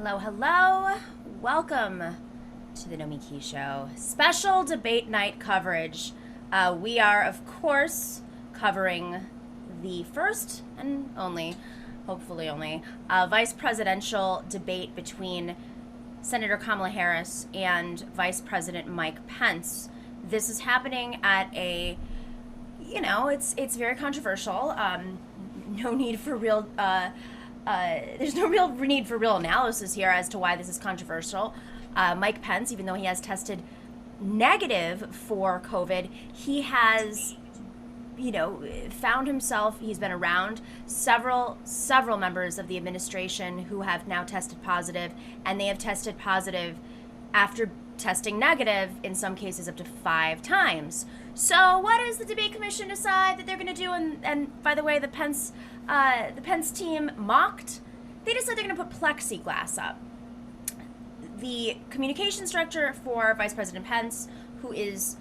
Hello, hello. Welcome to the Nomiki Show. Special debate night coverage. We are, of course, covering the first and only, hopefully only, vice presidential debate between Senator Kamala Harris and Vice President Mike Pence. This is happening at it's very controversial. No need for real there's no real need for real analysis here as to why this is controversial. Mike Pence, even though he has tested negative for COVID, he has, found himself, he's been around several members of the administration who have now tested positive, and they have tested positive after testing negative, in some cases up to 5 times. So what does the debate commission decide that they're going to do? And by the way, the Pence team mocked. They decided they're going to put plexiglass up. The communications director for Vice President Pence, who is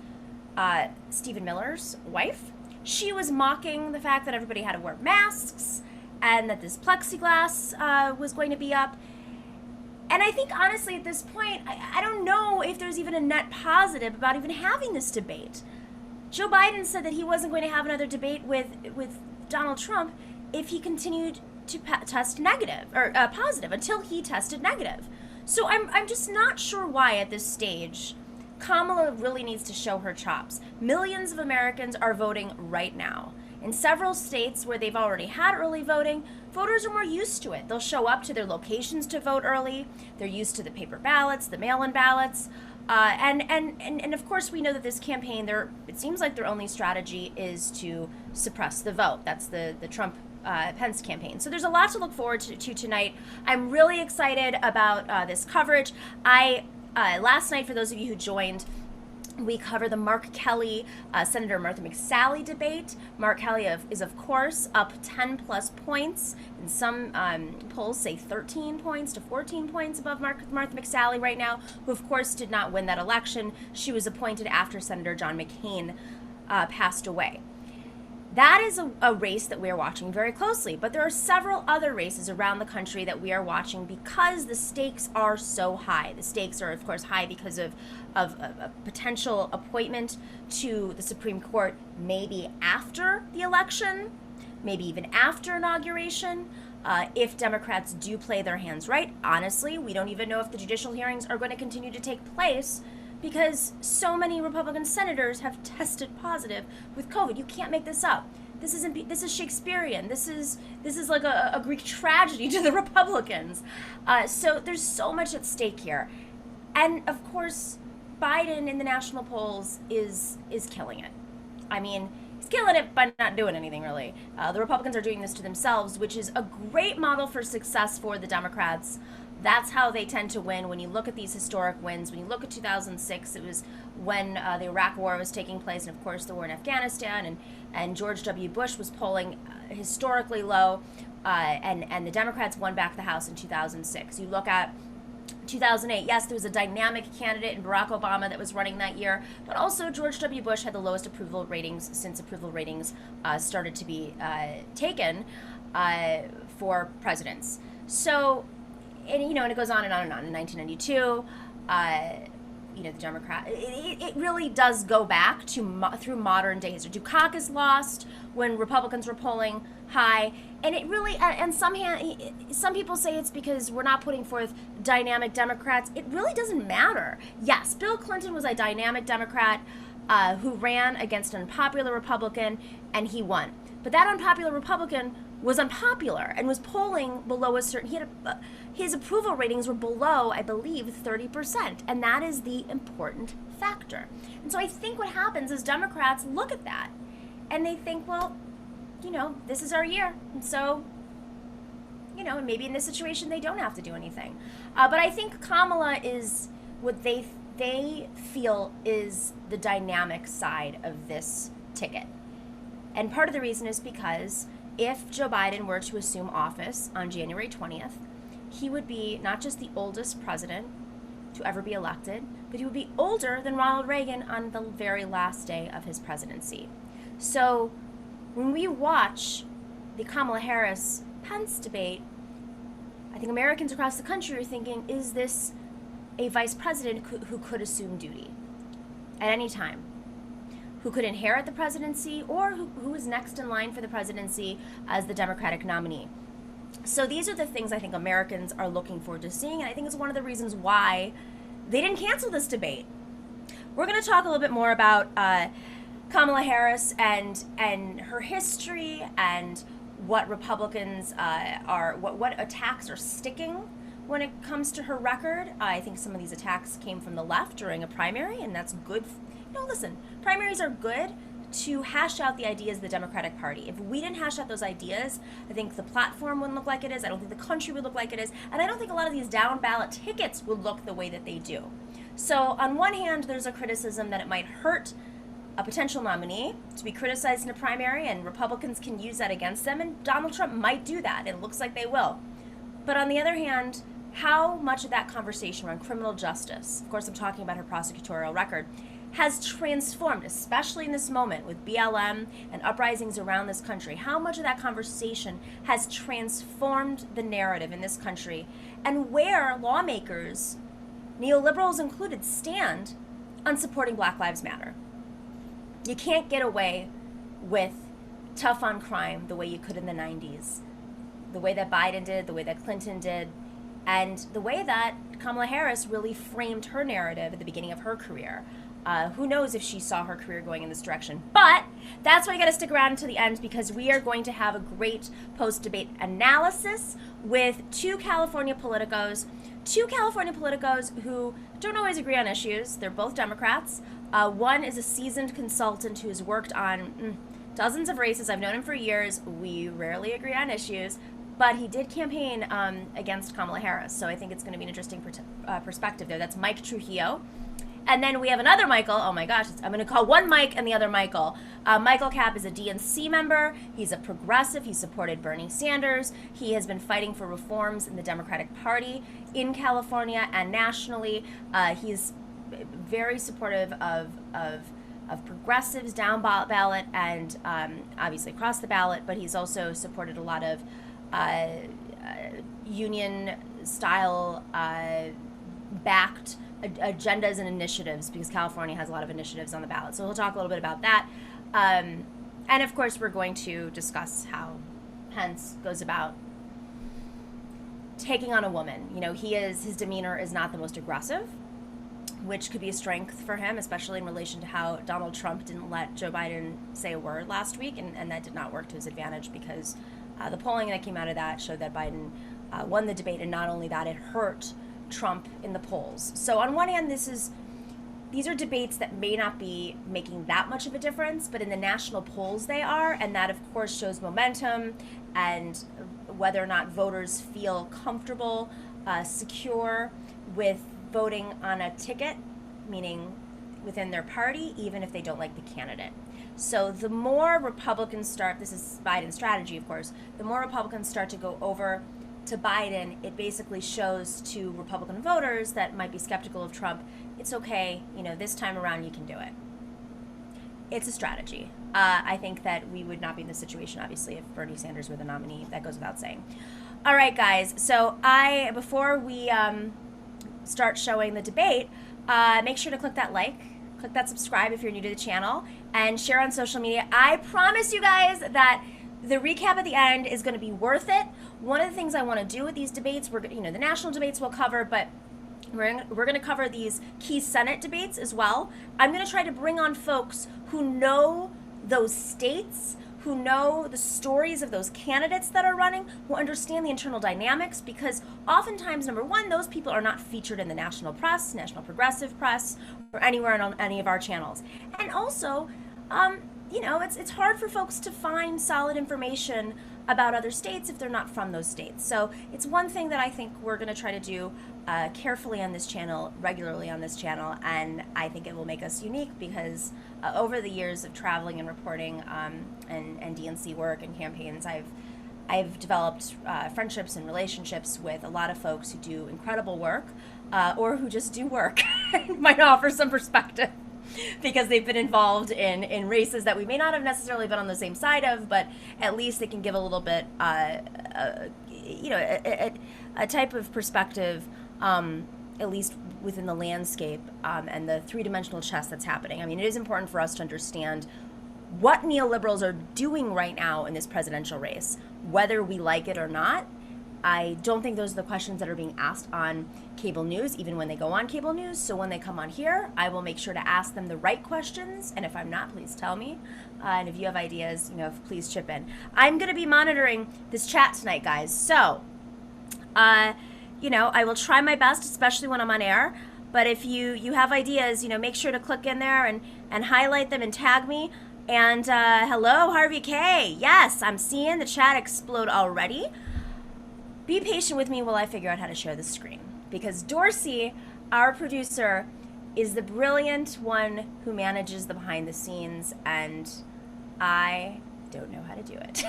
Stephen Miller's wife, she was mocking the fact that everybody had to wear masks and that this plexiglass was going to be up. And I think, honestly, at this point, I don't know if there's even a net positive about even having this debate. Joe Biden said that he wasn't going to have another debate with Donald Trump if he continued to test negative or positive until he tested negative. So I'm just not sure why at this stage Kamala really needs to show her chops. Millions of Americans are voting right now. In several states where they've already had early voting, voters are more used to it. They'll show up to their locations to vote early. They're used to the paper ballots, the mail-in ballots. And of course, we know that this campaign, it seems like their only strategy is to suppress the vote. That's the Trump Pence campaign. So there's a lot to look forward to tonight. I'm really excited about this coverage. Last night, for those of you who joined, we cover the Mark Kelly, Senator Martha McSally debate. Mark Kelly is, of course, up 10 plus points. And some polls say 13 points to 14 points above Martha McSally right now, who, of course, did not win that election. She was appointed after Senator John McCain passed away. That is a race that we are watching very closely, but there are several other races around the country that we are watching because the stakes are so high. The stakes are, of course, high because of a potential appointment to the Supreme Court maybe after the election, maybe even after inauguration. If Democrats do play their hands right, honestly, we don't even know if the judicial hearings are going to continue to take place because so many Republican senators have tested positive with COVID. You can't make this up. This is Shakespearean. This is like a Greek tragedy to the Republicans. So there's so much at stake here. And of course, Biden in the national polls is killing it. I mean, he's killing it by not doing anything, really. The Republicans are doing this to themselves, which is a great model for success for the Democrats. That's how they tend to win. When you look at these historic wins, when you look at 2006, it was when the Iraq War was taking place, and of course the war in Afghanistan, and George W. Bush was polling historically low, and the Democrats won back the House in 2006. You look at 2008, yes, there was a dynamic candidate in Barack Obama that was running that year, but also George W. Bush had the lowest approval ratings since approval ratings started to be taken for presidents. So, and it goes on and on and on. In 1992, the Democrat, it really does go back to through modern day history. Dukakis lost when Republicans were polling high, and it really, and some people say it's because we're not putting forth dynamic Democrats. It really doesn't matter. Yes, Bill Clinton was a dynamic Democrat who ran against an unpopular Republican, and he won. But that unpopular Republican was unpopular and was polling below a certain, his approval ratings were below, I believe, 30%. And that is the important factor. And so I think what happens is Democrats look at that and they think, well, this is our year. And so, maybe in this situation they don't have to do anything. But I think Kamala is what they feel is the dynamic side of this ticket. And part of the reason is because if Joe Biden were to assume office on January 20th, he would be not just the oldest president to ever be elected, but he would be older than Ronald Reagan on the very last day of his presidency. So when we watch the Kamala Harris-Pence debate, I think Americans across the country are thinking, is this a vice president who could assume duty at any time, who could inherit the presidency, or who is next in line for the presidency as the Democratic nominee? So these are the things I think Americans are looking forward to seeing, and I think it's one of the reasons why they didn't cancel this debate. We're going to talk a little bit more about Kamala Harris and her history and what Republicans what attacks are sticking when it comes to her record. I think some of these attacks came from the left during a primary, and that's good. Listen, primaries are good to hash out the ideas of the Democratic Party. If we didn't hash out those ideas, I think the platform wouldn't look like it is. I don't think the country would look like it is. And I don't think a lot of these down ballot tickets would look the way that they do. So on one hand, there's a criticism that it might hurt a potential nominee to be criticized in a primary, and Republicans can use that against them, and Donald Trump might do that. It looks like they will. But on the other hand, how much of that conversation around criminal justice, of course I'm talking about her prosecutorial record, has transformed, especially in this moment with BLM and uprisings around this country, how much of that conversation has transformed the narrative in this country, and where lawmakers, neoliberals included, stand on supporting Black Lives Matter. You can't get away with tough on crime the way you could in the 90s, the way that Biden did, the way that Clinton did, and the way that Kamala Harris really framed her narrative at the beginning of her career. Who knows if she saw her career going in this direction. But that's why you got to stick around to the end, because we are going to have a great post-debate analysis with two California politicos who don't always agree on issues. They're both Democrats. One is a seasoned consultant who's worked on dozens of races. I've known him for years. We rarely agree on issues, but he did campaign against Kamala Harris. So I think it's going to be an interesting perspective there. That's Mike Trujillo. And then we have another Michael. Oh my gosh, I'm going to call one Mike and the other Michael. Michael Capp is a DNC member. He's a progressive. He supported Bernie Sanders. He has been fighting for reforms in the Democratic Party in California and nationally. He's very supportive of progressives down ballot and obviously across the ballot, but he's also supported a lot of union-style backed agendas and initiatives, because California has a lot of initiatives on the ballot. So we'll talk a little bit about that. And of course, we're going to discuss how Pence goes about taking on a woman. His demeanor is not the most aggressive, which could be a strength for him, especially in relation to how Donald Trump didn't let Joe Biden say a word last week, and that did not work to his advantage, because the polling that came out of that showed that Biden won the debate, and not only that, it hurt Trump in the polls. So on one hand, these are debates that may not be making that much of a difference, but in the national polls they are, and that of course shows momentum and whether or not voters feel comfortable, secure with voting on a ticket, meaning within their party, even if they don't like the candidate. So the more Republicans start, this is Biden's strategy of course, the more Republicans start to go over to Biden, it basically shows to Republican voters that might be skeptical of Trump, it's okay, this time around you can do it. It's a strategy. I think that we would not be in this situation, obviously, if Bernie Sanders were the nominee. That goes without saying. All right, guys. So before we start showing the debate, make sure to click that like, click that subscribe if you're new to the channel, and share on social media. I promise you guys that the recap at the end is going to be worth it. One of the things I want to do with these debates, the national debates we'll cover, but we're going to cover these key Senate debates as well. I'm going to try to bring on folks who know those states, who know the stories of those candidates that are running, who understand the internal dynamics, because oftentimes, number one, those people are not featured in the national press, national progressive press, or anywhere on any of our channels. And also, it's hard for folks to find solid information about other states if they're not from those states. So it's one thing that I think we're going to try to do carefully on this channel, regularly on this channel, and I think it will make us unique because over the years of traveling and reporting and DNC work and campaigns, I've developed friendships and relationships with a lot of folks who do incredible work or who just do work and might offer some perspective, because they've been involved in races that we may not have necessarily been on the same side of, but at least they can give a little bit a type of perspective, at least within the landscape and the three-dimensional chess that's happening. I mean, it is important for us to understand what neoliberals are doing right now in this presidential race, whether we like it or not. I don't think those are the questions that are being asked on cable news, even when they go on cable news. So when they come on here, I will make sure to ask them the right questions. And if I'm not, please tell me. And if you have ideas, please chip in. I'm going to be monitoring this chat tonight, guys. So, I will try my best, especially when I'm on air. But if you have ideas, make sure to click in there and highlight them and tag me. And hello, Harvey K. Yes, I'm seeing the chat explode already. Be patient with me while I figure out how to share the screen. Because Dorsey, our producer, is the brilliant one who manages the behind the scenes, and I don't know how to do it.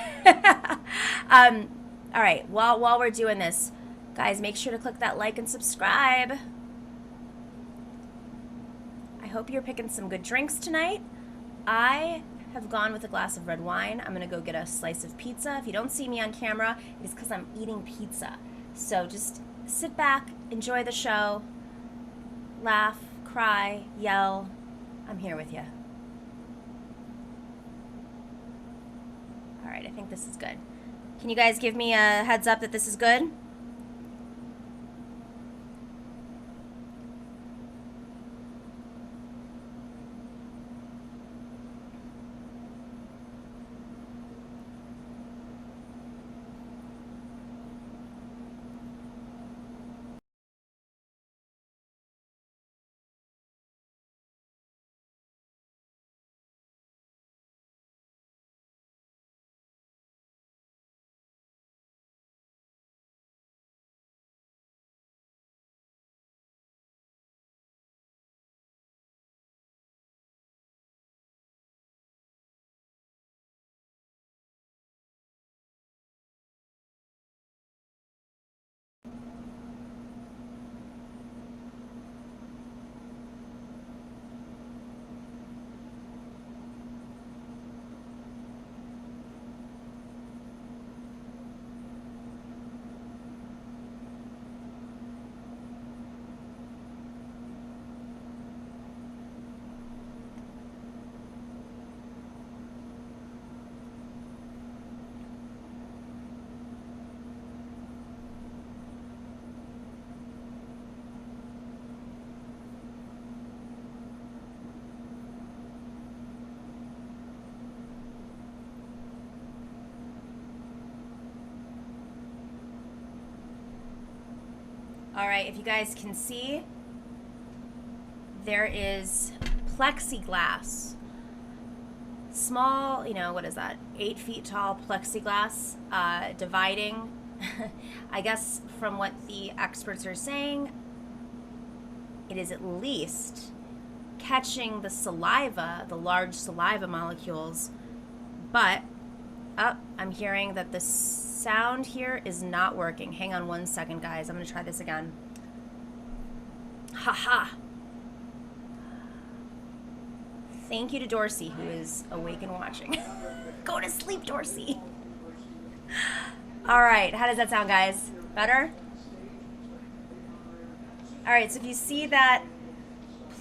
All right, while we're doing this, guys, make sure to click that like and subscribe. I hope you're picking some good drinks tonight. I have gone with a glass of red wine. I'm gonna go get a slice of pizza. If you don't see me on camera, it's because I'm eating pizza. So just sit back, enjoy the show, laugh, cry, yell. I'm here with you. All right, I think this is good. Can you guys give me a heads up that this is good? All right, if you guys can see, there is plexiglass. Small, what is that? 8 feet tall plexiglass dividing. I guess from what the experts are saying, it is at least catching the saliva, the large saliva molecules. But, I'm hearing that the sound here is not working. Hang on 1 second, guys. I'm going to try this again. Haha. Thank you to Dorsey, who is awake and watching. Go to sleep, Dorsey. All right. How does that sound, guys? Better? All right. So if you see that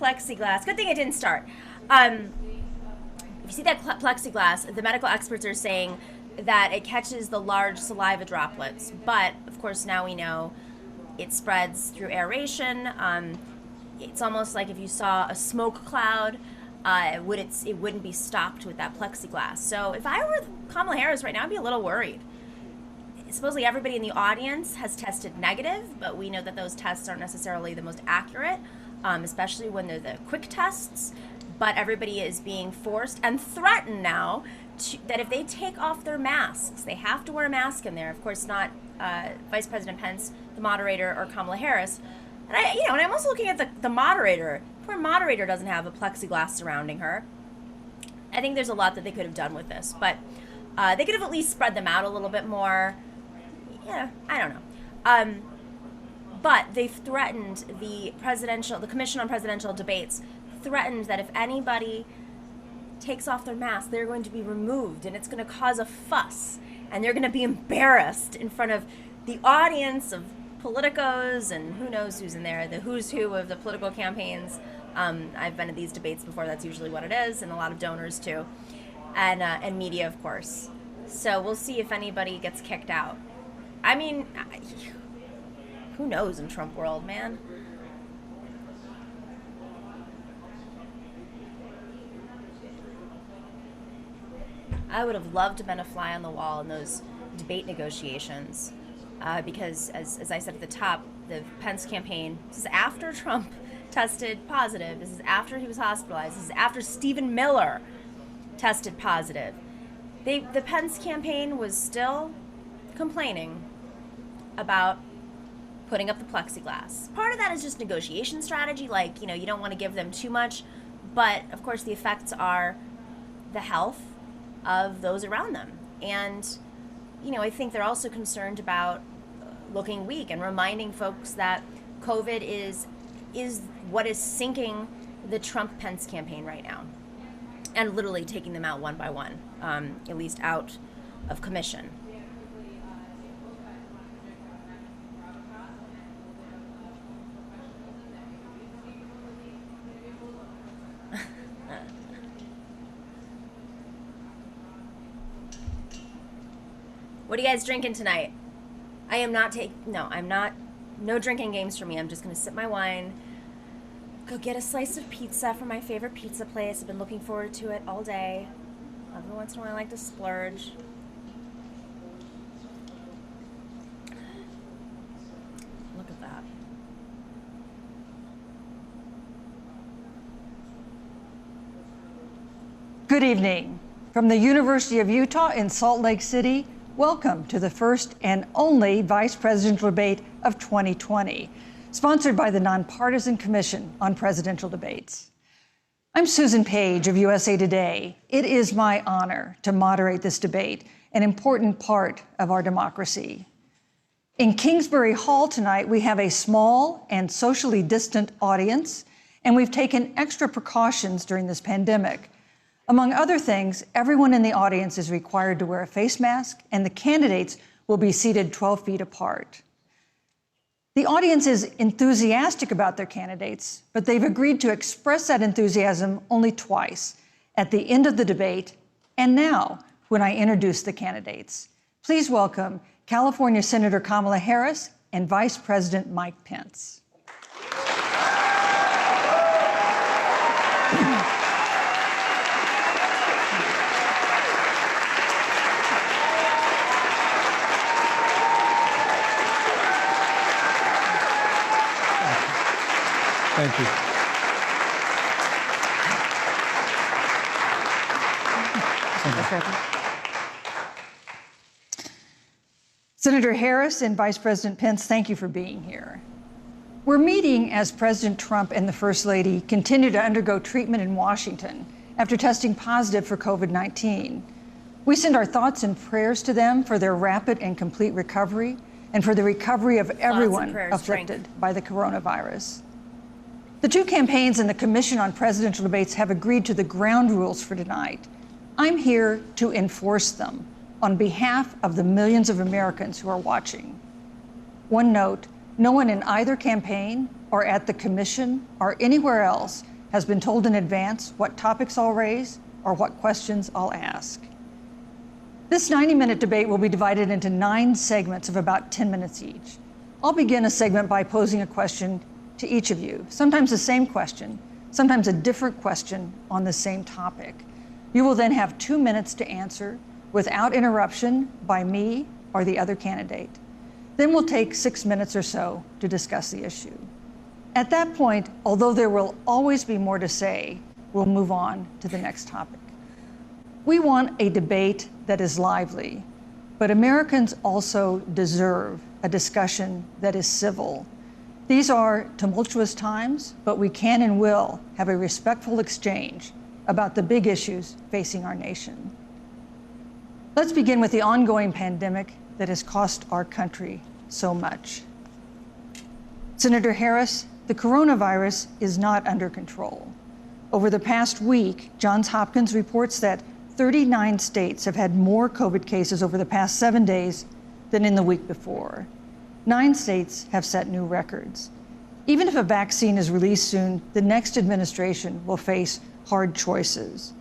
plexiglass, good thing it didn't start. If you see that plexiglass, the medical experts are saying that it catches the large saliva droplets. But, of course, now we know it spreads through aeration. It's almost like if you saw a smoke cloud, it wouldn't be stopped with that plexiglass. So if I were Kamala Harris right now, I'd be a little worried. Supposedly everybody in the audience has tested negative, but we know that those tests aren't necessarily the most accurate, especially when they're the quick tests. But everybody is being forced and threatened now that if they take off their masks, they have to wear a mask in there. Of course, not Vice President Pence, the moderator, or Kamala Harris. And I'm also looking at the moderator. Poor moderator doesn't have a plexiglass surrounding her. I think there's a lot that they could have done with this, but they could have at least spread them out a little bit more. Yeah, I don't know. But they've threatened the Commission on Presidential Debates threatened that if anybody takes off their mask, they're going to be removed, and it's going to cause a fuss, and they're going to be embarrassed in front of the audience of politicos and who knows who's in there, the who's who of the political campaigns. I've been at these debates before. That's usually what it is, and a lot of donors too, and media, of course. So we'll see if anybody gets kicked out. I mean, who knows in Trump world, man? I would have loved to have been a fly on the wall in those debate negotiations because, as I said at the top, the Pence campaign, this is after Trump tested positive. This is after he was hospitalized. This is after Stephen Miller tested positive. The Pence campaign was still complaining about putting up the plexiglass. Part of that is just negotiation strategy, like, you don't want to give them too much, but of course the effects are the health of those around them. And, I think they're also concerned about looking weak and reminding folks that COVID is what is sinking the Trump-Pence campaign right now and literally taking them out one by one, at least out of commission. What are you guys drinking tonight? No drinking games for me. I'm just gonna sip my wine, go get a slice of pizza from my favorite pizza place. I've been looking forward to it all day. Every once in a while I like to splurge. Look at that. Good evening. From the University of Utah in Salt Lake City, welcome to the first and only vice presidential debate of 2020, sponsored by the Nonpartisan Commission on Presidential Debates. I'm Susan Page of USA Today. It is my honor to moderate this debate, an important part of our democracy. In Kingsbury Hall tonight, we have a small and socially distant audience, and we've taken extra precautions during this pandemic. Among other things, everyone in the audience is required to wear a face mask, and the candidates will be seated 12 feet apart. The audience is enthusiastic about their candidates, but they've agreed to express that enthusiasm only twice, at the end of the debate and now when I introduce the candidates. Please welcome California Senator Kamala Harris and Vice President Mike Pence. Thank you. Senator Harris and Vice President Pence, thank you for being here. We're meeting as President Trump and the First Lady continue to undergo treatment in Washington after testing positive for COVID-19. We send our thoughts and prayers to them for their rapid and complete recovery and for the recovery of everyone afflicted by the coronavirus. The two campaigns and the Commission on Presidential Debates have agreed to the ground rules for tonight. I'm here to enforce them on behalf of the millions of Americans who are watching. One note, no one in either campaign or at the Commission or anywhere else has been told in advance what topics I'll raise or what questions I'll ask. This 90-minute debate will be divided into 9 segments of about 10 minutes each. I'll begin a segment by posing a question to each of you, sometimes the same question, sometimes a different question on the same topic. You will then have 2 minutes to answer without interruption by me or the other candidate. Then we'll take 6 minutes or so to discuss the issue. At that point, although there will always be more to say, we'll move on to the next topic. We want a debate that is lively, but Americans also deserve a discussion that is civil. These are tumultuous times, but we can and will have a respectful exchange about the big issues facing our nation. Let's begin with the ongoing pandemic that has cost our country so much. Senator Harris, the coronavirus is not under control. Over the past week, Johns Hopkins reports that 39 states have had more COVID cases over the past 7 days than in the week before. 9 states have set new records. Even if a vaccine is released soon, the next administration will face hard choices.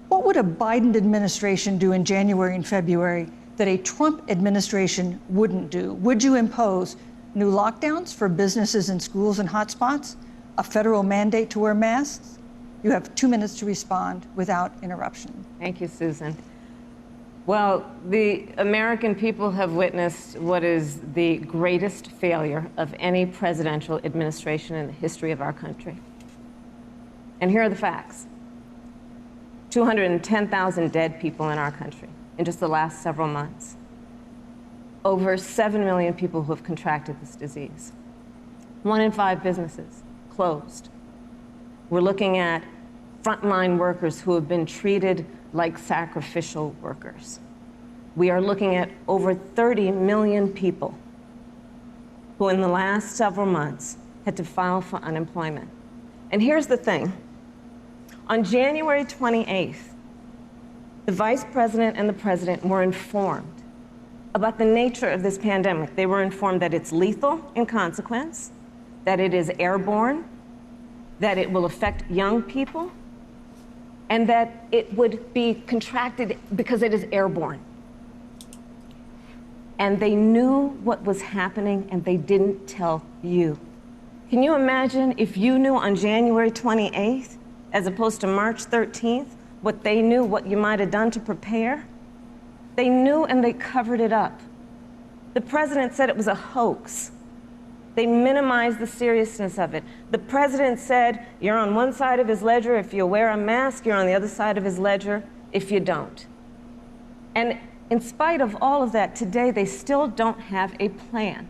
What would a Biden administration do in January and February that a Trump administration wouldn't do? Would you impose new lockdowns for businesses and schools and hotspots? A federal mandate to wear masks? You have 2 minutes to respond without interruption. Thank you, Susan. Well, the American people have witnessed what is the greatest failure of any presidential administration in the history of our country. And here are the facts. 210,000 dead people in our country in just the last several months. Over 7 million people who have contracted this disease. 1 in 5 businesses closed. We're looking at frontline workers who have been treated like sacrificial workers. We are looking at over 30 million people who in the last several months had to file for unemployment. And here's the thing. On January 28th, the Vice President and the President were informed about the nature of this pandemic. They were informed that it's lethal in consequence, that it is airborne, that it will affect young people, and that it would be contracted because it is airborne. And they knew what was happening, and they didn't tell you. Can you imagine if you knew on January 28th, as opposed to March 13th, what they knew, what you might have done to prepare? They knew and they covered it up. The president said it was a hoax. They minimized the seriousness of it. The president said, you're on one side of his ledger if you wear a mask, you're on the other side of his ledger if you don't. And in spite of all of that, today they still don't have a plan.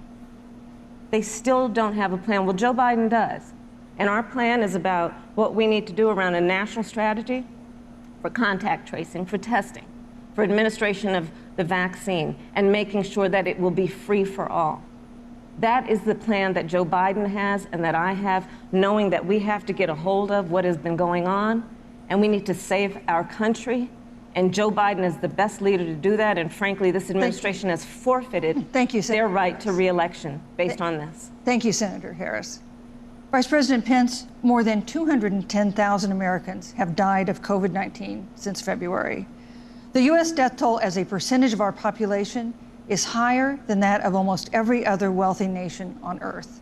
They still don't have a plan. Well, Joe Biden does. And our plan is about what we need to do around a national strategy for contact tracing, for testing, for administration of the vaccine, and making sure that it will be free for all. That is the plan that Joe Biden has and that I have, knowing that we have to get a hold of what has been going on, and we need to save our country. And Joe Biden is the best leader to do that, and frankly, this administration has forfeited their right to re-election based on this. Thank you, Senator Harris. Vice President Pence, more than 210,000 Americans have died of COVID-19 since February. The U.S. death toll as a percentage of our population is higher than that of almost every other wealthy nation on earth.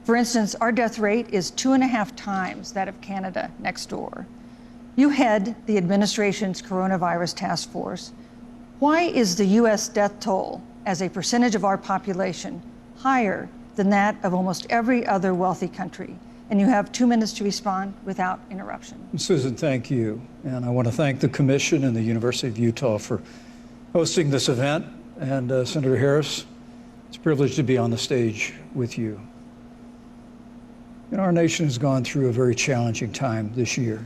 For instance, our death rate is 2.5 times that of Canada next door. You head the administration's coronavirus task force. Why is the U.S. death toll as a percentage of our population higher than that of almost every other wealthy country? And you have 2 minutes to respond without interruption. Susan, thank you. And I want to thank the Commission and the University of Utah for hosting this event. And Senator Harris, it's a privilege to be on the stage with you. You know, our nation has gone through a very challenging time this year.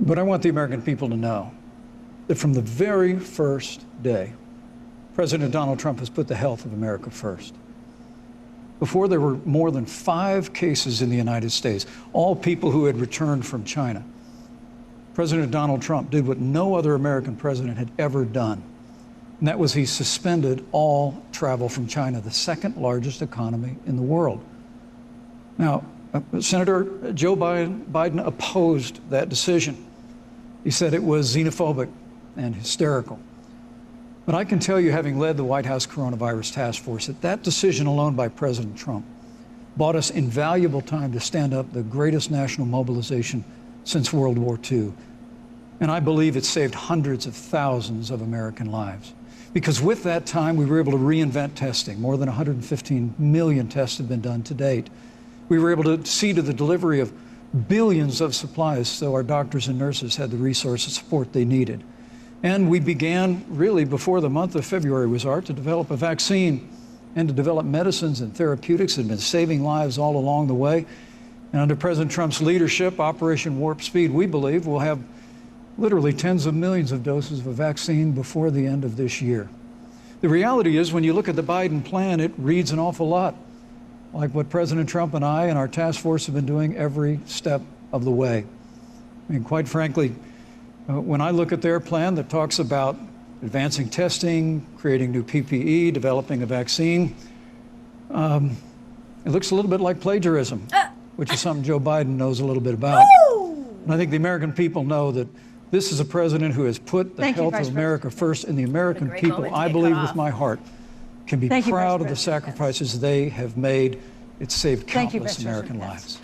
But I want the American people to know that from the very first day, President Donald Trump has put the health of America first. Before there were more than 5 cases in the United States, all people who had returned from China, President Donald Trump did what no other American president had ever done. And that was he suspended all travel from China, the second largest economy in the world. Now, Senator Joe Biden opposed that decision. He said it was xenophobic and hysterical. But I can tell you, having led the White House Coronavirus Task Force, that that decision alone by President Trump bought us invaluable time to stand up the greatest national mobilization since World War II. And I believe it saved hundreds of thousands of American lives. Because with that time, we were able to reinvent testing. More than 115 million tests have been done to date. We were able to see to the delivery of billions of supplies so our doctors and nurses had the resources and support they needed. And we began, really before the month of February was out, to develop a vaccine and to develop medicines and therapeutics that have been saving lives all along the way. And under President Trump's leadership, Operation Warp Speed, we believe we'll have literally tens of millions of doses of a vaccine before the end of this year. The reality is, when you look at the Biden plan, it reads an awful lot like what President Trump and I and our task force have been doing every step of the way. I mean, quite frankly, when I look at their plan that talks about advancing testing, creating new PPE, developing a vaccine, It looks a little bit like plagiarism, which is something Joe Biden knows a little bit about. And I think the American people know that this is a president who has put the health of America first, and the American people, I believe with my heart, can be proud of the sacrifices they have made. It's saved countless American lives.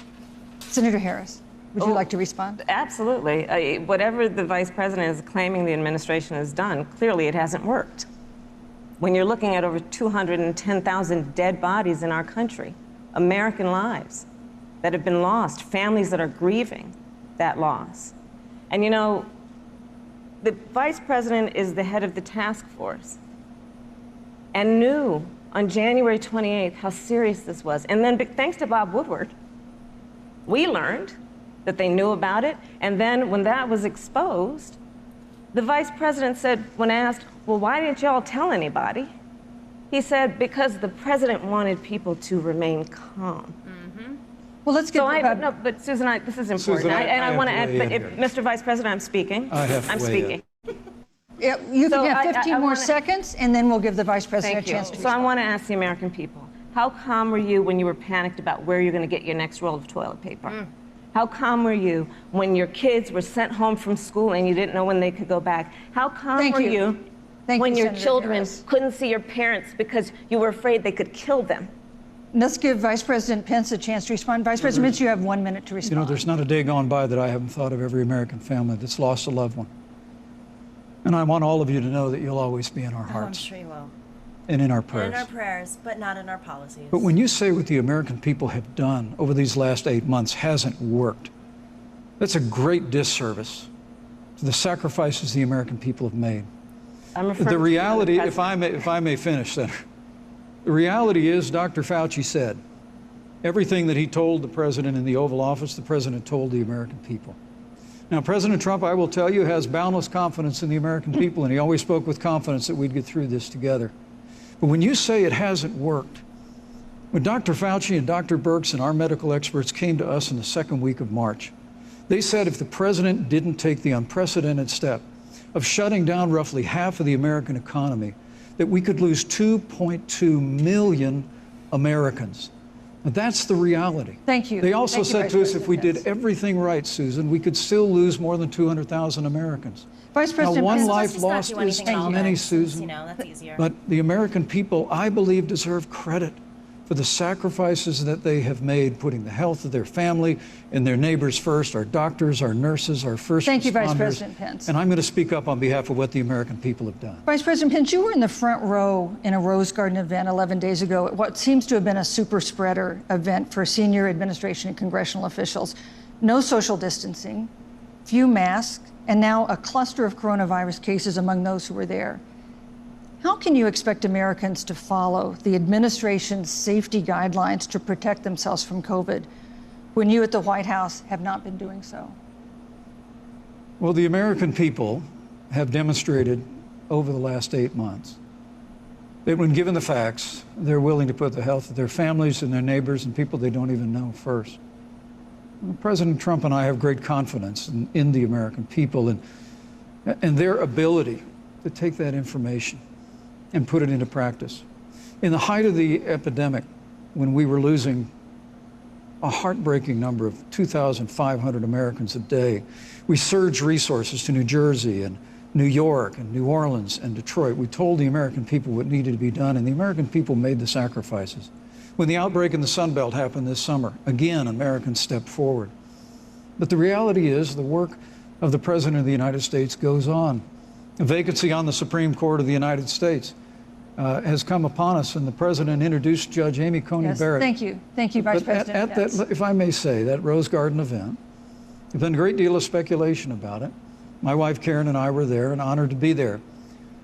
Senator Harris, would you like to respond? Absolutely. Whatever the vice president is claiming the administration has done, clearly it hasn't worked. When you're looking at over 210,000 dead bodies in our country, American lives that have been lost, families that are grieving that loss. And you know, the vice president is the head of the task force and knew on January 28th how serious this was. And then thanks to Bob Woodward, we learned that they knew about it. And then when that was exposed, the vice president said, when asked, well, why didn't y'all tell anybody? He said, because the president wanted people to remain calm. Well, let's get no, but Susan, this is important. Susan, I want to add, but here. Mr. Vice President, I'm speaking. I'm speaking. Yeah, you So can have 15 more wanna- seconds, and then we'll give the vice president Thank a you. chance to So I respond. want to ask the American people, how calm were you when you were panicked about where you're going to get your next roll of toilet paper? How calm were you when your kids were sent home from school and you didn't know when they could go back? How calm Thank were you. you Thank when you, your Senator children Harris. couldn't see your parents because you were afraid they could kill them? Let's give Vice President Pence a chance to respond. Vice President Pence, you have 1 minute to respond. You know, there's not a day gone by that I haven't thought of every American family that's lost a loved one. And I want all of you to know that you'll always be in our I'm hearts sure you will. and in our And prayers. in our prayers, but not in our policies. But when you say what the American people have done over these last 8 months hasn't worked, that's a great disservice to the sacrifices the American people have made. I'm referring The to reality, the if I may finish, Senator, the reality is Dr. Fauci said everything that he told the president in the Oval Office, the president told the American people. Now, President Trump, I will tell you, has boundless confidence in the American people, and he always spoke with confidence that we'd get through this together. But when you say it hasn't worked, when Dr. Fauci and Dr. Birx and our medical experts came to us in the second week of March, they said if the president didn't take the unprecedented step of shutting down roughly half of the American economy, that we could lose 2.2 million Americans. And that's the reality. Thank you. They also Thank you, said Vice to us, if we President did everything right, Susan, we could still lose more than 200,000 Americans. Vice President now, one Pence. life Let's just not lost do is anything at too all many, then, since, Susan. You know, that's easier. But the American people, I believe, deserve credit for the sacrifices that they have made, putting the health of their family and their neighbors first, our doctors, our nurses, our first Thank you, Vice responders. President Pence. And I'm going to speak up on behalf of what the American people have done. Vice President Pence, you were in the front row in a Rose Garden event 11 days ago at what seems to have been a super spreader event for senior administration and congressional officials. No social distancing, few masks, and now a cluster of coronavirus cases among those who were there. How can you expect Americans to follow the administration's safety guidelines to protect themselves from COVID when you at the White House have not been doing so? Well, the American people have demonstrated over the last 8 months that when given the facts, they're willing to put the health of their families and their neighbors and people they don't even know first. President Trump and I have great confidence in the American people and their ability to take that information and put it into practice. In the height of the epidemic, when we were losing a heartbreaking number of 2,500 Americans a day, we surged resources to New Jersey and New York and New Orleans and Detroit. We told the American people what needed to be done, and the American people made the sacrifices. When the outbreak in the Sun Belt happened this summer, again, Americans stepped forward. But the reality is the work of the President of the United States goes on. A vacancy on the Supreme Court of the United States has come upon us, and the President introduced Judge Amy Coney Yes, Barrett. thank you. Thank you, Vice President At Pence. that, if I may say, that Rose Garden event, there's been a great deal of speculation about it. My wife Karen and I were there and honored to be there.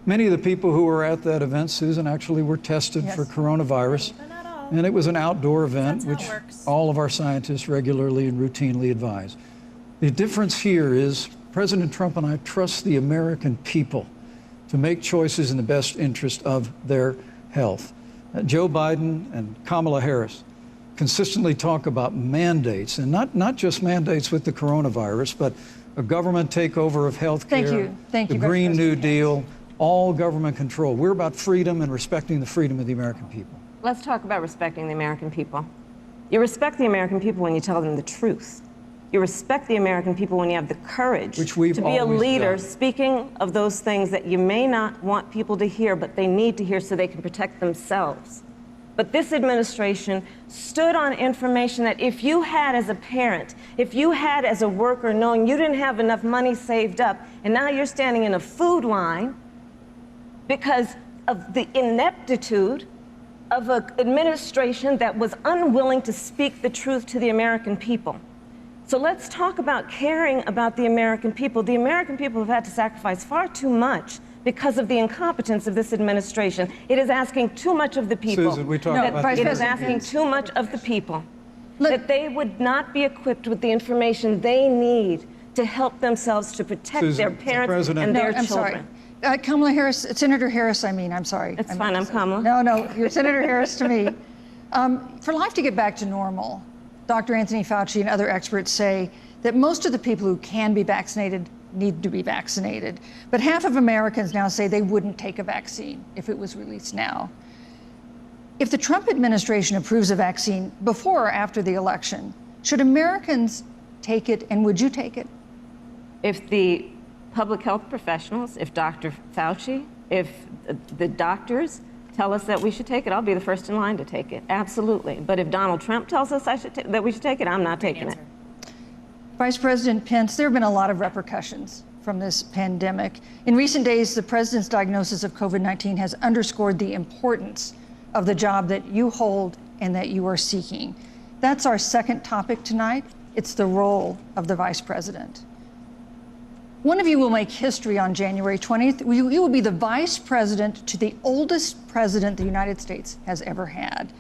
Many of the people who were at that event, Susan, actually were tested Yes. for coronavirus. But not all. And it was an outdoor event, That's how it which works. all of our scientists regularly and routinely advise. The difference here is President Trump and I trust the American people to make choices in the best interest of their health. Joe Biden and Kamala Harris consistently talk about mandates, and not just mandates with the coronavirus, but a government takeover of health care, Thank you. Thank the you, Vice Green New President Pence. Deal, all government control. We're about freedom and respecting the freedom of the American people. Let's talk about respecting the American people. You respect the American people when you tell them the truth. You respect the American people when you have the courage Which we've to be a always leader, done. speaking of those things that you may not want people to hear, but they need to hear so they can protect themselves. But this administration stood on information that if you had as a parent, if you had as a worker, knowing you didn't have enough money saved up, and now you're standing in a food line because of the ineptitude of an administration that was unwilling to speak the truth to the American people. So let's talk about caring about the American people. The American people have had to sacrifice far too much because of the incompetence of this administration. It is asking too much of the people. Susan, we talked No, about Vice this. It is President asking too much of the people. Let- That they would not be equipped with the information they need to help themselves to protect Susan, their parents President- and No, their I'm children. sorry. Kamala Harris, Senator Harris, I'm sorry. It's I fine, meant I'm to say- Kamala. No, you're Senator Harris to me. For life to get back to normal, Dr. Anthony Fauci and other experts say that most of the people who can be vaccinated need to be vaccinated. But half of Americans now say they wouldn't take a vaccine if it was released now. If the Trump administration approves a vaccine before or after the election, should Americans take it, and would you take it? If the public health professionals, if Dr. Fauci, if the doctors tell us that we should take it, I'll be the first in line to take it, absolutely. But if Donald Trump tells us that we should take it, I'm not taking it. Vice President Pence, there have been a lot of repercussions from this pandemic. In recent days, the president's diagnosis of COVID-19 has underscored the importance of the job that you hold and that you are seeking. That's our second topic tonight. It's the role of the vice president. One of you will make history on January 20th. You will be the vice president to the oldest president the United States has ever had.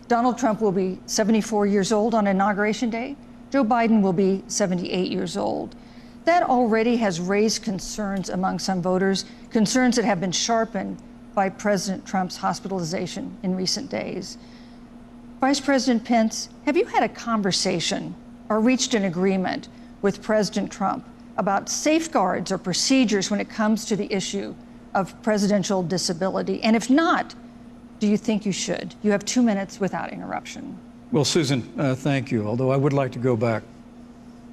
Donald Trump will be 74 years old on Inauguration Day. Joe Biden will be 78 years old. That already has raised concerns among some voters, concerns that have been sharpened by President Trump's hospitalization in recent days. Vice President Pence, have you had a conversation or reached an agreement with President Trump about safeguards or procedures when it comes to the issue of presidential disability? And if not, do you think you should? You have 2 minutes without interruption. Well, Susan, thank you, although I would like to go back.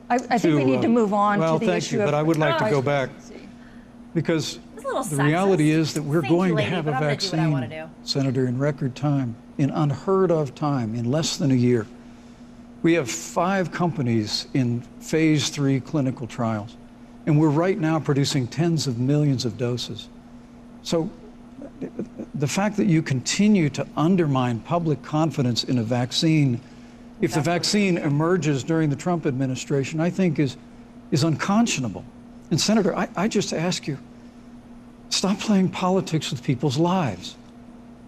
I think we need to move on well, to the thank issue you, of but I would like to go vice back presidency. because It's a little the reality sexist. is that we're Thank you, going to lady, have but a I'm gonna do what I wanna vaccine, do. Senator, in record time, in unheard of time, in less than a year. We have 5 companies in phase 3 clinical trials, and we're right now producing tens of millions of doses. So the fact that you continue to undermine public confidence in a vaccine, if the vaccine emerges during the Trump administration, I think is unconscionable. And Senator, I just ask you, stop playing politics with people's lives.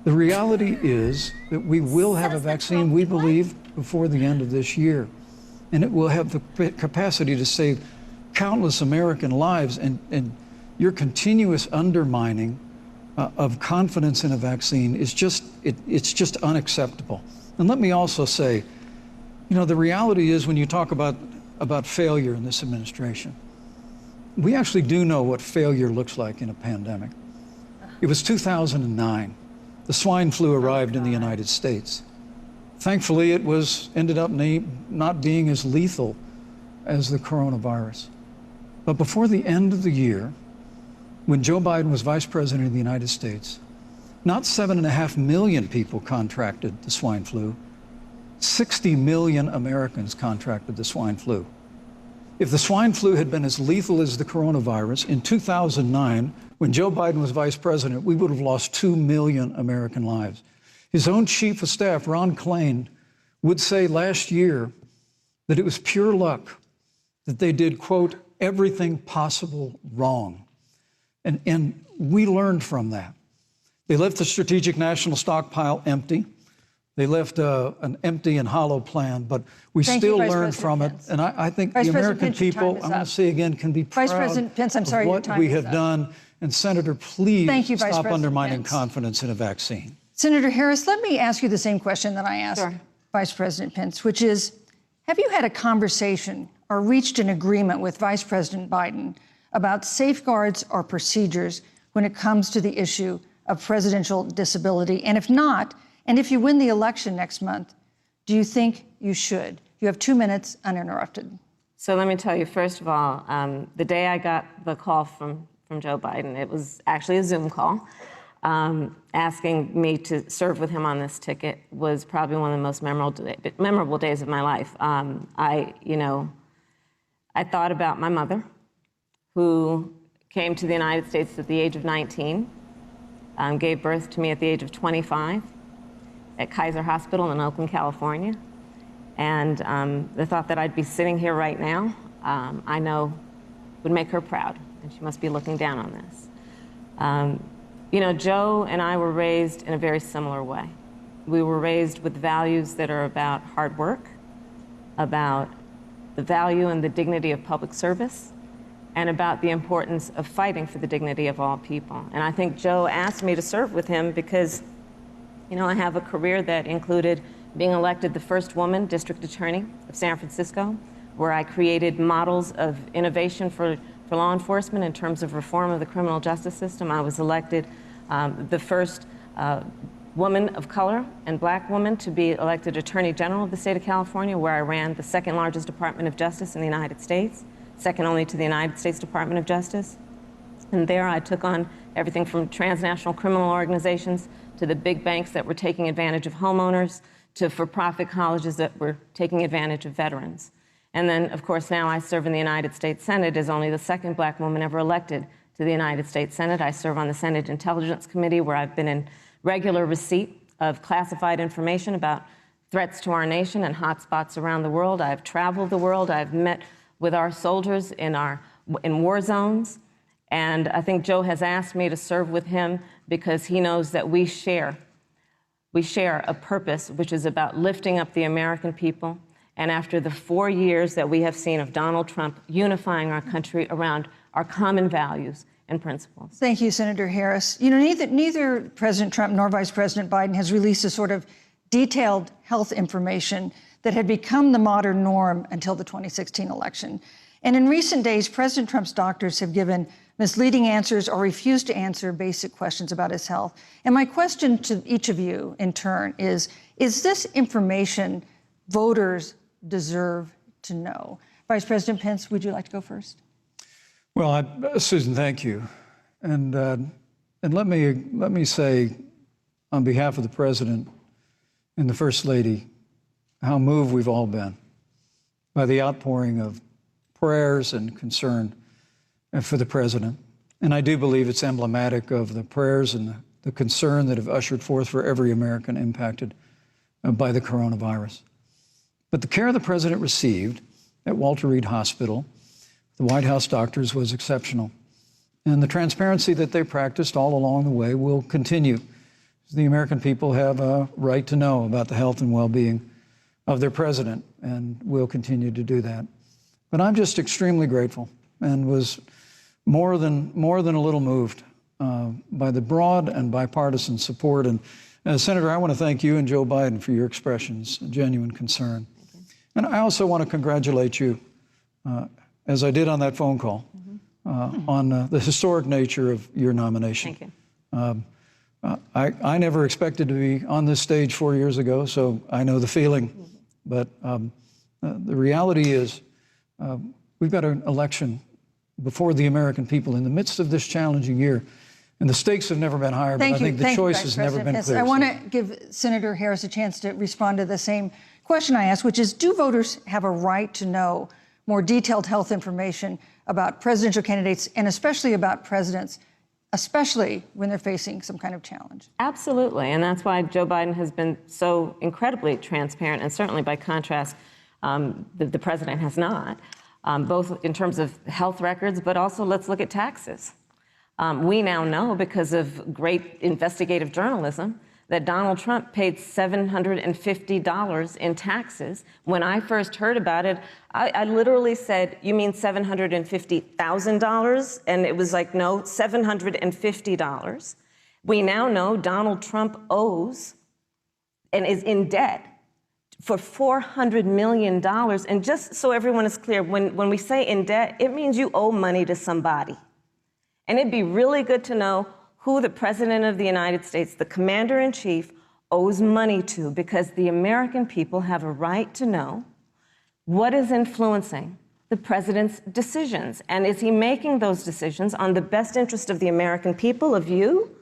The reality is that we will have a vaccine, we believe, before the end of this year. And it will have the capacity to save countless American lives. And your continuous undermining of confidence in a vaccine is it's just unacceptable. And let me also say, you know, the reality is when you talk about failure in this administration, we actually do know what failure looks like in a pandemic. It was 2009. The swine flu arrived in the United States. Thankfully, it ended up not being as lethal as the coronavirus. But before the end of the year, when Joe Biden was vice president of the United States, not 7.5 million people contracted the swine flu. 60 million Americans contracted the swine flu. If the swine flu had been as lethal as the coronavirus in 2009, when Joe Biden was vice president, we would have lost 2 million American lives. His own chief of staff, Ron Klain, would say last year that it was pure luck that they did, quote, everything possible wrong. And we learned from that. They left the strategic national stockpile empty. They left an empty and hollow plan, but we still learned from it. And I think the American people, I'm going to say again, can be proud of what we have done. And Senator, please stop undermining confidence in a vaccine. Senator Harris, let me ask you the same question that I asked Vice President Pence, which is, have you had a conversation or reached an agreement with Vice President Biden about safeguards or procedures when it comes to the issue of presidential disability? And if not, And if you win the election next month, do you think you should? You have 2 minutes uninterrupted. So let me tell you, first of all, the day I got the call from Joe Biden, it was actually a Zoom call, asking me to serve with him on this ticket was probably one of the most memorable days of my life. I thought about my mother, who came to the United States at the age of 19, gave birth to me at the age of 25 at Kaiser Hospital in Oakland, California. And the thought that I'd be sitting here right now, I know would make her proud, and she must be looking down on this. You know, Joe and I were raised in a very similar way. We were raised with values that are about hard work, about the value and the dignity of public service, and about the importance of fighting for the dignity of all people. And I think Joe asked me to serve with him because, you know, I have a career that included being elected the first woman district attorney of San Francisco, where I created models of innovation for law enforcement in terms of reform of the criminal justice system. I was elected the first woman of color and black woman to be elected Attorney General of the state of California, where I ran the second largest Department of Justice in the United States, second only to the United States Department of Justice. And there I took on everything from transnational criminal organizations to the big banks that were taking advantage of homeowners, to for-profit colleges that were taking advantage of veterans. And then, of course, now I serve in the United States Senate as only the second black woman ever elected to the United States Senate. I serve on the Senate Intelligence Committee, where I've been in regular receipt of classified information about threats to our nation and hotspots around the world. I've traveled the world. I've met with our soldiers in war zones. And I think Joe has asked me to serve with him because he knows that we share a purpose which is about lifting up the American people. And after the 4 years that we have seen of Donald Trump unifying our country around our common values and principles. Thank you, Senator Harris. You know, neither President Trump nor Vice President Biden has released a sort of detailed health information that had become the modern norm until the 2016 election. And in recent days, President Trump's doctors have given misleading answers or refused to answer basic questions about his health. And my question to each of you in turn is this information voters deserve to know? Vice President Pence, would you like to go first? Well, Susan, thank you. And let me say, on behalf of the President and the First Lady, how moved we've all been by the outpouring of prayers and concern for the President. And I do believe it's emblematic of the prayers and the concern that have ushered forth for every American impacted by the coronavirus. But the care the President received at Walter Reed Hospital, the White House doctors, was exceptional. And the transparency that they practiced all along the way will continue. The American people have a right to know about the health and well-being of their President, and will continue to do that. But I'm just extremely grateful and was more than a little moved by the broad and bipartisan support. And Senator, I want to thank you and Joe Biden for your expressions of genuine concern. And I also want to congratulate you, as I did on that phone call, on the historic nature of your nomination. Thank you. I never expected to be on this stage 4 years ago, so I know the feeling. But the reality is we've got an election before the American people in the midst of this challenging year. And the stakes have never been higher, but I think the choice has never been clearer. I want to give Senator Harris a chance to respond to the same question I asked, which is, do voters have a right to know more detailed health information about presidential candidates and especially about presidents, especially when they're facing some kind of challenge? Absolutely, and that's why Joe Biden has been so incredibly transparent, and certainly by contrast, the president has not, both in terms of health records, but also let's look at taxes. We now know, because of great investigative journalism, that Donald Trump paid $750 in taxes. When I first heard about it, I literally said, "You mean $750,000? And it was like, no, $750. We now know Donald Trump owes and is in debt for $400 million. And just so everyone is clear, when we say in debt, it means you owe money to somebody. And it'd be really good to know who the President of the United States, the Commander-in-Chief, owes money to, because the American people have a right to know what is influencing the president's decisions. And is he making those decisions on the best interest of the American people, of you,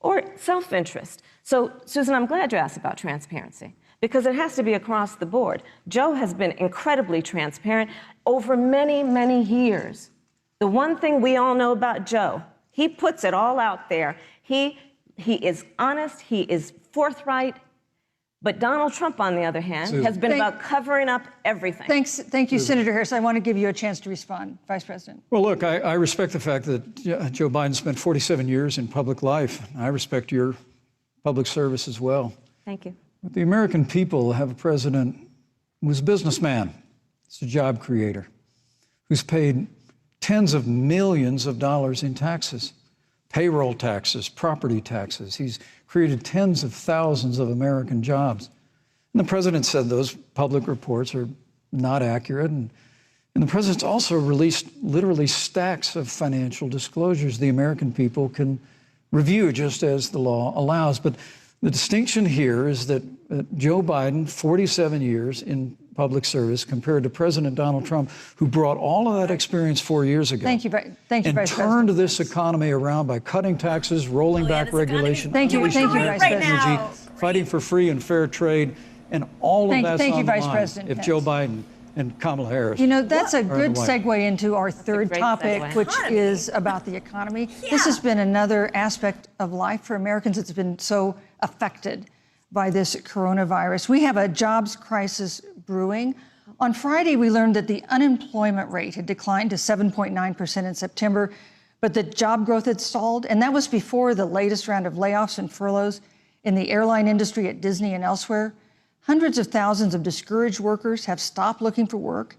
or self-interest? So, Susan, I'm glad you asked about transparency, because it has to be across the board. Joe has been incredibly transparent over many, many years. The one thing we all know about Joe, he puts it all out there. He is honest, he is forthright. But Donald Trump, on the other hand, has been about covering up everything. Thank you, Senator Harris. I want to give you a chance to respond, Vice President. Well, look, I respect the fact that Joe Biden spent 47 years in public life. I respect your public service as well. Thank you. But the American people have a president who's a businessman, he's a job creator, who's paid tens of millions of dollars in taxes, payroll taxes, property taxes. He's created tens of thousands of American jobs. And the president said those public reports are not accurate. And the president's also released literally stacks of financial disclosures the American people can review just as the law allows. But the distinction here is that Joe Biden, 47 years in public service, compared to President Donald Trump, who brought all of that experience 4 years ago. Thank you, Vice and President. turned this economy around by cutting taxes, rolling back regulation, Thank you, Vice President. energy, fighting for free and fair trade, and all of that's on the Vice line President if Pence. Joe Biden and Kamala Harris. You know, that's a are in good the White segue into our third great topic, segue. which is about the economy. This has been another aspect of life for Americans that's been so affected by this coronavirus. We have a jobs crisis brewing. On Friday, we learned that the unemployment rate had declined to 7.9% in September, but that job growth had stalled. And that was before the latest round of layoffs and furloughs in the airline industry at Disney and elsewhere. Hundreds of thousands of discouraged workers have stopped looking for work.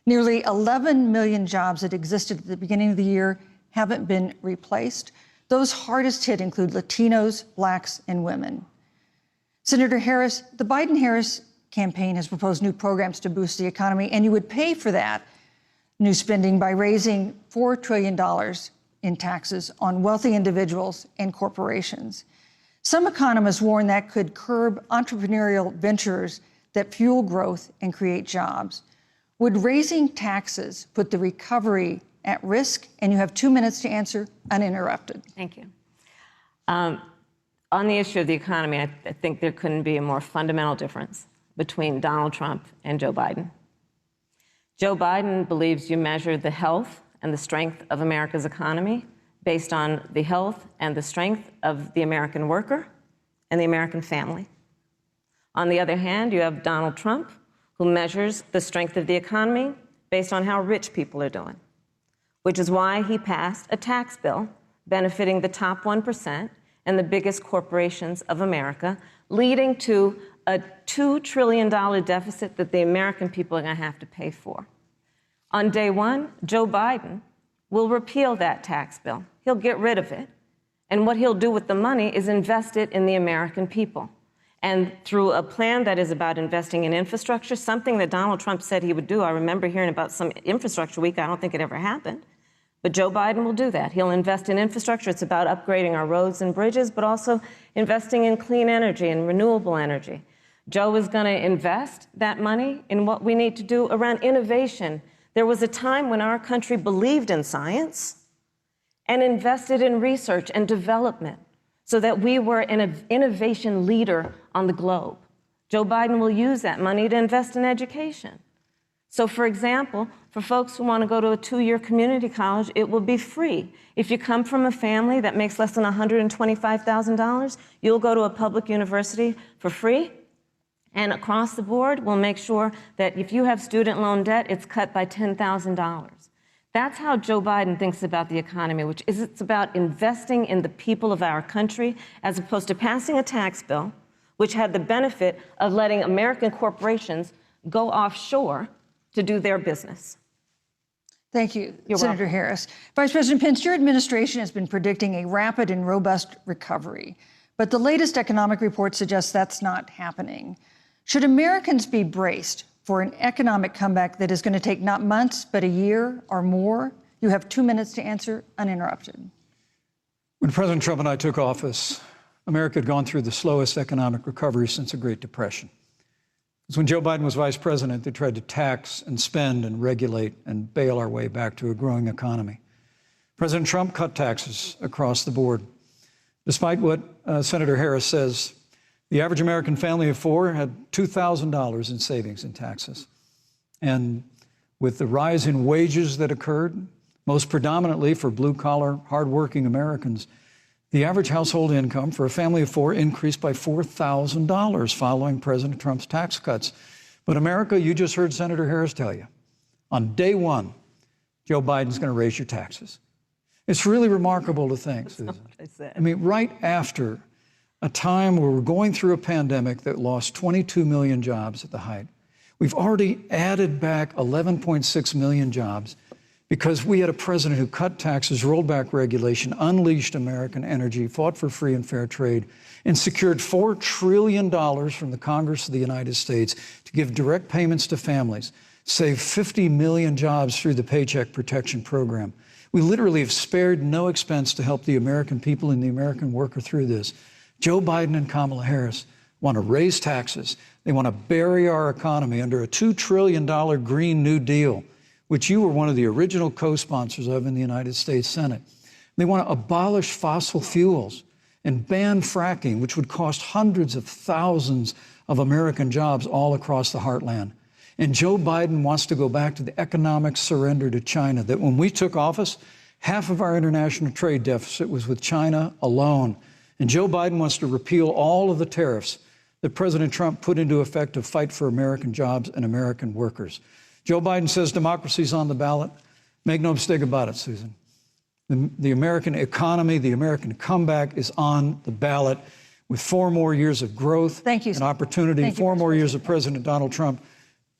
Nearly 11 million jobs that existed at the beginning of the year haven't been replaced. Those hardest hit include Latinos, Blacks, and women. Senator Harris, the Biden-Harris campaign has proposed new programs to boost the economy, and you would pay for that new spending by raising $4 trillion in taxes on wealthy individuals and corporations. Some economists warn that could curb entrepreneurial ventures that fuel growth and create jobs. Would raising taxes put the recovery at risk? And you have 2 minutes to answer uninterrupted. Thank you. On the issue of the economy, I think there couldn't be a more fundamental difference between Donald Trump and Joe Biden. Joe Biden believes you measure the health and the strength of America's economy based on the health and the strength of the American worker and the American family. On the other hand, you have Donald Trump, who measures the strength of the economy based on how rich people are doing, which is why he passed a tax bill benefiting the top 1% and the biggest corporations of America, leading to a $2 trillion deficit that the American people are going to have to pay for. On day one, Joe Biden will repeal that tax bill. He'll get rid of it. And what he'll do with the money is invest it in the American people. And through a plan that is about investing in infrastructure, something that Donald Trump said he would do. I remember hearing about some infrastructure week. I don't think it ever happened. But Joe Biden will do that. He'll invest in infrastructure. It's about upgrading our roads and bridges, but also investing in clean energy and renewable energy. Joe is going to invest that money in what we need to do around innovation. There was a time when our country believed in science and invested in research and development so that we were an innovation leader on the globe. Joe Biden will use that money to invest in education. So, for example, for folks who want to go to a 2-year community college, it will be free. If you come from a family that makes less than $125,000, you'll go to a public university for free. And across the board, we'll make sure that if you have student loan debt, it's cut by $10,000. That's how Joe Biden thinks about the economy, which is it's about investing in the people of our country, as opposed to passing a tax bill, which had the benefit of letting American corporations go offshore to do their business. Thank you, You're Senator welcome. Harris. Vice President Pence, your administration has been predicting a rapid and robust recovery, but the latest economic report suggests that's not happening. Should Americans be braced for an economic comeback that is going to take not months, but a year or more? You have 2 minutes to answer uninterrupted. When President Trump and I took office, America had gone through the slowest economic recovery since the Great Depression. Because when Joe Biden was vice president, they tried to tax and spend and regulate and bail our way back to a growing economy. President Trump cut taxes across the board. Despite what Senator Harris says, the average American family of four had $2,000 in savings in taxes. And with the rise in wages that occurred, most predominantly for blue-collar, hardworking Americans, the average household income for a family of four increased by $4,000 following President Trump's tax cuts. But America, you just heard Senator Harris tell you, on day one, Joe Biden's going to raise your taxes. It's really remarkable to think, Susan. I mean, right after a time where we're going through a pandemic that lost 22 million jobs at the height, we've already added back 11.6 million jobs because we had a president who cut taxes, rolled back regulation, unleashed American energy, fought for free and fair trade, and secured $4 trillion from the Congress of the United States to give direct payments to families, save 50 million jobs through the Paycheck Protection Program. We literally have spared no expense to help the American people and the American worker through this. Joe Biden and Kamala Harris want to raise taxes. They want to bury our economy under a $2 trillion Green New Deal, which you were one of the original co-sponsors of in the United States Senate. They want to abolish fossil fuels and ban fracking, which would cost hundreds of thousands of American jobs all across the heartland. And Joe Biden wants to go back to the economic surrender to China, that when we took office, half of our international trade deficit was with China alone. And Joe Biden wants to repeal all of the tariffs that President Trump put into effect to fight for American jobs and American workers. Joe Biden says democracy's on the ballot. Make no mistake about it, Susan. The American economy, the American comeback is on the ballot with 4 more years of growth and opportunity, 4 more years of President Donald Trump.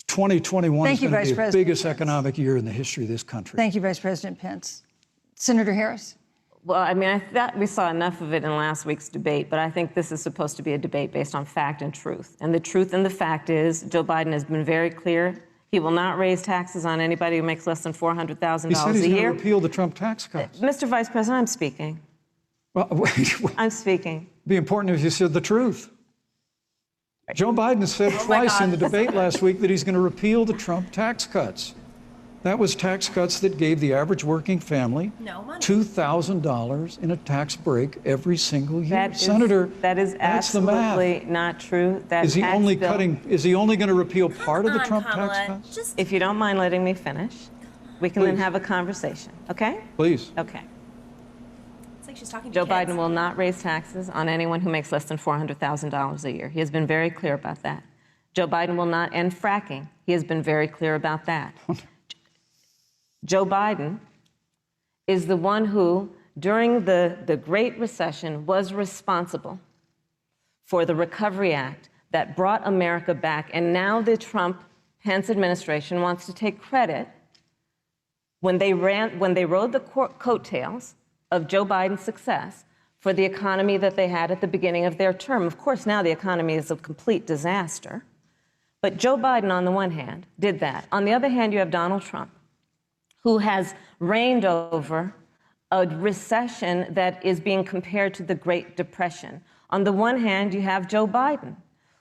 2021 is going to be the biggest economic year in the history of this country. Thank you, Vice President Pence. Senator Harris. Well, I mean, I thought we saw enough of it in last week's debate, but I think this is supposed to be a debate based on fact and truth. And the truth and the fact is Joe Biden has been very clear. He will not raise taxes on anybody who makes less than $400,000 a year. He said he's going to repeal the Trump tax cuts. Mr. Vice President, I'm speaking. Well, I'm speaking. It'd be important if you said the truth. Joe Biden said twice in the debate last week that he's going to repeal the Trump tax cuts. That was tax cuts that gave the average working family $2,000 in a tax break every single year. Senator, that is absolutely not true. Is he only going to repeal part of the Trump tax cuts? If you don't mind letting me finish, we can then have a conversation, okay? Please. Okay. It's like she's talking to Joe kids. Biden will not raise taxes on anyone who makes less than $400,000 a year. He has been very clear about that. Joe Biden will not end fracking. He has been very clear about that. Joe Biden is the one who, during the Great Recession, was responsible for the Recovery Act that brought America back. And now the Trump-Pence administration wants to take credit when they rode the coattails of Joe Biden's success for the economy that they had at the beginning of their term. Of course, now the economy is a complete disaster. But Joe Biden, on the one hand, did that. On the other hand, you have Donald Trump, who has reigned over a recession that is being compared to the Great Depression. On the one hand, you have Joe Biden,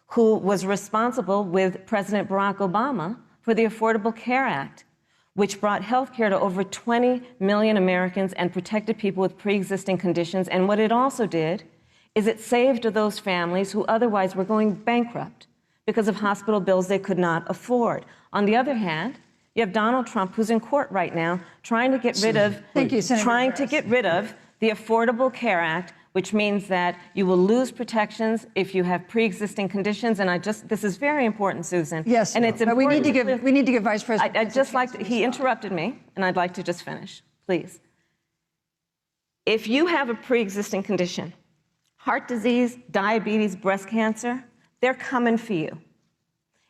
who was responsible with President Barack Obama for the Affordable Care Act, which brought health care to over 20 million Americans and protected people with pre-existing conditions. And what it also did is it saved those families who otherwise were going bankrupt because of hospital bills they could not afford. On the other hand, you have Donald Trump, who's in court right now, trying to get rid of the Affordable Care Act, which means that you will lose protections if you have pre-existing conditions. And this is very important, Susan. Yes, and it's important. We need to give Vice President. He interrupted me, and I'd like to just finish, please. If you have a pre-existing condition, heart disease, diabetes, breast cancer, they're coming for you.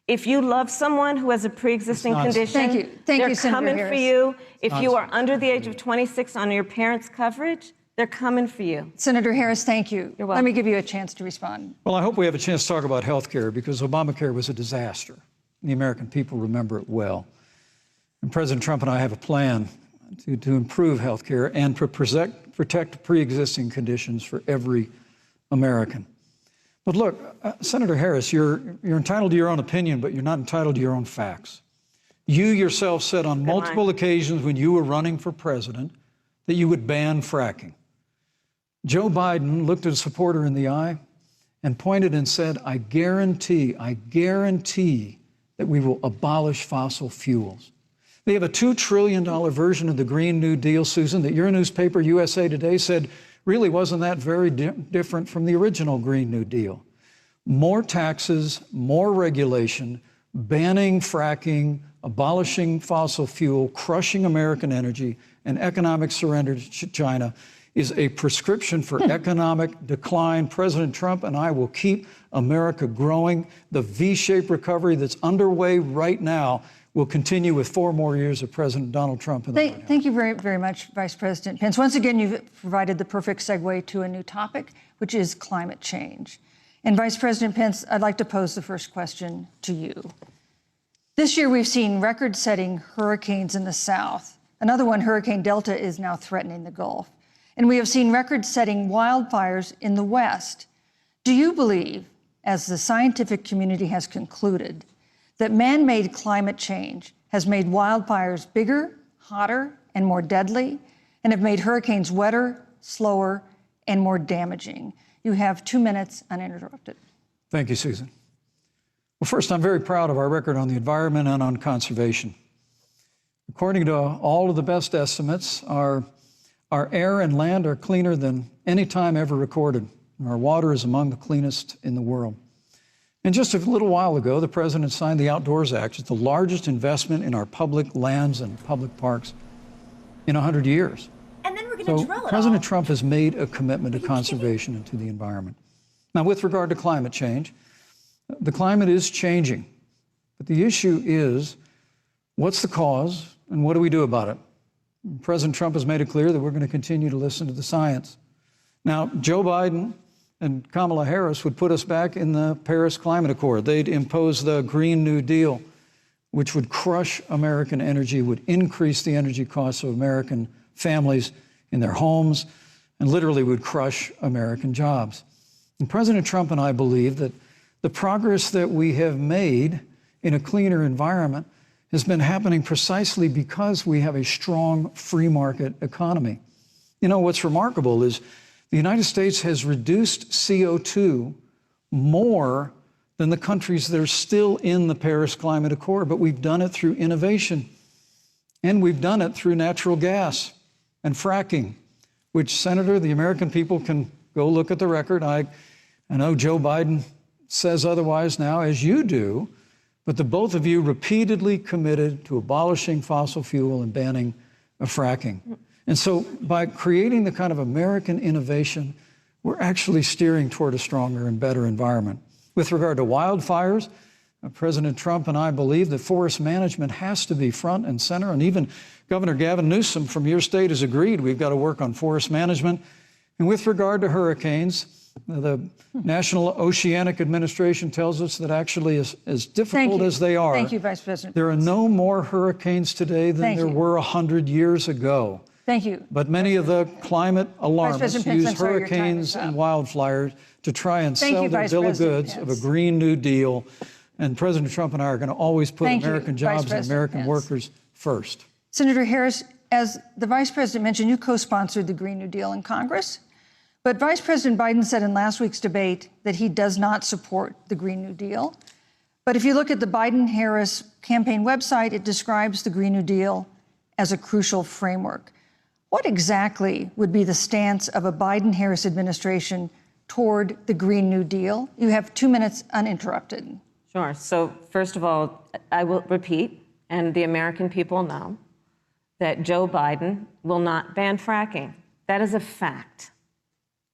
If you love someone who has a pre-existing condition, they're coming for you. If you are under the age of 26 on your parents' coverage, they're coming for you. Senator Harris, thank you. You're welcome. Let me give you a chance to respond. Well, I hope we have a chance to talk about health care, because Obamacare was a disaster. The American people remember it well. And President Trump and I have a plan to improve health care and to protect pre-existing conditions for every American. But look, Senator Harris, you're entitled to your own opinion, but you're not entitled to your own facts. You yourself said on multiple occasions when you were running for president that you would ban fracking. Joe Biden looked at a supporter in the eye and pointed and said, I guarantee that we will abolish fossil fuels. They have a $2 trillion version of the Green New Deal, Susan, that your newspaper, USA Today, said really wasn't that very different from the original Green New Deal. More taxes, more regulation, banning fracking, abolishing fossil fuel, crushing American energy, and economic surrender to China is a prescription for economic decline. President Trump and I will keep America growing. The V-shaped recovery that's underway right now will continue with 4 more years of President Donald Trump in the White House. Thank you very, very much, Vice President Pence. Once again, you've provided the perfect segue to a new topic, which is climate change. And Vice President Pence, I'd like to pose the first question to you. This year, we've seen record-setting hurricanes in the South. Another one, Hurricane Delta, is now threatening the Gulf. And we have seen record-setting wildfires in the West. Do you believe, as the scientific community has concluded, that man-made climate change has made wildfires bigger, hotter, and more deadly, and have made hurricanes wetter, slower, and more damaging? You have 2 minutes uninterrupted. Thank you, Susan. Well, first, I'm very proud of our record on the environment and on conservation. According to all of the best estimates, our air and land are cleaner than any time ever recorded. Our water is among the cleanest in the world. And just a little while ago, the president signed the Outdoors Act. It's the largest investment in our public lands and public parks in 100 years. And then we're going to drill it President all. Trump has made a commitment to conservation and to the environment. Now, with regard to climate change, the climate is changing. But the issue is, what's the cause and what do we do about it? President Trump has made it clear that we're going to continue to listen to the science. Now, Joe Biden and Kamala Harris would put us back in the Paris Climate Accord. They'd impose the Green New Deal, which would crush American energy, would increase the energy costs of American families in their homes, and literally would crush American jobs. And President Trump and I believe that the progress that we have made in a cleaner environment has been happening precisely because we have a strong free market economy. You know, what's remarkable is the United States has reduced CO2 more than the countries that are still in the Paris Climate Accord, but we've done it through innovation, and we've done it through natural gas and fracking, which, Senator, the American people can go look at the record. I know Joe Biden says otherwise now, as you do, but the both of you repeatedly committed to abolishing fossil fuel and banning fracking. And so by creating the kind of American innovation, we're actually steering toward a stronger and better environment. With regard to wildfires, President Trump and I believe that forest management has to be front and center, and even Governor Gavin Newsom from your state has agreed we've got to work on forest management. And with regard to hurricanes, the National Oceanic Administration tells us that actually as difficult as they are, Thank you, Vice President. There are no more hurricanes today than there were 100 years ago. Thank you. But many of the climate alarmists Pence, use hurricanes and wildfires to try and sell their bill of goods of a Green New Deal. And President Trump and I are going to always put American jobs and American workers first. Senator Harris, as the Vice President mentioned, you co-sponsored the Green New Deal in Congress. But Vice President Biden said in last week's debate that he does not support the Green New Deal. But if you look at the Biden-Harris campaign website, it describes the Green New Deal as a crucial framework. What exactly would be the stance of a Biden-Harris administration toward the Green New Deal? You have 2 minutes uninterrupted. Sure. So first of all, I will repeat, and the American people know, that Joe Biden will not ban fracking. That is a fact.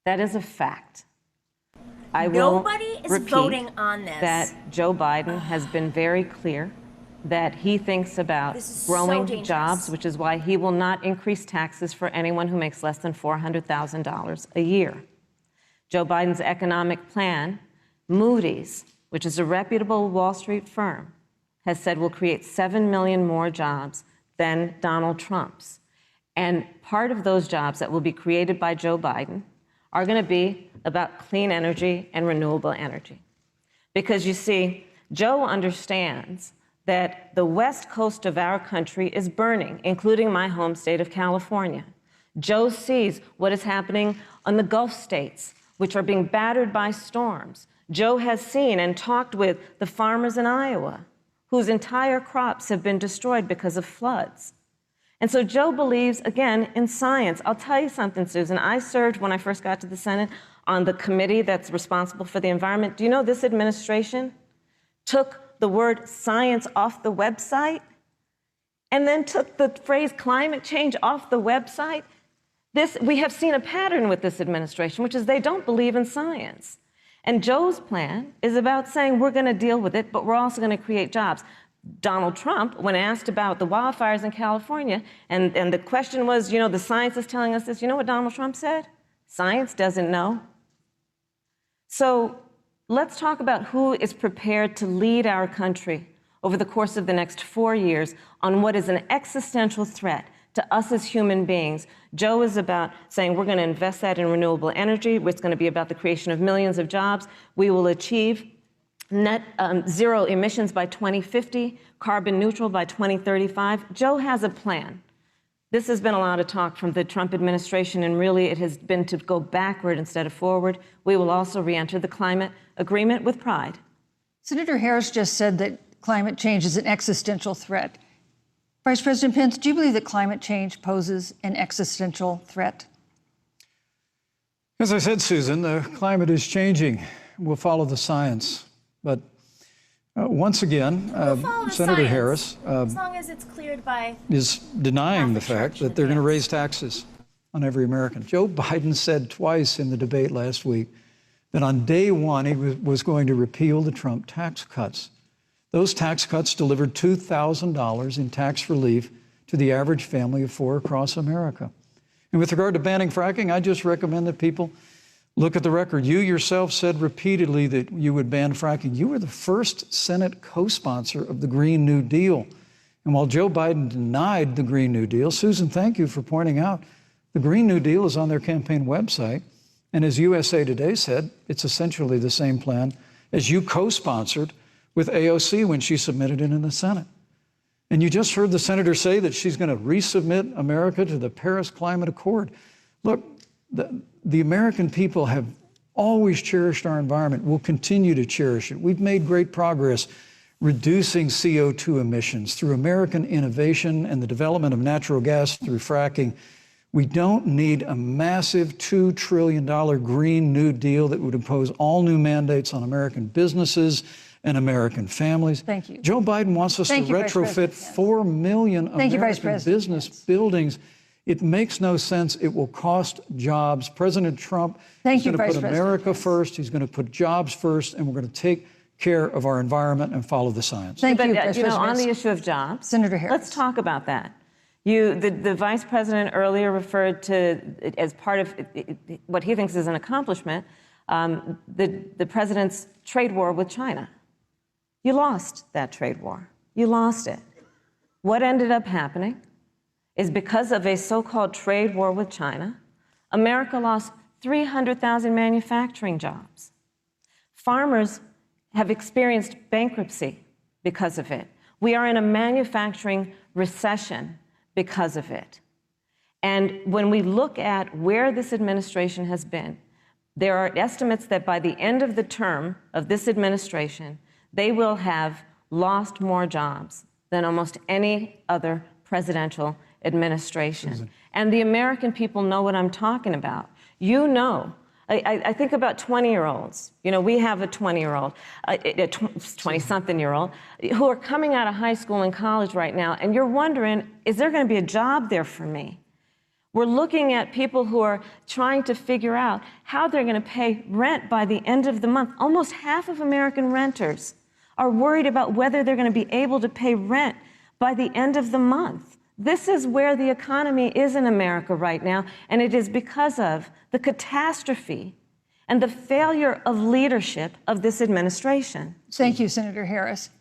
That is a fact. Nobody is voting on this. That Joe Biden has been very clear that he thinks about growing jobs, which is why he will not increase taxes for anyone who makes less than $400,000 a year. Joe Biden's economic plan, Moody's, which is a reputable Wall Street firm, has said will create 7 million more jobs than Donald Trump's. And part of those jobs that will be created by Joe Biden are going to be about clean energy and renewable energy. Because you see, Joe understands that the west coast of our country is burning, including my home state of California. Joe sees what is happening on the Gulf states, which are being battered by storms. Joe has seen and talked with the farmers in Iowa, whose entire crops have been destroyed because of floods. And so Joe believes, again, in science. I'll tell you something, Susan. I served, when I first got to the Senate, on the committee that's responsible for the environment. Do you know this administration took the word science off the website and then took the phrase climate change off the website? We have seen a pattern with this administration, which is they don't believe in science. And Joe's plan is about saying we're going to deal with it, but we're also going to create jobs. Donald Trump, when asked about the wildfires in California, and the question was, you know, the science is telling us this, you know what Donald Trump said? Science doesn't know. So let's talk about who is prepared to lead our country over the course of the next 4 years on what is an existential threat to us as human beings. Joe is about saying we're going to invest that in renewable energy. It's going to be about the creation of millions of jobs. We will achieve net zero emissions by 2050, carbon neutral by 2035. Joe has a plan. This has been a lot of talk from the Trump administration, and really it has been to go backward instead of forward. We will also re-enter the climate agreement with pride. Senator Harris just said that climate change is an existential threat. Vice President Pence, do you believe that climate change poses an existential threat? As I said, Susan, the climate is changing. We'll follow the science. But once again, Senator Harris as long as it's cleared by is denying the fact that they're going to raise taxes on every American. Joe Biden said twice in the debate last week that on day one he was going to repeal the Trump tax cuts. Those tax cuts delivered $2,000 in tax relief to the average family of four across America. And with regard to banning fracking, I just recommend that people look at the record. You yourself said repeatedly that you would ban fracking. You were the first Senate co-sponsor of the Green New Deal. And while Joe Biden denied the Green New Deal, Susan, thank you for pointing out, the Green New Deal is on their campaign website. And as USA Today said, it's essentially the same plan as you co-sponsored with AOC when she submitted it in the Senate. And you just heard the senator say that she's going to resubmit America to the Paris Climate Accord. Look, the American people have always cherished our environment. We'll continue to cherish it. We've made great progress reducing CO2 emissions through American innovation and the development of natural gas through fracking. We don't need a massive $2 trillion Green New Deal that would impose all new mandates on American businesses and American families. Thank you. Joe Biden wants us to retrofit 4 million American business buildings. It makes no sense. It will cost jobs. President Trump is going to put America first. He's going to put jobs first, and we're going to take care of our environment and follow the science. Thank you, you know, on the issue of jobs, Senator Harris, let's talk about that. The vice president earlier referred to, as part of what he thinks is an accomplishment, the president's trade war with China. You lost that trade war. You lost it. What ended up happening is because of a so-called trade war with China, America lost 300,000 manufacturing jobs. Farmers have experienced bankruptcy because of it. We are in a manufacturing recession because of it. And when we look at where this administration has been, there are estimates that by the end of the term of this administration, they will have lost more jobs than almost any other presidential administration. And the American people know what I'm talking about. You know, I think about 20-year-olds. You know, we have a 20-year-old, a 20-something-year-old, who are coming out of high school and college right now, and you're wondering, is there going to be a job there for me? We're looking at people who are trying to figure out how they're going to pay rent by the end of the month. Almost half of American renters are worried about whether they're going to be able to pay rent by the end of the month. This is where the economy is in America right now, and it is because of the catastrophe and the failure of leadership of this administration. Thank you, Senator Harris.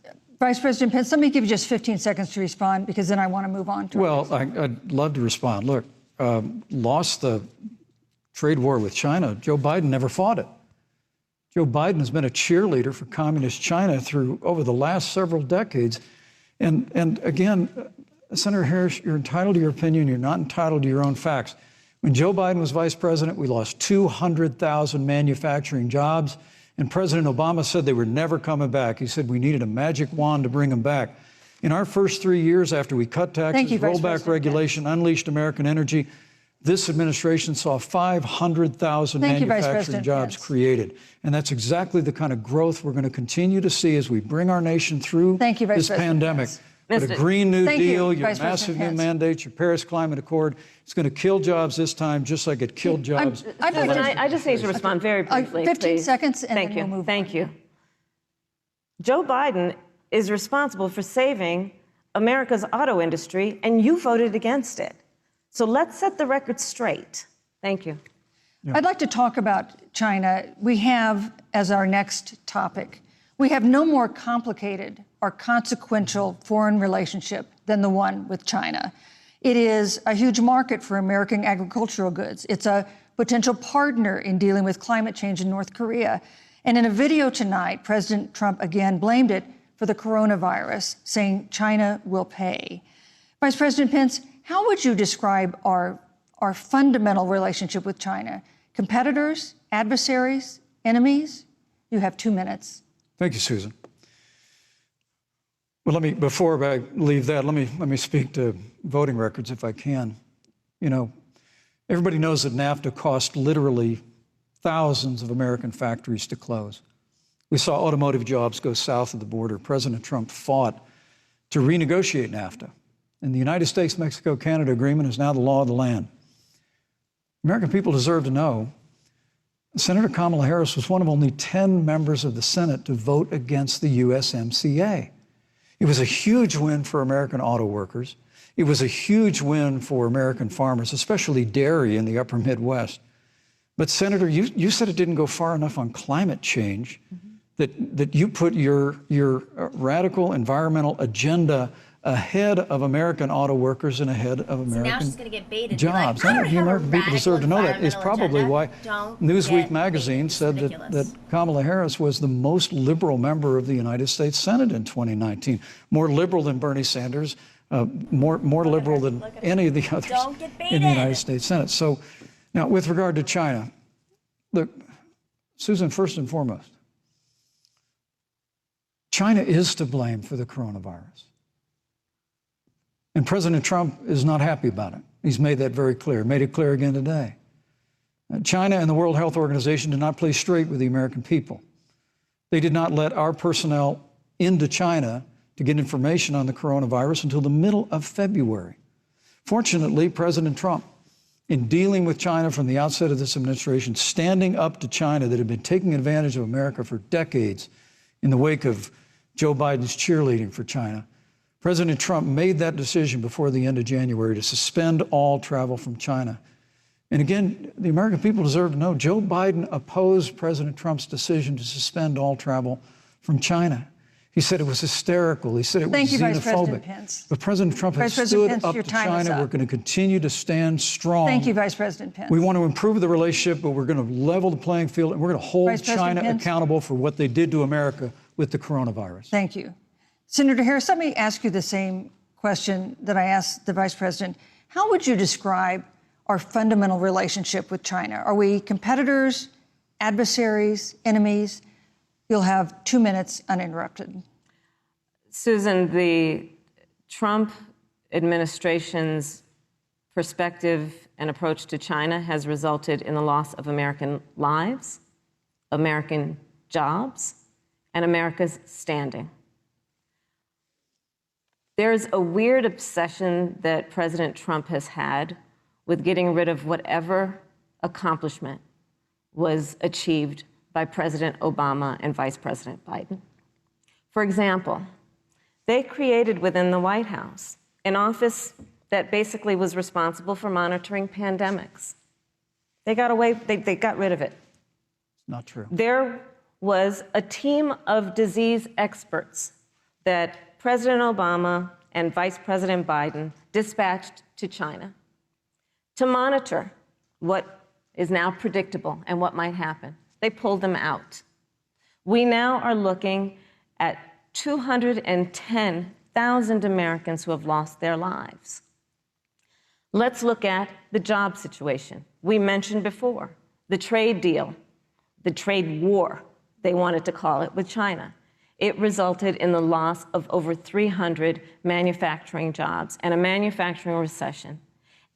Vice President Pence, let me give you just 15 seconds to respond, because then I want to move on to I'd love to respond. Look, lost the trade war with China. Joe Biden never fought it. Joe Biden has been a cheerleader for communist China over the last several decades. And again, Senator Harris, you're entitled to your opinion. You're not entitled to your own facts. When Joe Biden was vice president, we lost 200,000 manufacturing jobs. And President Obama said they were never coming back. He said we needed a magic wand to bring them back. In our first 3 years after we cut taxes, rolled back regulation, unleashed American energy, this administration saw 500,000 manufacturing jobs created. And that's exactly the kind of growth we're going to continue to see as we bring our nation through this pandemic. But a Green New Deal, your massive new mandates, your Paris Climate Accord, it's going to kill jobs this time, just like it killed jobs. I just need to respond very briefly. 15 seconds, and then we'll move on. Thank you. Joe Biden is responsible for saving America's auto industry, and you voted against it. So let's set the record straight. Thank you. Yeah. I'd like to talk about China. We have, as our next topic, we have no more complicated or consequential foreign relationship than the one with China. It is a huge market for American agricultural goods. It's a potential partner in dealing with climate change in North Korea. And in a video tonight, President Trump again blamed it for the coronavirus, saying China will pay. Vice President Pence, how would you describe our fundamental relationship with China? Competitors, adversaries, enemies? You have 2 minutes. Thank you, Susan. Well, before I leave that, let me speak to voting records if I can. You know, everybody knows that NAFTA cost literally thousands of American factories to close. We saw automotive jobs go south of the border. President Trump fought to renegotiate NAFTA. And the United States-Mexico-Canada agreement is now the law of the land. American people deserve to know Senator Kamala Harris was one of only 10 members of the Senate to vote against the USMCA. It was a huge win for American auto workers. It was a huge win for American farmers, especially dairy in the upper Midwest. But Senator, you said it didn't go far enough on climate change, that you put your radical environmental agenda ahead of American auto workers and ahead of American now she's gonna get baited jobs. Like, I think the American people deserve to know that. It's probably why Newsweek magazine said that Kamala Harris was the most liberal member of the United States Senate in 2019. More liberal than Bernie Sanders, more liberal than any of the others in the United States Senate. So now with regard to China, look, Susan, first and foremost, China is to blame for the coronavirus. And President Trump is not happy about it. He's made that very clear, made it clear again today. China and the World Health Organization did not play straight with the American people. They did not let our personnel into China to get information on the coronavirus until the middle of February. Fortunately, President Trump, in dealing with China from the outset of this administration, standing up to China that had been taking advantage of America for decades in the wake of Joe Biden's cheerleading for China, President Trump made that decision before the end of January to suspend all travel from China. And again, the American people deserve to know Joe Biden opposed President Trump's decision to suspend all travel from China. He said it was hysterical. He said it was xenophobic. Vice President Pence. But President Trump has stood up to China. We're going to continue to stand strong. Thank you, Vice President Pence. We want to improve the relationship, but we're going to level the playing field, and we're going to hold China accountable for what they did to America with the coronavirus. Thank you. Senator Harris, let me ask you the same question that I asked the Vice President. How would you describe our fundamental relationship with China? Are we competitors, adversaries, enemies? You'll have 2 minutes uninterrupted. Susan, the Trump administration's perspective and approach to China has resulted in the loss of American lives, American jobs, and America's standing. There's a weird obsession that President Trump has had with getting rid of whatever accomplishment was achieved by President Obama and Vice President Biden. For example, they created within the White House an office that basically was responsible for monitoring pandemics. They got rid of it. Not true. There was a team of disease experts that President Obama and Vice President Biden dispatched to China to monitor what is now predictable and what might happen. They pulled them out. We now are looking at 210,000 Americans who have lost their lives. Let's look at the job situation. We mentioned before the trade deal, the trade war, they wanted to call it, with China. It resulted in the loss of over 300 manufacturing jobs and a manufacturing recession,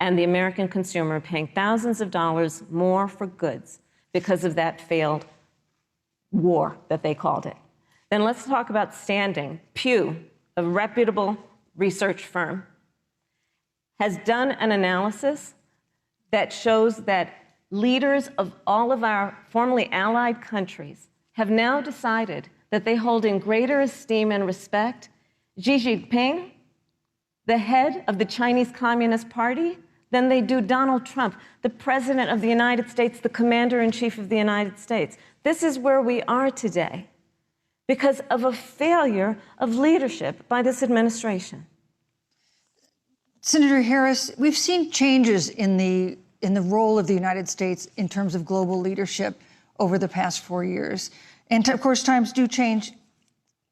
and the American consumer paying thousands of dollars more for goods because of that failed war that they called it. Then let's talk about standing. Pew, a reputable research firm, has done an analysis that shows that leaders of all of our formerly allied countries have now decided that they hold in greater esteem and respect Xi Jinping, the head of the Chinese Communist Party, than they do Donald Trump, the President of the United States, the Commander-in-Chief of the United States. This is where we are today because of a failure of leadership by this administration. Senator Harris, we've seen changes in the role of the United States in terms of global leadership over the past 4 years. And of course, times do change.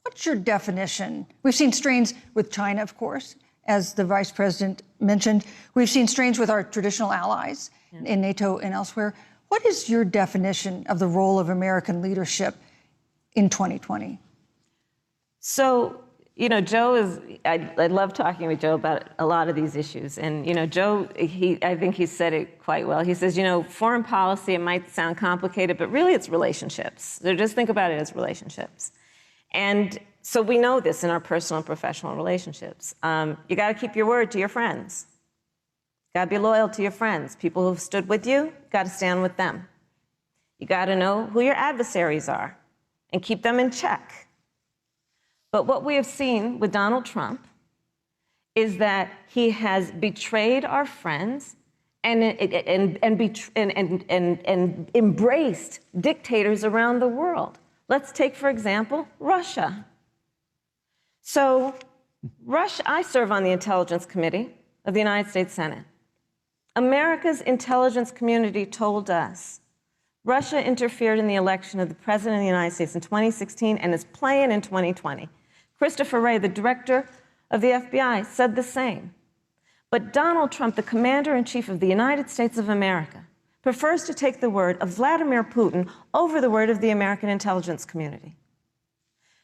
What's your definition? We've seen strains with China, of course, as the Vice President mentioned. We've seen strains with our traditional allies in NATO and elsewhere. What is your definition of the role of American leadership in 2020? So, you know, Joe is, I love talking with Joe about a lot of these issues. And, you know, Joe, I think he said it quite well. He says, you know, foreign policy, it might sound complicated, but really it's relationships. So just think about it as relationships. And so we know this in our personal and professional relationships. You got to keep your word to your friends. Got to be loyal to your friends. People who've stood with you, got to stand with them. You got to know who your adversaries are and keep them in check. But what we have seen with Donald Trump is that he has betrayed our friends and embraced dictators around the world. Let's take, for example, Russia. So, Russia, I serve on the Intelligence Committee of the United States Senate. America's intelligence community told us Russia interfered in the election of the President of the United States in 2016 and is playing in 2020. Christopher Wray, the director of the FBI, said the same. But Donald Trump, the Commander-in-Chief of the United States of America, prefers to take the word of Vladimir Putin over the word of the American intelligence community.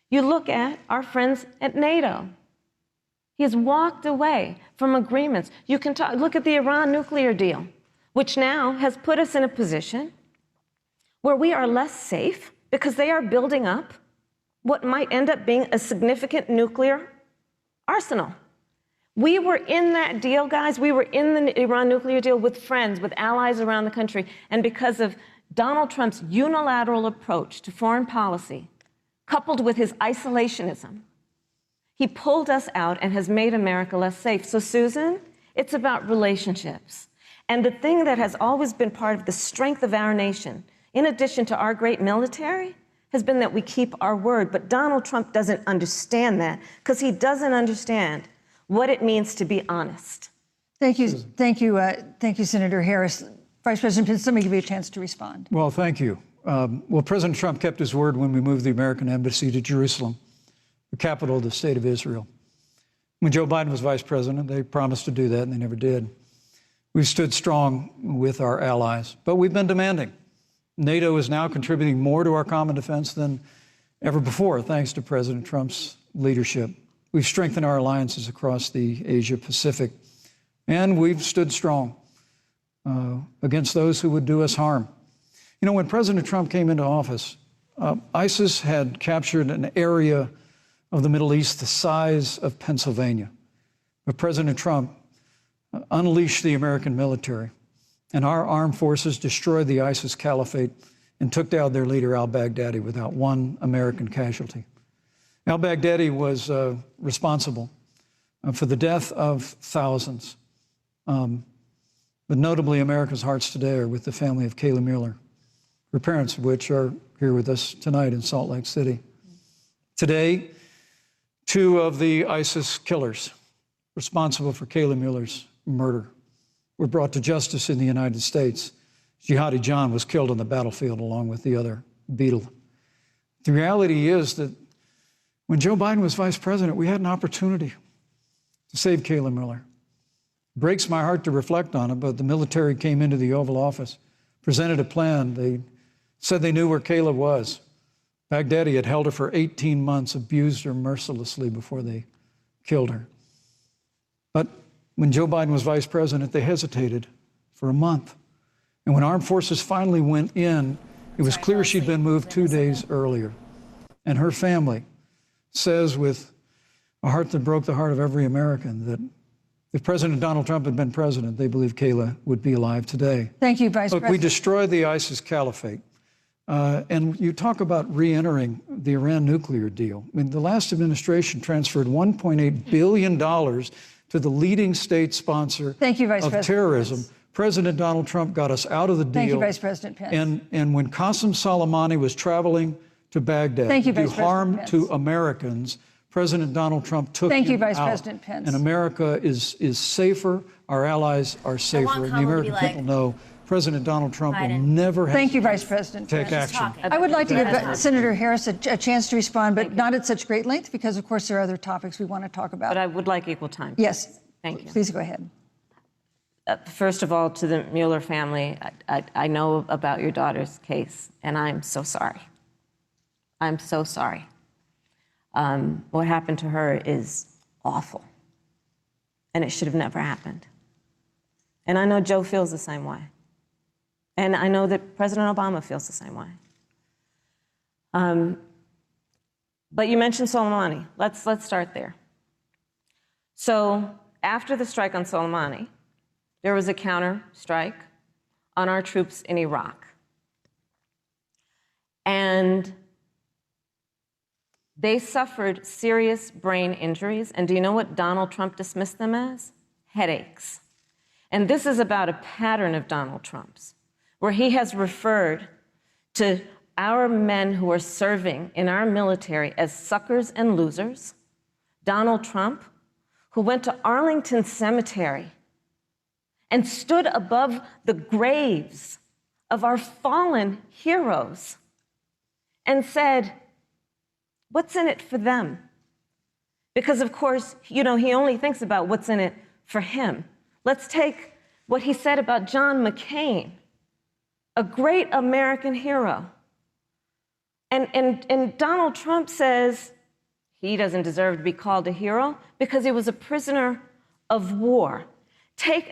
You look at our friends at NATO. He has walked away from agreements. You can look at the Iran nuclear deal, which now has put us in a position where we are less safe because they are building up what might end up being a significant nuclear arsenal. We were in that deal, guys. We were in the Iran nuclear deal with friends, with allies around the country. And because of Donald Trump's unilateral approach to foreign policy, coupled with his isolationism, he pulled us out and has made America less safe. So, Susan, it's about relationships. And the thing that has always been part of the strength of our nation, in addition to our great military, has been that we keep our word. But Donald Trump doesn't understand that because he doesn't understand what it means to be honest. Thank you, Senator Harris. Vice President Pence, let me give you a chance to respond. Well, thank you. Well, President Trump kept his word when we moved the American embassy to Jerusalem, the capital of the state of Israel. When Joe Biden was vice president, they promised to do that, and they never did. We've stood strong with our allies, but we've been demanding. NATO is now contributing more to our common defense than ever before, thanks to President Trump's leadership. We've strengthened our alliances across the Asia-Pacific, and we've stood strong against those who would do us harm. You know, when President Trump came into office, ISIS had captured an area of the Middle East the size of Pennsylvania. But President Trump unleashed the American military, and our armed forces destroyed the ISIS caliphate and took down their leader, al-Baghdadi, without one American casualty. Al-Baghdadi was responsible for the death of thousands. But notably, America's hearts today are with the family of Kayla Mueller, her parents of which are here with us tonight in Salt Lake City. Today, 2 of the ISIS killers responsible for Kayla Mueller's murder were brought to justice in the United States Jihadi John was killed on the battlefield along with the other Beatle. The reality is that when Joe Biden was vice president, we had an opportunity to save Kayla Miller. It breaks my heart to reflect on it, but the military came into the Oval Office, presented a plan. They said they knew where Kayla was. Baghdadi had held her for 18 months, abused her mercilessly before they killed her. But when Joe Biden was vice president, they hesitated for a month. And when armed forces finally went in, it was clear she'd been moved 2 days earlier. And her family says with a heart that broke the heart of every American that if President Donald Trump had been president, they believe Kayla would be alive today. Thank you, Vice Look, President. we destroyed the ISIS caliphate. And you talk about re-entering the Iran nuclear deal. I mean, the last administration transferred $1.8 billion to the leading state sponsor Thank you, Vice of President terrorism. Pence. President Donald Trump got us out of the deal. Thank you, Vice President Pence. And when Qasem Soleimani was traveling to Baghdad Thank you, to do Vice President harm Pence. to Americans, President Donald Trump took Thank you, him Vice out. President Pence. And America is safer, our allies are safer, and the Kamala to be American like, people know President Donald Trump will Biden. never have Thank you, Vice President take Pence. action. I would like to give Talking. Senator Harris a chance to respond, but not at such great length, because, of course, there are other topics we want to talk about. But I would like equal time. Yes. Thank you. Please go ahead. First of all, to the Mueller family, I know about your daughter's case, and I'm so sorry. I'm so sorry. What happened to her is awful, and it should have never happened. And I know Joe feels the same way. And I know that President Obama feels the same way. But you mentioned Soleimani. Let's start there. So after the strike on Soleimani, there was a counter strike on our troops in Iraq. And they suffered serious brain injuries. And do you know what Donald Trump dismissed them as? Headaches. And this is about a pattern of Donald Trump's, where he has referred to our men who are serving in our military as suckers and losers. Donald Trump, who went to Arlington Cemetery and stood above the graves of our fallen heroes and said, what's in it for them? Because, of course, you know, he only thinks about what's in it for him. Let's take what he said about John McCain, a great American hero. And Donald Trump says he doesn't deserve to be called a hero because he was a prisoner of war.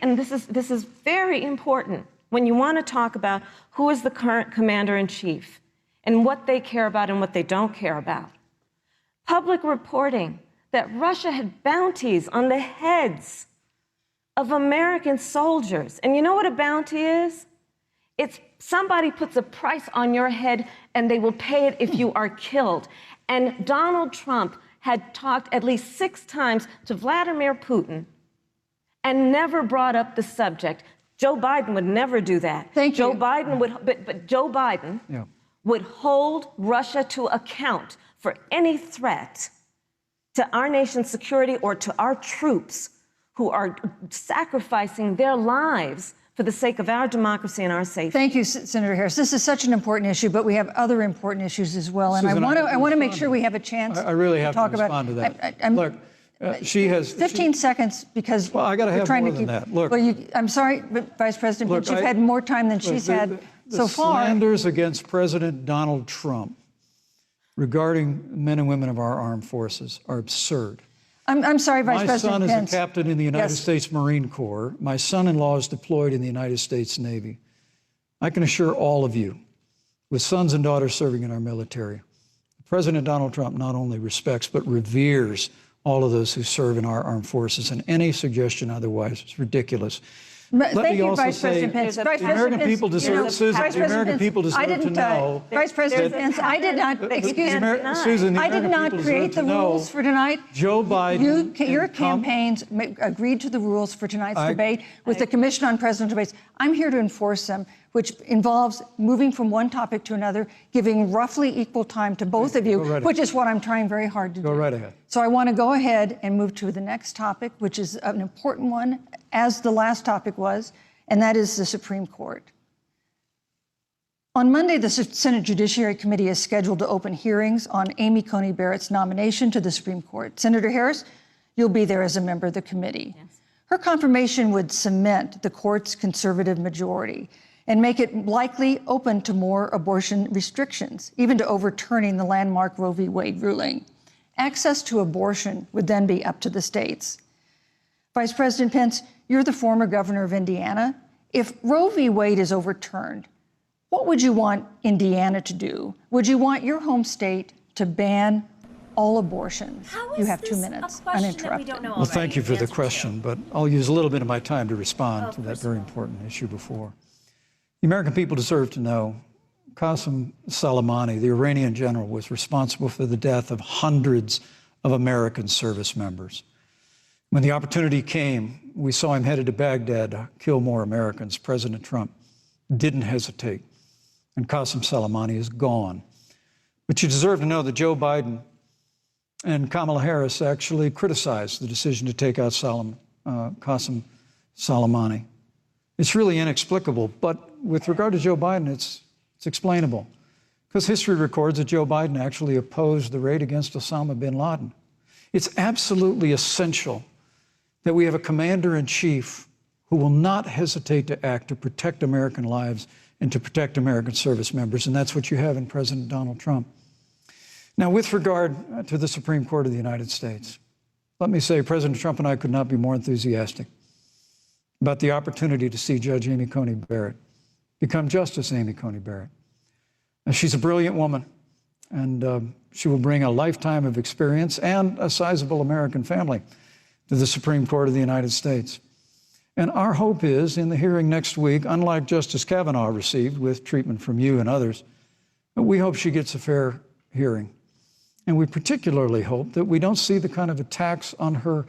And this is very important when you want to talk about who is the current commander-in-chief and what they care about and what they don't care about. Public reporting that Russia had bounties on the heads of American soldiers. And you know what a bounty is? It's somebody puts a price on your head and they will pay it if you are killed. And Donald Trump had talked at least 6 times to Vladimir Putin and never brought up the subject. Joe Biden would never do that. Thank you. Joe Biden would, but Joe Biden would hold Russia to account for any threat to our nation's security or to our troops who are sacrificing their lives for the sake of our democracy and our safety. Thank you, Senator Harris. This is such an important issue, but we have other important issues as well. And Susan, I want to make sure we have a chance I really have to talk respond to about that. Look, she has 15 seconds because Well, I gotta we're have trying more to than keep. that. Look. Well, I'm sorry, but Vice President Pence, you've had more time than she's had so far. The slanders against President Donald Trump regarding men and women of our armed forces are absurd. I'm sorry, Vice My President son Pence. is a captain in the United Yes. States Marine Corps. My son-in-law is deployed in the United States Navy. I can assure all of you, with sons and daughters serving in our military, President Donald Trump not only respects but reveres all of those who serve in our armed forces, and any suggestion otherwise is ridiculous. Thank you, Vice President Pence. the Vice American President Pence, people deserve- you know, Susan, Vice the American President people Pence, deserve I to didn't, know- Vice President Pence, I did not, excuse me, Susan, the I did American not people create deserve the to know rules for tonight. Joe Biden Your and campaigns agreed to the rules for tonight's debate with the Commission on Presidential Debates. I'm here to enforce them, which involves moving from one topic to another, giving roughly equal time to both of you, right which is what I'm trying very hard to do. Go right ahead. So I want to go ahead and move to the next topic, which is an important one, as the last topic was, and that is the Supreme Court. On Monday, the Senate Judiciary Committee is scheduled to open hearings on Amy Coney Barrett's nomination to the Supreme Court. Senator Harris, you'll be there as a member of the committee. Yes. Her confirmation would cement the court's conservative majority and make it likely open to more abortion restrictions, even to overturning the landmark Roe v. Wade ruling. Access to abortion would then be up to the states. Vice President Pence, you're the former governor of Indiana. If Roe v. Wade is overturned, what would you want Indiana to do? Would you want your home state to ban all abortions? How you is have 2 this minutes, a question uninterrupted. that we don't know Well, thank you for the answer to? question, but I'll use a little bit of my time to respond to that very important issue before. The American people deserve to know Qasem Soleimani, the Iranian general, was responsible for the death of hundreds of American service members. When the opportunity came, we saw him headed to Baghdad to kill more Americans. President Trump didn't hesitate, and Qasem Soleimani is gone. But you deserve to know that Joe Biden and Kamala Harris actually criticized the decision to take out Qasem Soleimani. It's really inexplicable, but with regard to Joe Biden, it's explainable, because history records that Joe Biden actually opposed the raid against Osama bin Laden. It's absolutely essential that we have a commander-in-chief who will not hesitate to act to protect American lives and to protect American service members, and that's what you have in President Donald Trump. Now, with regard to the Supreme Court of the United States, let me say President Trump and I could not be more enthusiastic about the opportunity to see Judge Amy Coney Barrett become Justice Amy Coney Barrett. Now, she's a brilliant woman, and she will bring a lifetime of experience and a sizable American family to the Supreme Court of the United States. And our hope is, in the hearing next week, unlike Justice Kavanaugh received with treatment from you and others, we hope she gets a fair hearing. And we particularly hope that we don't see the kind of attacks on her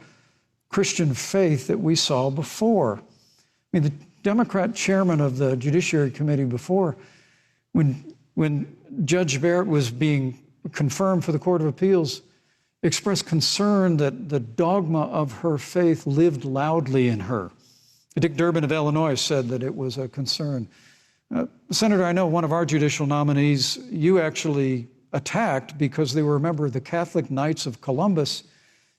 Christian faith that we saw before. I mean, the Democrat chairman of the Judiciary Committee before, when Judge Barrett was being confirmed for the Court of Appeals, expressed concern that the dogma of her faith lived loudly in her. Dick Durbin of Illinois said that it was a concern. Senator, I know one of our judicial nominees you actually attacked because they were a member of the Catholic Knights of Columbus,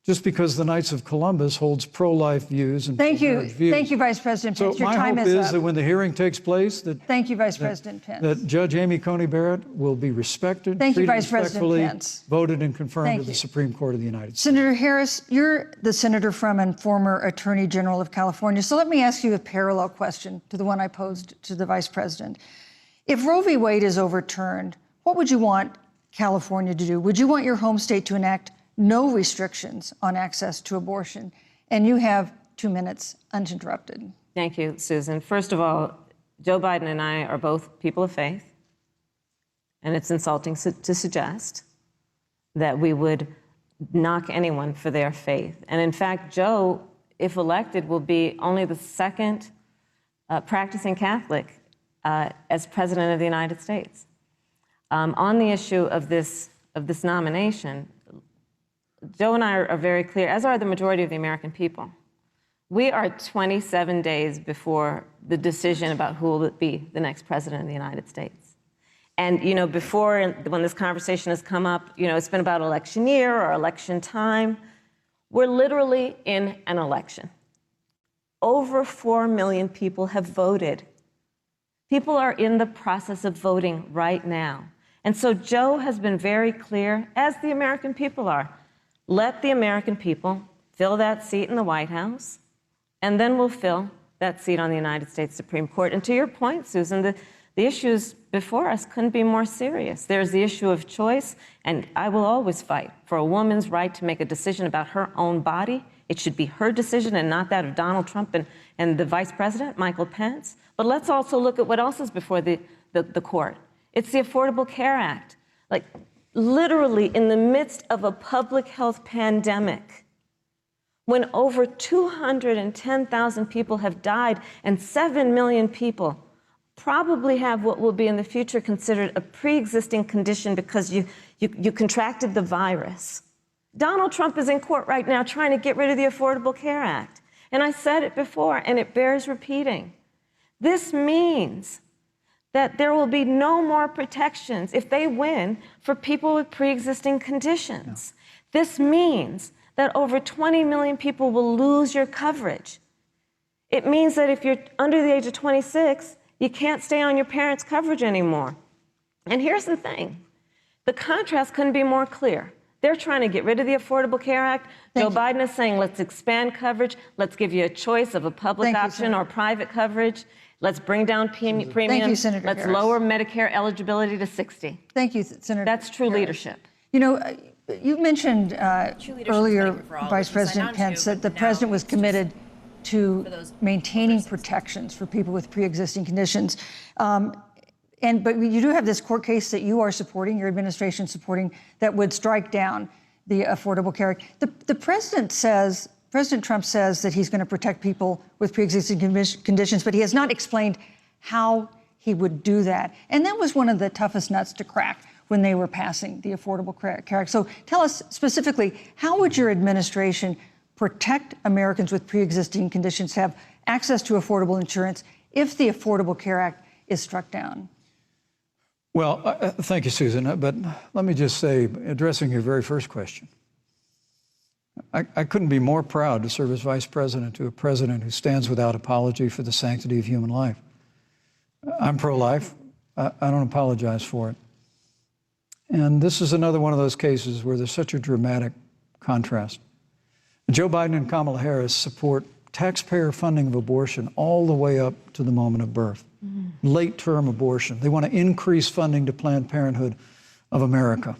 just because the Knights of Columbus holds pro-life views and pro-marriage views. Thank you, Vice President Pence. So Your time my hope is up. that when the hearing takes place, Thank you, Vice President Pence. that Judge Amy Coney Barrett will be respected, Thank you, treated Vice President respectfully, Pence. voted and confirmed Thank to the you. Supreme Court of the United States. Senator Harris, you're the senator from and former Attorney General of California. So let me ask you a parallel question to the one I posed to the Vice President. If Roe v. Wade is overturned, what would you want California to do? Would you want your home state to enact no restrictions on access to abortion? And you have 2 minutes uninterrupted. Thank you, Susan. First of all, Joe Biden and I are both people of faith, and it's insulting to suggest that we would knock anyone for their faith. And in fact, Joe, if elected, will be only the second practicing Catholic as president of the United States. On the issue of this nomination, Joe and I are very clear, as are the majority of the American people. We are 27 days before the decision about who will be the next president of the United States. And, you know, before, when this conversation has come up, you know, it's been about election year or election time. We're literally in an election. Over 4 million people have voted. People are in the process of voting right now. And so Joe has been very clear, as the American people are. Let the American people fill that seat in the White House, and then we'll fill that seat on the United States Supreme Court. And to your point, Susan, the issues before us couldn't be more serious. There's the issue of choice, and I will always fight for a woman's right to make a decision about her own body. It should be her decision and not that of Donald Trump and the Vice President, Michael Pence. But let's also look at what else is before the court. It's the Affordable Care Act. Like, literally in the midst of a public health pandemic, when over 210,000 people have died and 7 million people probably have what will be in the future considered a pre-existing condition because you contracted the virus. Donald Trump is in court right now trying to get rid of the Affordable Care Act. And I said it before, and it bears repeating. This means that there will be no more protections if they win for people with pre-existing conditions. No. This means that over 20 million people will lose your coverage. It means that if you're under the age of 26, you can't stay on your parents' coverage anymore. And here's the thing. The contrast couldn't be more clear. They're trying to get rid of the Affordable Care Act. Joe Biden is saying, let's expand coverage. Let's give you a choice of a public option or private coverage. Let's bring down premiums. Thank you, Senator Let's Harris. lower Medicare eligibility to 60. Thank you, Senator That's true Harris. leadership. You know, you mentioned earlier, Vice President Pence, that the president was committed to maintaining protections for people with pre-existing conditions. But you do have this court case that you are supporting, your administration supporting, that would strike down the Affordable Care Act. The president says, President Trump says that he's going to protect people with pre-existing conditions, but he has not explained how he would do that. And that was one of the toughest nuts to crack when they were passing the Affordable Care Act. So tell us specifically, how would your administration protect Americans with pre-existing conditions to have access to affordable insurance if the Affordable Care Act is struck down? Well, thank you, Susan. But let me just say, addressing your very first question, I couldn't be more proud to serve as vice president to a president who stands without apology for the sanctity of human life. I'm pro-life. I don't apologize for it. And this is another one of those cases where there's such a dramatic contrast. Joe Biden and Kamala Harris support taxpayer funding of abortion all the way up to the moment of birth. Late-term abortion. They want to increase funding to Planned Parenthood of America.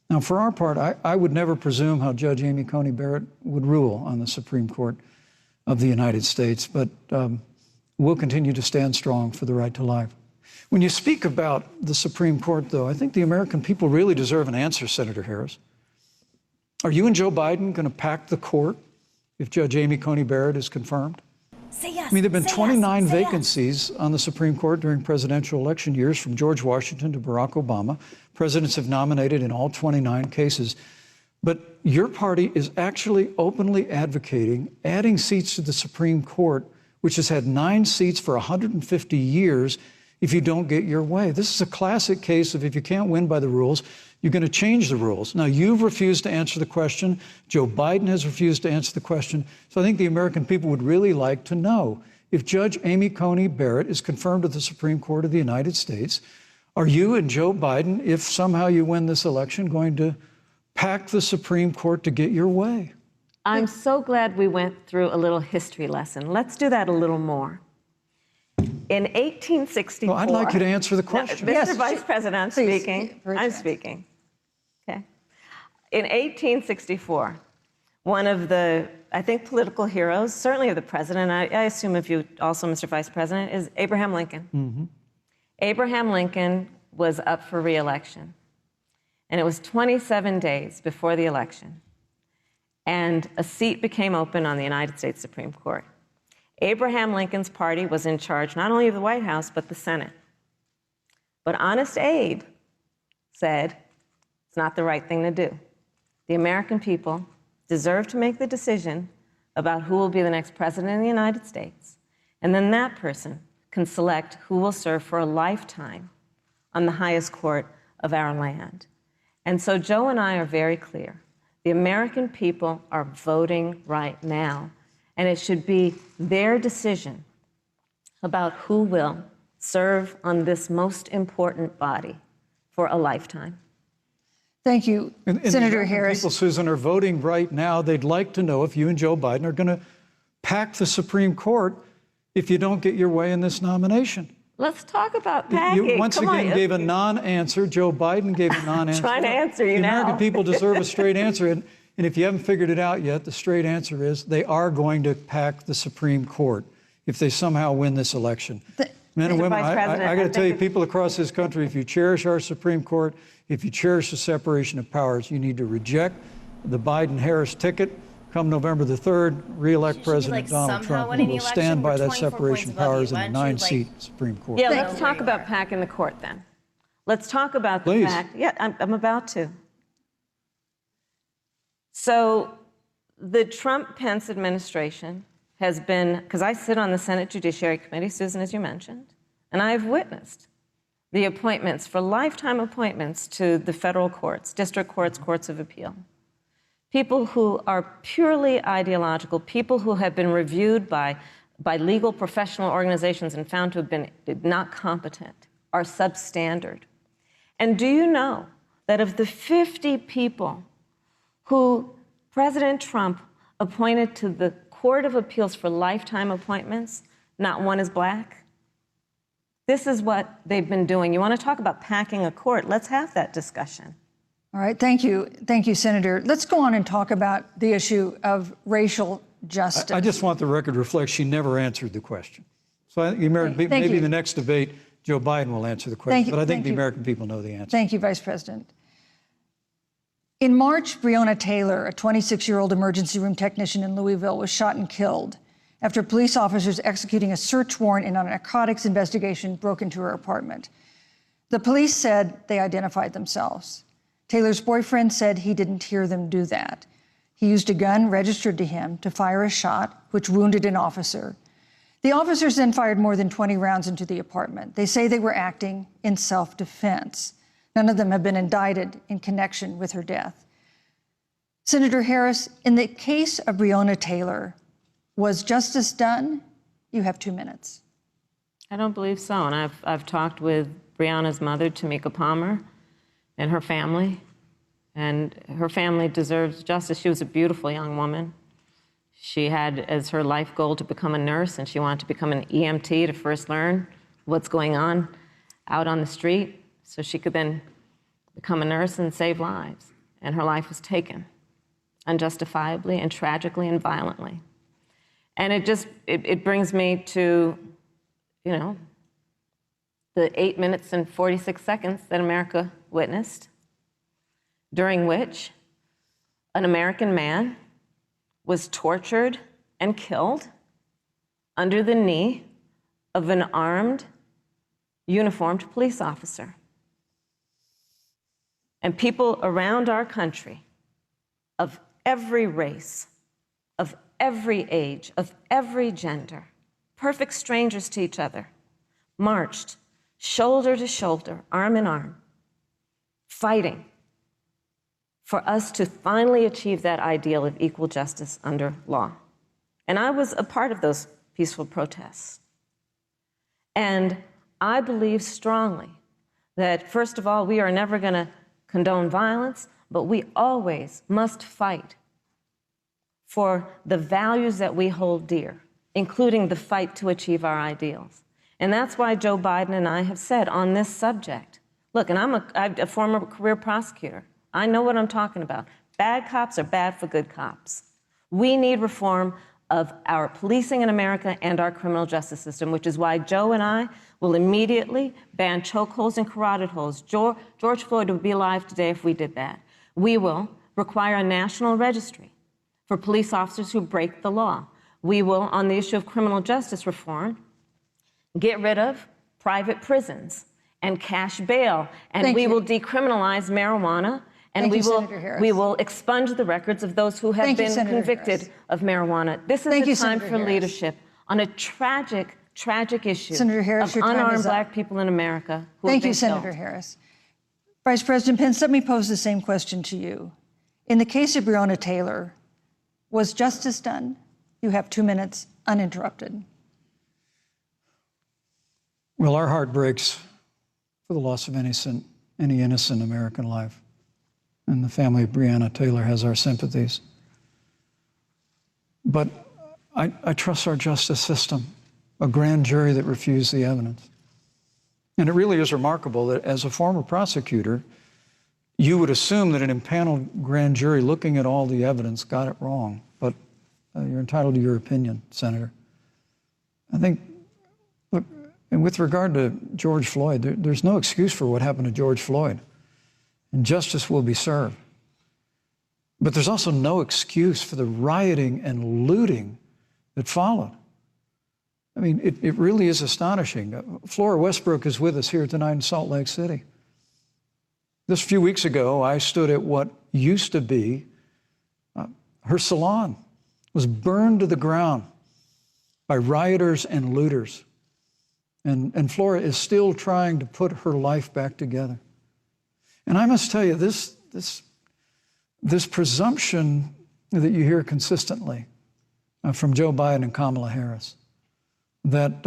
Now, for our part, I would never presume how Judge Amy Coney Barrett would rule on the Supreme Court of the United States, but we'll continue to stand strong for the right to life. When you speak about the Supreme Court, though, I think the American people really deserve an answer, Senator Harris. Are you and Joe Biden going to pack the court if Judge Amy Coney Barrett is confirmed? Say yes. I mean, there have been 29 yes, vacancies on the Supreme Court during presidential election years, from George Washington to Barack Obama. Presidents have nominated in all 29 cases. But your party is actually openly advocating adding seats to the Supreme Court, which has had 9 seats for 150 years, if you don't get your way. This is a classic case of if you can't win by the rules, you're going to change the rules. Now, you've refused to answer the question. Joe Biden has refused to answer the question. So I think the American people would really like to know, if Judge Amy Coney Barrett is confirmed to the Supreme Court of the United States, are you and Joe Biden, if somehow you win this election, going to pack the Supreme Court to get your way? I'm so glad we went through a little history lesson. Let's do that a little more. In 1864... Well, I'd like you to answer the question. No, Mr. Vice President, I'm speaking. I'm speaking. Okay. In 1864, one of the, I think, political heroes, certainly of the president, I assume of you also, Mr. Vice President, is Abraham Lincoln. Mm-hmm. Abraham Lincoln was up for re-election. And it was 27 days before the election. And a seat became open on the United States Supreme Court. Abraham Lincoln's party was in charge not only of the White House, but the Senate. But Honest Abe said it's not the right thing to do. The American people deserve to make the decision about who will be the next president of the United States. And then that person can select who will serve for a lifetime on the highest court of our land. And so Joe and I are very clear. The American people are voting right now. And it should be their decision about who will serve on this most important body for a lifetime. Thank you, Senator Harris. People, Susan, are voting right now. They'd like to know if you and Joe Biden are going to pack the Supreme Court if you don't get your way in this nomination. Let's talk about packing. You once again gave a non-answer. Joe Biden gave a non-answer. Trying to answer you now. The American people deserve a straight answer. And if you haven't figured it out yet, the straight answer is they are going to pack the Supreme Court if they somehow win this election. Men and women, I got to tell you, people across this country, if you cherish our Supreme Court, if you cherish the separation of powers, you need to reject the Biden-Harris ticket. Come November the 3rd, re-elect President Donald Trump, and we'll stand by that separation of powers in the 9-seat Supreme Court. Yeah, let's talk about packing the court then. Let's talk about the fact. Yeah, I'm about to. So the Trump-Pence administration has been, because I sit on the Senate Judiciary Committee, Susan, as you mentioned, and I've witnessed the appointments for lifetime appointments to the federal courts, district courts, courts of appeal. People who are purely ideological, people who have been reviewed by legal professional organizations and found to have been not competent, are substandard. And do you know that of the 50 people who President Trump appointed to the Court of Appeals for lifetime appointments, not one is black? This is what they've been doing. You want to talk about packing a court? Let's have that discussion. All right, thank you. Thank you, Senator. Let's go on and talk about the issue of racial justice. I just want the record to reflect she never answered the question. So I think the American people, maybe in the next debate, Joe Biden will answer the question, but I think the American people know the answer. Thank you, Vice President. In March, Breonna Taylor, a 26-year-old emergency room technician in Louisville, was shot and killed after police officers executing a search warrant in a narcotics investigation broke into her apartment. The police said they identified themselves. Taylor's boyfriend said he didn't hear them do that. He used a gun registered to him to fire a shot, which wounded an officer. The officers then fired more than 20 rounds into the apartment. They say they were acting in self-defense. None of them have been indicted in connection with her death. Senator Harris, in the case of Breonna Taylor, was justice done? You have 2 minutes. I don't believe so. And I've talked with Breonna's mother, Tamika Palmer, and her family. And her family deserves justice. She was a beautiful young woman. She had as her life goal to become a nurse, and she wanted to become an EMT to first learn what's going on out on the street so she could then become a nurse and save lives. And her life was taken unjustifiably and tragically and violently. And it brings me to, you know, the 8 minutes and 46 seconds that America witnessed, during which an American man was tortured and killed under the knee of an armed, uniformed police officer. And people around our country of every race, of every age, of every gender, perfect strangers to each other, marched shoulder to shoulder, arm in arm, fighting for us to finally achieve that ideal of equal justice under law. And I was a part of those peaceful protests. And I believe strongly that, first of all, we are never going to condone violence, but we always must fight for the values that we hold dear, including the fight to achieve our ideals. And that's why Joe Biden and I have said on this subject, look, and I'm a former career prosecutor. I know what I'm talking about. Bad cops are bad for good cops. We need reform of our policing in America and our criminal justice system, which is why Joe and I will immediately ban chokeholds and carotid holds. George Floyd would be alive today if we did that. We will require a national registry for police officers who break the law. We will, on the issue of criminal justice reform, get rid of private prisons and cash bail, and we will decriminalize marijuana, and we will expunge the records of those who have been convicted of marijuana. This is the time for leadership on a tragic, tragic issue of unarmed black people in America who have been killed. Senator Harris. Vice President Pence, let me pose the same question to you. In the case of Breonna Taylor, was justice done? You have 2 minutes, uninterrupted. Well, our heart breaks for the loss of any innocent American life. And the family of Breonna Taylor has our sympathies. But I trust our justice system, a grand jury that refused the evidence. And it really is remarkable that as a former prosecutor, you would assume that an impaneled grand jury looking at all the evidence got it wrong. But you're entitled to your opinion, Senator. I think, look, and with regard to George Floyd, there's no excuse for what happened to George Floyd. And justice will be served. But there's also no excuse for the rioting and looting that followed. I mean, it really is astonishing. Flora Westbrook is with us here tonight in Salt Lake City. Just a few weeks ago, I stood at what used to be her salon. Was burned to the ground by rioters and looters. And Flora is still trying to put her life back together. And I must tell you, this presumption that you hear consistently from Joe Biden and Kamala Harris, that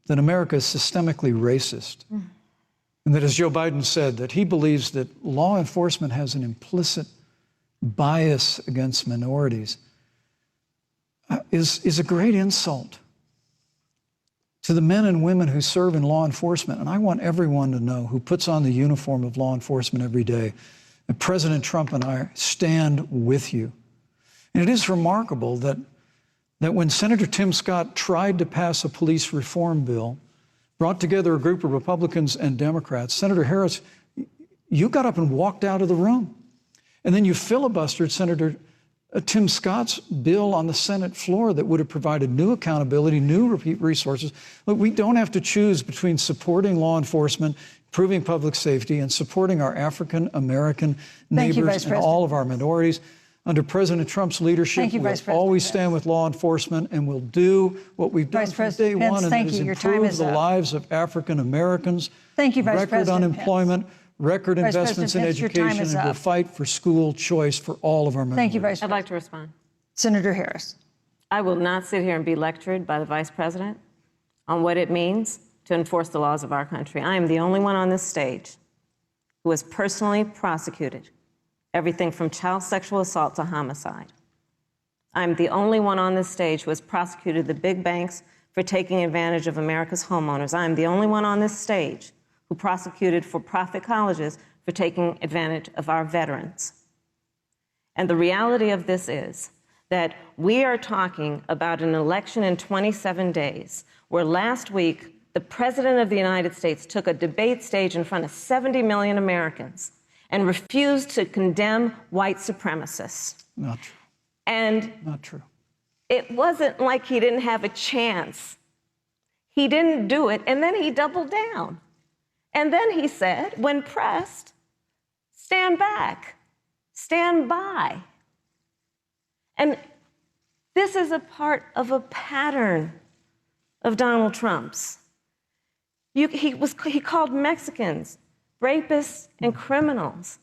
America is systemically racist, and that, as Joe Biden said, that he believes that law enforcement has an implicit bias against minorities, is a great insult to the men and women who serve in law enforcement. And I want everyone to know who puts on the uniform of law enforcement every day that President Trump and I stand with you. And it is remarkable that when Senator Tim Scott tried to pass a police reform bill, brought together a group of Republicans and Democrats, Senator Harris, you got up and walked out of the room. And then you filibustered Senator Tim Scott's bill on the Senate floor that would have provided new accountability, new resources. Look, we don't have to choose between supporting law enforcement, improving public safety, and supporting our African-American neighbors and all of our minorities. Under President Trump's leadership, we'll always stand with law enforcement, and we'll do what we've done from day one, and that is improve the lives of African Americans. Thank you, Vice President. Record unemployment, record investments in education, and we'll fight for school choice for all of our minorities. Thank you, Vice President. I'd like to respond. Senator Harris. I will not sit here and be lectured by the Vice President on what it means to enforce the laws of our country. I am the only one on this stage who has personally prosecuted everything from child sexual assault to homicide. I'm the only one on this stage who has prosecuted the big banks for taking advantage of America's homeowners. I'm the only one on this stage who prosecuted for-profit colleges for taking advantage of our veterans. And the reality of this is that we are talking about an election in 27 days, where last week the President of the United States took a debate stage in front of 70 million Americans and refused to condemn white supremacists. Not true. And not true. It wasn't like he didn't have a chance. He didn't do it, and then he doubled down. And then he said, when pressed, stand back, stand by. And this is a part of a pattern of Donald Trump's. He called Mexicans rapists and criminals.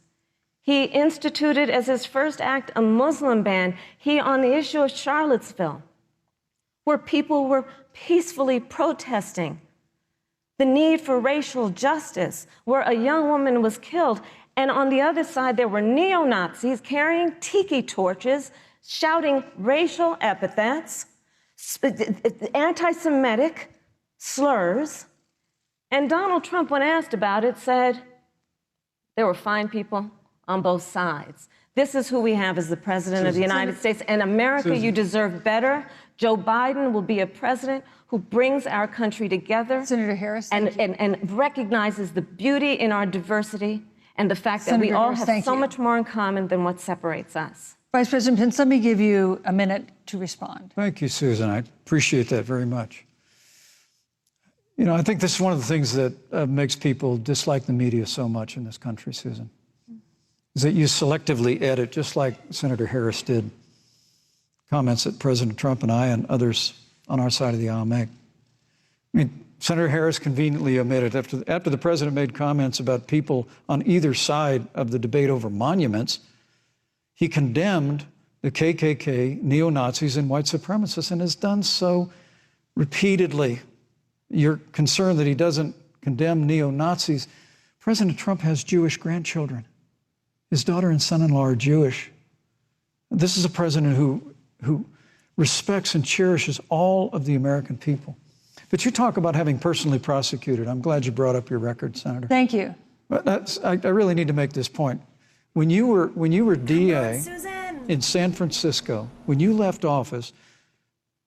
He instituted as his first act a Muslim ban. He, on the issue of Charlottesville, where people were peacefully protesting the need for racial justice, where a young woman was killed. And on the other side, there were neo-Nazis carrying tiki torches, shouting racial epithets, anti-Semitic slurs. And Donald Trump, when asked about it, said, there were fine people on both sides. This is who we have as the President of the United States. And America, you deserve better. Joe Biden will be a president who brings our country together. Senator Harris. And recognizes the beauty in our diversity and the fact that we all have so much more in common than what separates us. Vice President Pence, let me give you a minute to respond. Thank you, Susan. I appreciate that very much. You know, I think this is one of the things that makes people dislike the media so much in this country, Susan, is that you selectively edit, just like Senator Harris did, comments that President Trump and I and others on our side of the aisle make. I mean, Senator Harris conveniently omitted, after the president made comments about people on either side of the debate over monuments, he condemned the KKK, neo-Nazis, and white supremacists, and has done so repeatedly. You're concerned that he doesn't condemn neo-Nazis. President Trump has Jewish grandchildren. His daughter and son-in-law are Jewish. This is a president who respects and cherishes all of the American people. But you talk about having personally prosecuted. I'm glad you brought up your record, Senator. Thank you. But I really need to make this point. When you were DA in San Francisco, when you left office,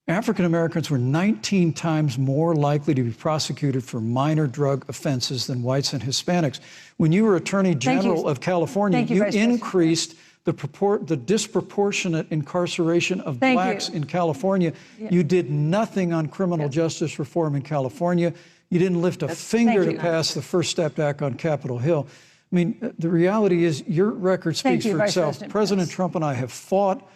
African Americans were 19 times more likely to be prosecuted for minor drug offenses than whites and Hispanics. When you were Attorney General of California, you increased the disproportionate incarceration of blacks in California. You did nothing on criminal justice reform in California. You didn't lift a finger to pass the First Step Act on Capitol Hill. I mean, the reality is your record speaks for itself. President Trump and I have fought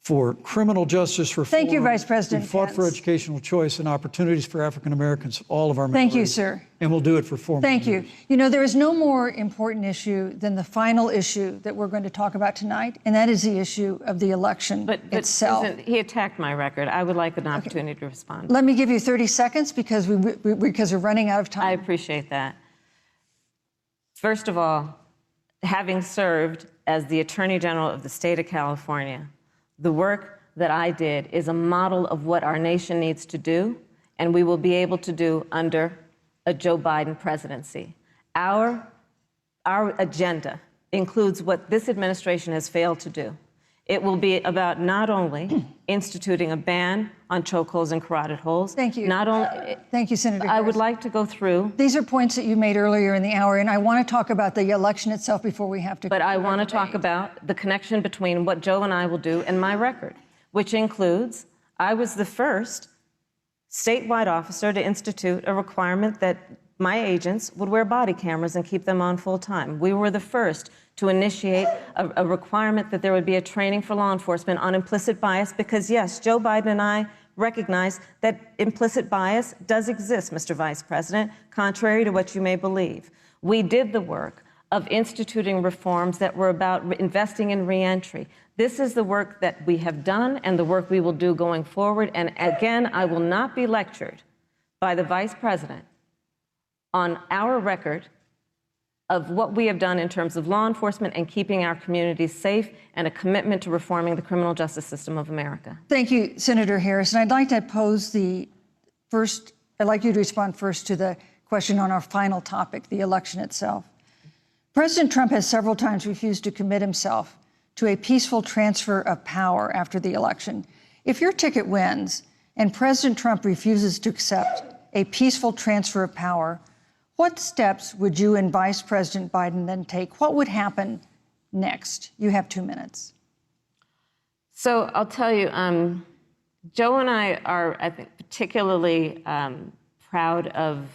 for criminal justice reform. Thank you, Vice President We fought for Pence. educational choice and opportunities for African Americans, all of our Thank you, minorities. sir. And we'll do it for 4 Thank more years. you. You know, there is no more important issue than the final issue that we're going to talk about tonight, and that is the issue of the election But itself. Susan, he attacked my record. I would like an opportunity to respond. Let me give you 30 seconds because we're running out of time. I appreciate that. First of all, having served as the Attorney General of the state of California, the work that I did is a model of what our nation needs to do, and we will be able to do under a Joe Biden presidency. Our agenda includes what this administration has failed to do. It will be about not only instituting a ban on chokeholds and carotid holes. Thank you. Not only. Thank you, Senator I Harris. would like to go through. These are points that you made earlier in the hour, and I want to talk about the election itself before we have to. But I want to talk about the connection between what Joe and I will do and my record, which includes I was the first statewide officer to institute a requirement that my agents would wear body cameras and keep them on full time. We were the first to initiate a requirement that there would be a training for law enforcement on implicit bias because, yes, Joe Biden and I recognize that implicit bias does exist, Mr. Vice President, contrary to what you may believe. We did the work of instituting reforms that were about investing in reentry. This is the work that we have done and the work we will do going forward. And again, I will not be lectured by the Vice President on our record of what we have done in terms of law enforcement and keeping our communities safe and a commitment to reforming the criminal justice system of America. Thank you, Senator Harris. And I'd like to pose I'd like you to respond first to the question on our final topic, the election itself. President Trump has several times refused to commit himself to a peaceful transfer of power after the election. If your ticket wins and President Trump refuses to accept a peaceful transfer of power, what steps would you and Vice President Biden then take? What would happen next? You have 2 minutes. So I'll tell you, Joe and I are, I think, particularly proud of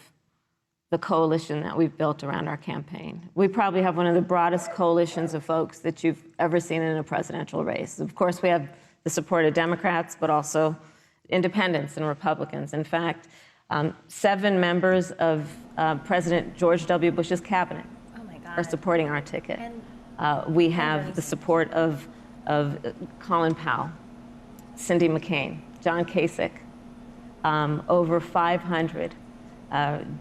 the coalition that we've built around our campaign. We probably have one of the broadest coalitions of folks that you've ever seen in a presidential race. Of course, we have the support of Democrats, but also independents and Republicans. In fact, 7 members of President George W. Bush's cabinet are supporting our ticket. We have the support of Colin Powell, Cindy McCain, John Kasich, over 500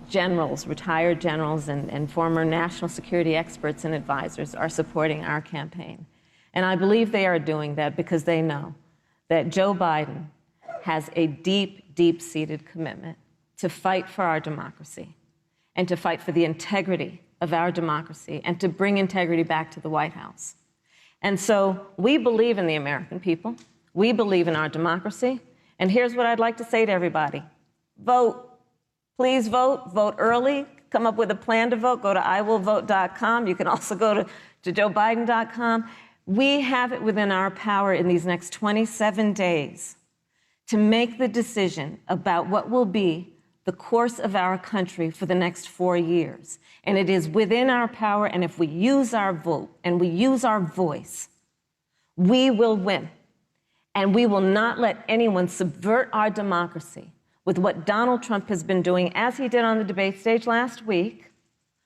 generals, retired generals, and former national security experts and advisors are supporting our campaign. And I believe they are doing that because they know that Joe Biden has a deep, deep-seated commitment to fight for our democracy and to fight for the integrity of our democracy and to bring integrity back to the White House. And so we believe in the American people. We believe in our democracy. And here's what I'd like to say to everybody. Vote. Please vote. Vote early. Come up with a plan to vote. Go to iwillvote.com. You can also go to joebiden.com. We have it within our power in these next 27 days to make the decision about what will be the course of our country for the next 4 years. And it is within our power, and if we use our vote and we use our voice, we will win. And we will not let anyone subvert our democracy with what Donald Trump has been doing, as he did on the debate stage last week,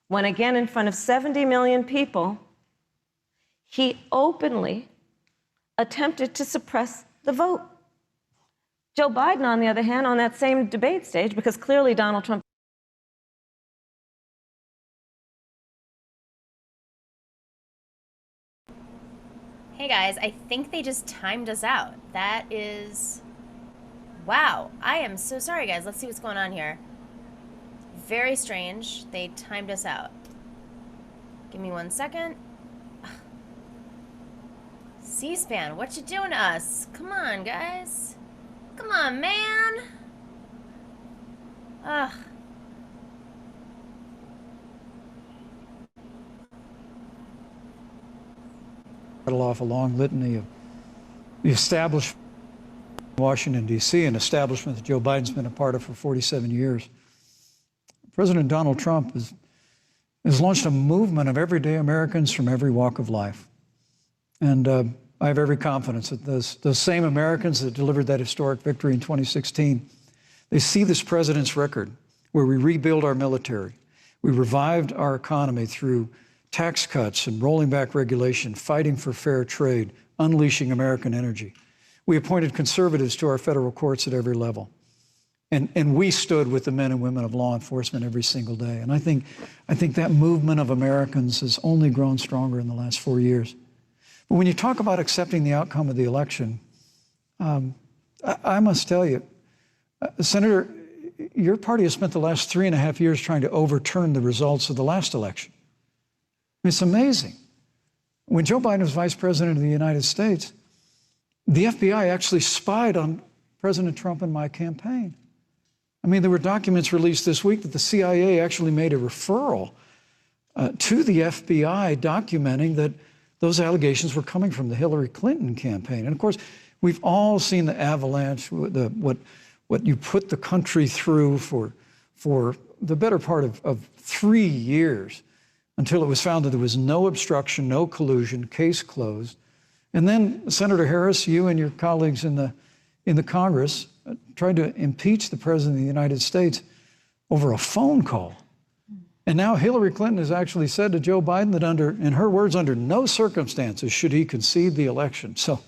when again in front of 70 million people, he openly attempted to suppress the vote. Joe Biden, on the other hand, on that same debate stage, because clearly Donald Trump Hey guys, I think they just timed us out. That is... Wow. I am so sorry, guys. Let's see what's going on here. Very strange. They timed us out. Give me 1 second. C-SPAN, what you doing to us? Come on, guys. Come on, man. Ugh. Rattle off a long litany of the establishment in Washington, D.C., an establishment that Joe Biden's been a part of for 47 years. President Donald Trump has launched a movement of everyday Americans from every walk of life. And I have every confidence that those same Americans that delivered that historic victory in 2016, they see this president's record where we rebuild our military, we revived our economy through tax cuts and rolling back regulation, fighting for fair trade, unleashing American energy. We appointed conservatives to our federal courts at every level. And we stood with the men and women of law enforcement every single day. And I think that movement of Americans has only grown stronger in the last 4 years. But when you talk about accepting the outcome of the election, I must tell you, Senator, your party has spent the last 3.5 years trying to overturn the results of the last election. It's amazing. When Joe Biden was vice president of the United States, the FBI actually spied on President Trump and my campaign. I mean, there were documents released this week that the CIA actually made a referral to the FBI documenting that those allegations were coming from the Hillary Clinton campaign. And of course, we've all seen the avalanche, what you put the country through for the better part of 3 years until it was found that there was no obstruction, no collusion, case closed. And then, Senator Harris, you and your colleagues in the Congress tried to impeach the President of the United States over a phone call. And now Hillary Clinton has actually said to Joe Biden that in her words, under no circumstances should he concede the election. So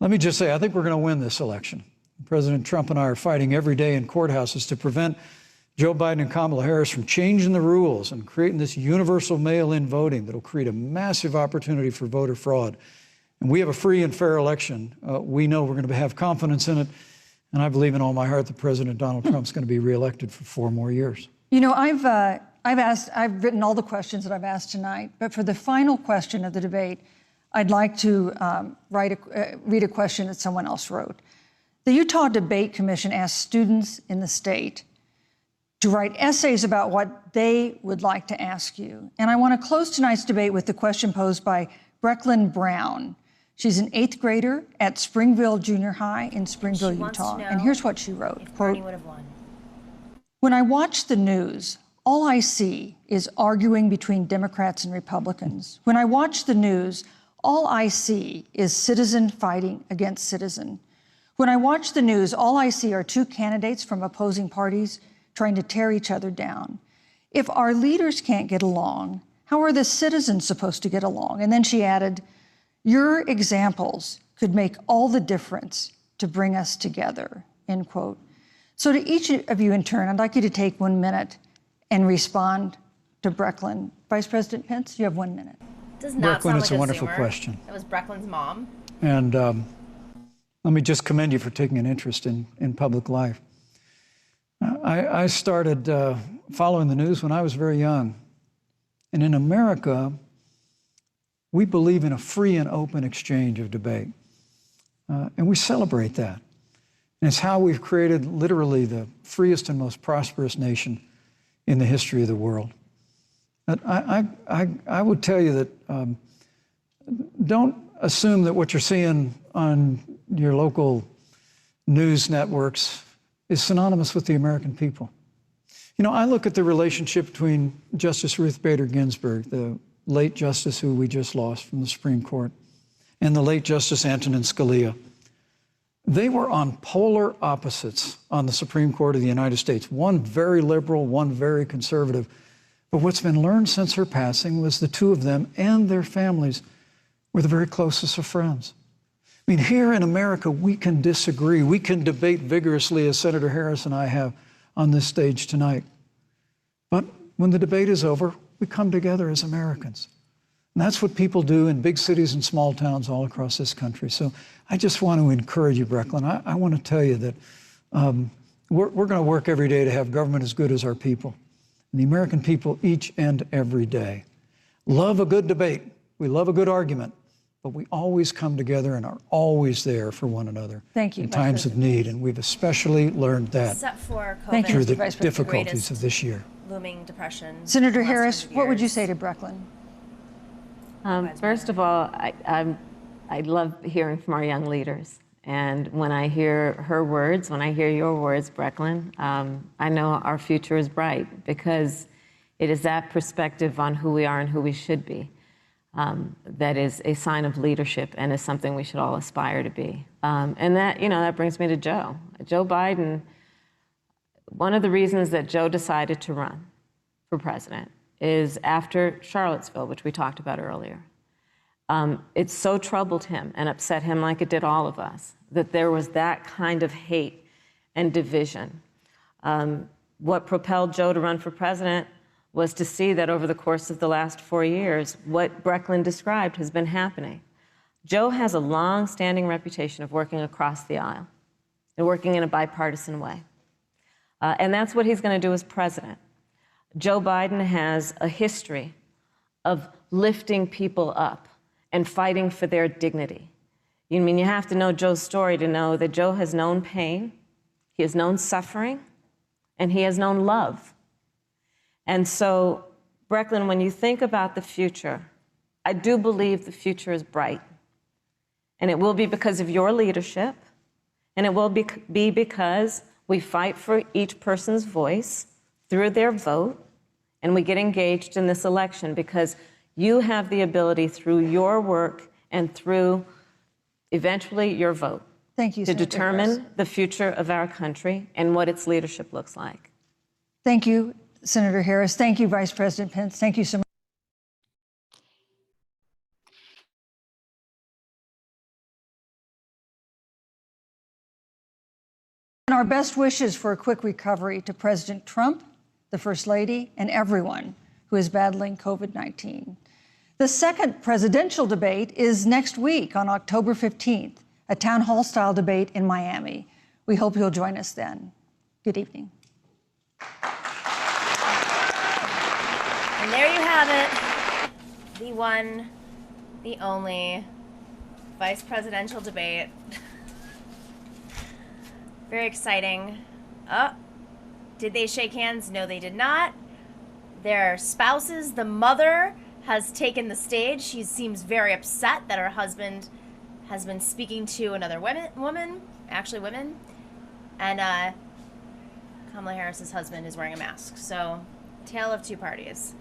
let me just say, I think we're going to win this election. President Trump and I are fighting every day in courthouses to prevent Joe Biden and Kamala Harris from changing the rules and creating this universal mail-in voting that will create a massive opportunity for voter fraud. And we have a free and fair election. We know we're going to have confidence in it. And I believe in all my heart that President Donald Trump's going to be reelected for 4 more years. You know, I've written all the questions that I've asked tonight, but for the final question of the debate, I'd like to read a question that someone else wrote. The Utah Debate Commission asked students in the state to write essays about what they would like to ask you. And I want to close tonight's debate with the question posed by Brecklin Brown. She's an 8th grader at Springville Junior High in Springville, Utah. And here's what she wrote. If Bernie would have won. When I watch the news, all I see is arguing between Democrats and Republicans. When I watch the news, all I see is citizen fighting against citizen. When I watch the news, all I see are 2 candidates from opposing parties trying to tear each other down. If our leaders can't get along, how are the citizens supposed to get along? And then she added, your examples could make all the difference to bring us together, end quote. So to each of you in turn, I'd like you to take 1 minute and respond to Brecklin. Vice President Pence, you have 1 minute. Does not Brecklin, sound it's like a wonderful Zoomer. question. That was Brecklin's mom. And let me just commend you for taking an interest in public life. I started following the news when I was very young. And in America, we believe in a free and open exchange of debate. And we celebrate that. And it's how we've created literally the freest and most prosperous nation in the history of the world. But I would tell you that don't assume that what you're seeing on your local news networks is synonymous with the American people. You know, I look at the relationship between Justice Ruth Bader Ginsburg, the late justice who we just lost from the Supreme Court, and the late Justice Antonin Scalia. They were on polar opposites on the Supreme Court of the United States, one very liberal, one very conservative. But what's been learned since her passing was the 2 of them and their families were the very closest of friends. I mean, here in America, we can disagree. We can debate vigorously, as Senator Harris and I have on this stage tonight. But when the debate is over, we come together as Americans. And that's what people do in big cities and small towns all across this country. So I just want to encourage you, Brecklin. I want to tell you that we're going to work every day to have government as good as our people. And the American people each and every day love a good debate. We love a good argument. But we always come together and are always there for one another. Thank you, in times of need. And we've especially learned that Except for COVID. Thank you, through the Vice President. difficulties of this year. Looming depression. Senator in the last Harris, 100 what would you years. say to Brecklin? First of all, I love hearing from our young leaders. And when I hear her words, when I hear your words, Brecklin, I know our future is bright because it is that perspective on who we are and who we should be. that is a sign of leadership and is something we should all aspire to be. And that, that brings me to Joe. Joe Biden, one of the reasons that Joe decided to run for president is after Charlottesville, which we talked about earlier. It so troubled him and upset him, like it did all of us, that there was that kind of hate and division. What propelled Joe to run for president was to see that over the course of the last 4 years, what Brecklin described has been happening. Joe has a long-standing reputation of working across the aisle and working in a bipartisan way. And that's what he's going to do as president. Joe Biden has a history of lifting people up and fighting for their dignity. You have to know Joe's story to know that Joe has known pain, he has known suffering, and he has known love. And so, Brecklin, when you think about the future, I do believe the future is bright. And it will be because of your leadership, and it will be because we fight for each person's voice through their vote, and we get engaged in this election because you have the ability through your work and through eventually your vote Thank you, to Senator determine Harris. the future of our country and what its leadership looks like. Thank you, Senator Harris. Thank you, Vice President Pence. Thank you so much. And our best wishes for a quick recovery to President Trump, the First Lady, and everyone who is battling COVID-19. The second presidential debate is next week on October 15th, a town hall style debate in Miami. We hope you'll join us then. Good evening. And there you have it. The one, the only vice presidential debate. Very exciting. Oh, did they shake hands? No, they did not. Their spouses, the mother has taken the stage. She seems very upset that her husband has been speaking to another woman, and Kamala Harris's husband is wearing a mask. So, tale of two parties.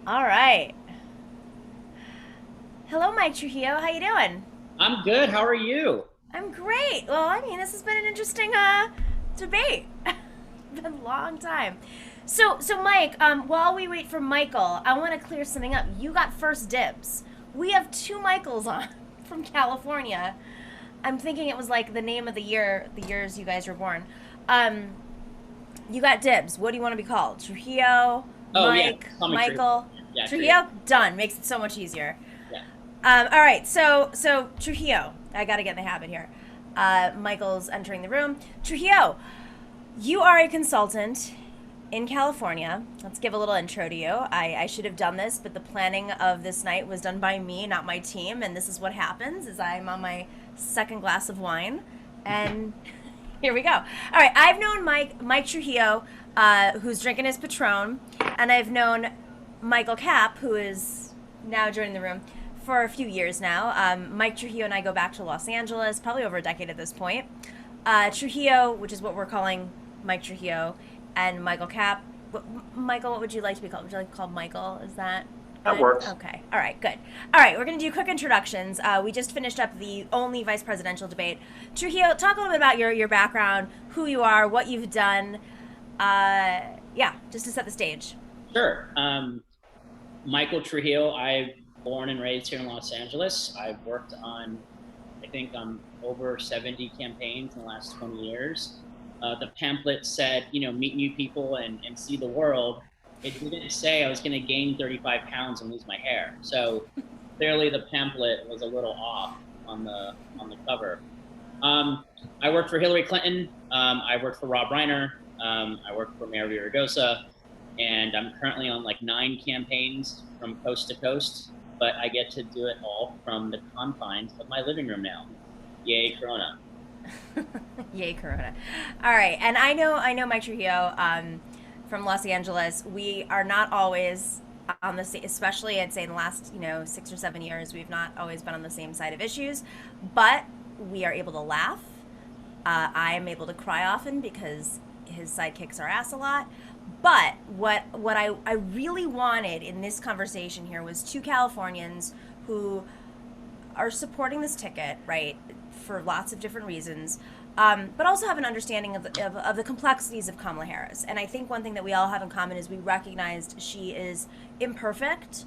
All right. Hello, Mike Trujillo. How you doing? I'm good. How are you? I'm great. Well, this has been an interesting debate. It's been a long time. So Mike, while we wait for Michael, I want to clear something up. You got first dibs. We have two Michaels on from California. I'm thinking it was like the name of the years you guys were born. You got dibs. What do you want to be called? Trujillo, Mike, yeah. Michael? Yeah, Trujillo? Done. Makes it so much easier. Yeah. All right, so Trujillo, I got to get in the habit here. Michael's entering the room. Trujillo, you are a consultant in California. Let's give a little intro to you. I should have done this, but the planning of this night was done by me, not my team, and this is what happens, is I'm on my second glass of wine, and here we go. All right, I've known Mike Trujillo, who's drinking his Patron, and I've known Michael Capp, who is now joining the room, for a few years now. Mike Trujillo and I go back to Los Angeles, probably over a decade at this point. Trujillo, which is what we're calling Mike Trujillo, and Michael Capp. Michael, what would you like to be called? Would you like to be called Michael? Is that That good? works. Okay. All right, good. All right, we're going to do quick introductions. We just finished up the only vice presidential debate. Trujillo, talk a little bit about your background, who you are, what you've done. Just to set the stage. Sure. Michael Trujillo. I'm born and raised here in Los Angeles. I've worked on, over 70 campaigns in the last 20 years. The pamphlet said, meet new people and see the world. It didn't say I was going to gain 35 pounds and lose my hair. So clearly the pamphlet was a little off on the cover. I worked for Hillary Clinton. I worked for Rob Reiner. I worked for Mayor Villaraigosa. And I'm currently on 9 campaigns from coast to coast, but I get to do it all from the confines of my living room now. Yay, Corona. Yay, Corona. All right, and I know Mike Trujillo from Los Angeles. We are not always on the same, especially I'd say in the last 6 or 7 years, we've not always been on the same side of issues, but we are able to laugh. I am able to cry often because his side kicks our ass a lot. But what I really wanted in this conversation here was two Californians who are supporting this ticket, right, for lots of different reasons, but also have an understanding of the complexities of Kamala Harris. And I think one thing that we all have in common is we recognized she is imperfect,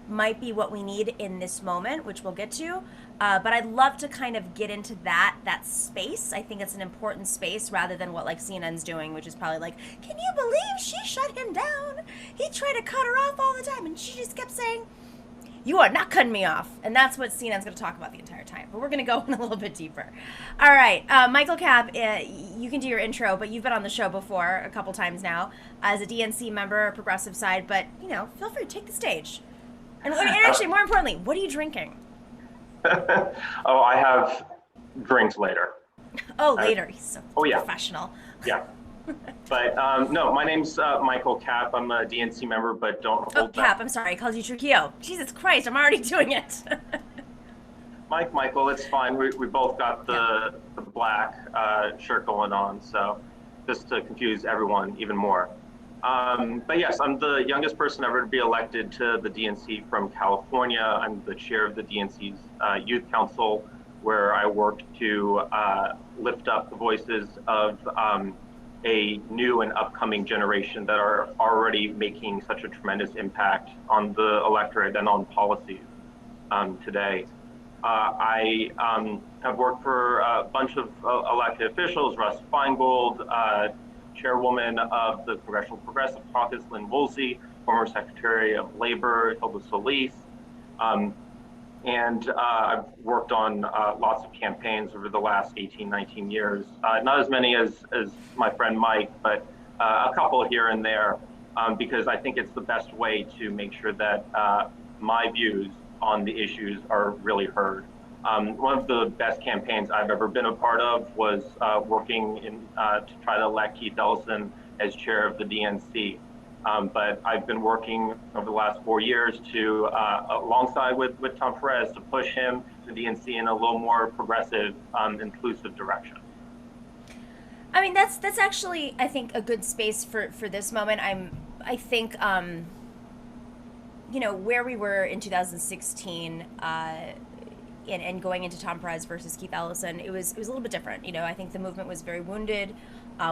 might be what we need in this moment, which we'll get to. But I'd love to kind of get into that space. I think it's an important space rather than what like CNN's doing, which is probably like, can you believe she shut him down? He tried to cut her off all the time, and she just kept saying, you are not cutting me off. And that's what CNN's going to talk about the entire time. But we're going to go in a little bit deeper. All right. Michael Capp, you can do your intro, but you've been on the show before a couple times now as a DNC member, progressive side. But, feel free to take the stage. And actually, more importantly, what are you drinking? Oh, I have drinks later. Oh, later. He's so professional. Yeah. But no, my name's Michael Capp. I'm a DNC member, but don't hold that. Capp, I'm sorry. I called you Trujillo. Jesus Christ, I'm already doing it. Michael, it's fine. We both got the black shirt going on, so just to confuse everyone even more. But yes, I'm the youngest person ever to be elected to the DNC from California. I'm the chair of the DNC's Youth Council, where I work to lift up the voices of a new and upcoming generation that are already making such a tremendous impact on the electorate and on policies today. I have worked for a bunch of elected officials: Russ Feingold, chairwoman of the Congressional Progressive Caucus, Lynn Woolsey, former Secretary of Labor, Hilda Solis. And I've worked on lots of campaigns over the last 18, 19 years. Not as many as my friend Mike, but a couple here and there, because I think it's the best way to make sure that my views on the issues are really heard. One of the best campaigns I've ever been a part of was working to try to elect Keith Ellison as chair of the DNC. But I've been working over the last 4 years to, alongside with Tom Perez, to push him to the DNC in a little more progressive, inclusive direction. I mean, that's actually, I think, a good space for this moment. I think, where we were in 2016, and going into Tom Perez versus Keith Ellison, it was a little bit different. I think the movement was very wounded.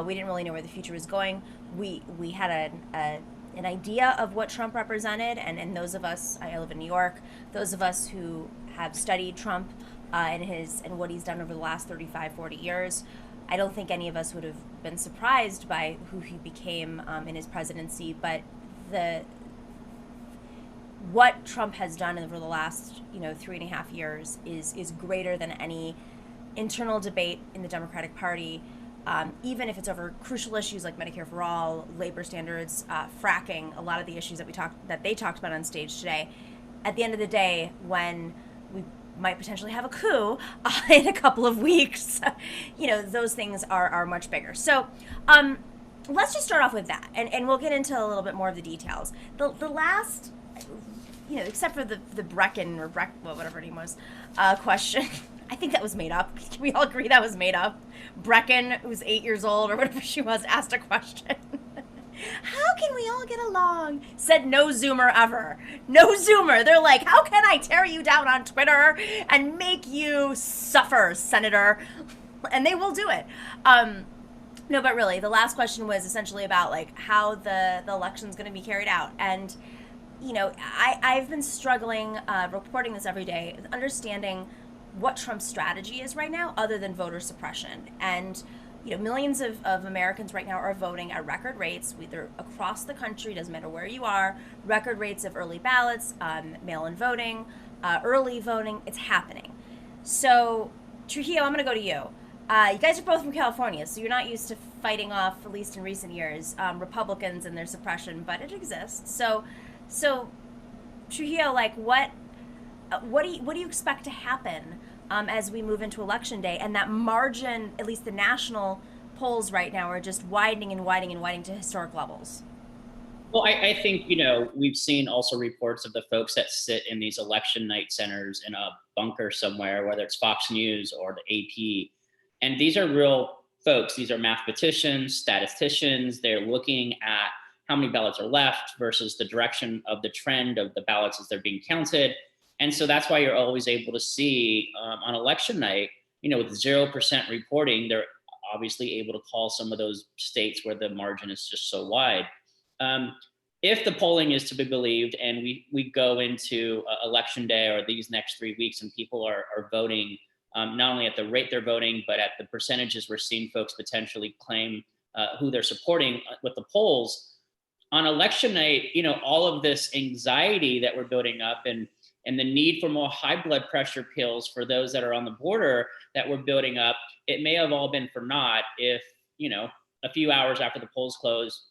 We didn't really know where the future was going. We had an idea of what Trump represented, and those of us, I live in New York, those of us who have studied Trump and what he's done over the last 35, 40 years, I don't think any of us would have been surprised by who he became in his presidency, but what Trump has done over the last 3.5 years is greater than any internal debate in the Democratic Party, even if it's over crucial issues like Medicare for all, labor standards, fracking, a lot of the issues that they talked about on stage today. At the end of the day, when we might potentially have a coup in a couple of weeks, those things are much bigger. So let's just start off with that, and we'll get into a little bit more of the details. The last, except for the Brecken or whatever her name was, question. I think that was made up. Can we all agree that was made up? Brecken, who's 8 years old or whatever she was, asked a question. How can we all get along? Said no Zoomer ever. No Zoomer. They're like, how can I tear you down on Twitter and make you suffer, Senator? And they will do it. No, but really, the last question was essentially about like how the election's going to be carried out. And I've been struggling reporting this every day, understanding what Trump's strategy is right now, other than voter suppression. And millions of Americans right now are voting at record rates, either across the country, doesn't matter where you are, record rates of early ballots, mail-in voting, early voting. It's happening. So, Trujillo, I'm going to go to you. You guys are both from California, so you're not used to fighting off, at least in recent years, Republicans and their suppression, but it exists. So, Trujillo, like what do you expect to happen as we move into Election Day, and that margin, at least the national polls right now, are just widening and widening and widening to historic levels? Well, I think, we've seen also reports of the folks that sit in these election night centers in a bunker somewhere, whether it's Fox News or the AP. And these are real folks. These are mathematicians, statisticians. They're looking at how many ballots are left versus the direction of the trend of the ballots as they're being counted. And so that's why you're always able to see on election night, with 0% reporting, they're obviously able to call some of those states where the margin is just so wide. If the polling is to be believed and we go into election day or these next 3 weeks and people are voting, not only at the rate they're voting, but at the percentages we're seeing folks potentially claim who they're supporting with the polls, on election night, all of this anxiety that we're building up and the need for more high blood pressure pills for those that are on the border that we're building up, it may have all been for naught if, a few hours after the polls close,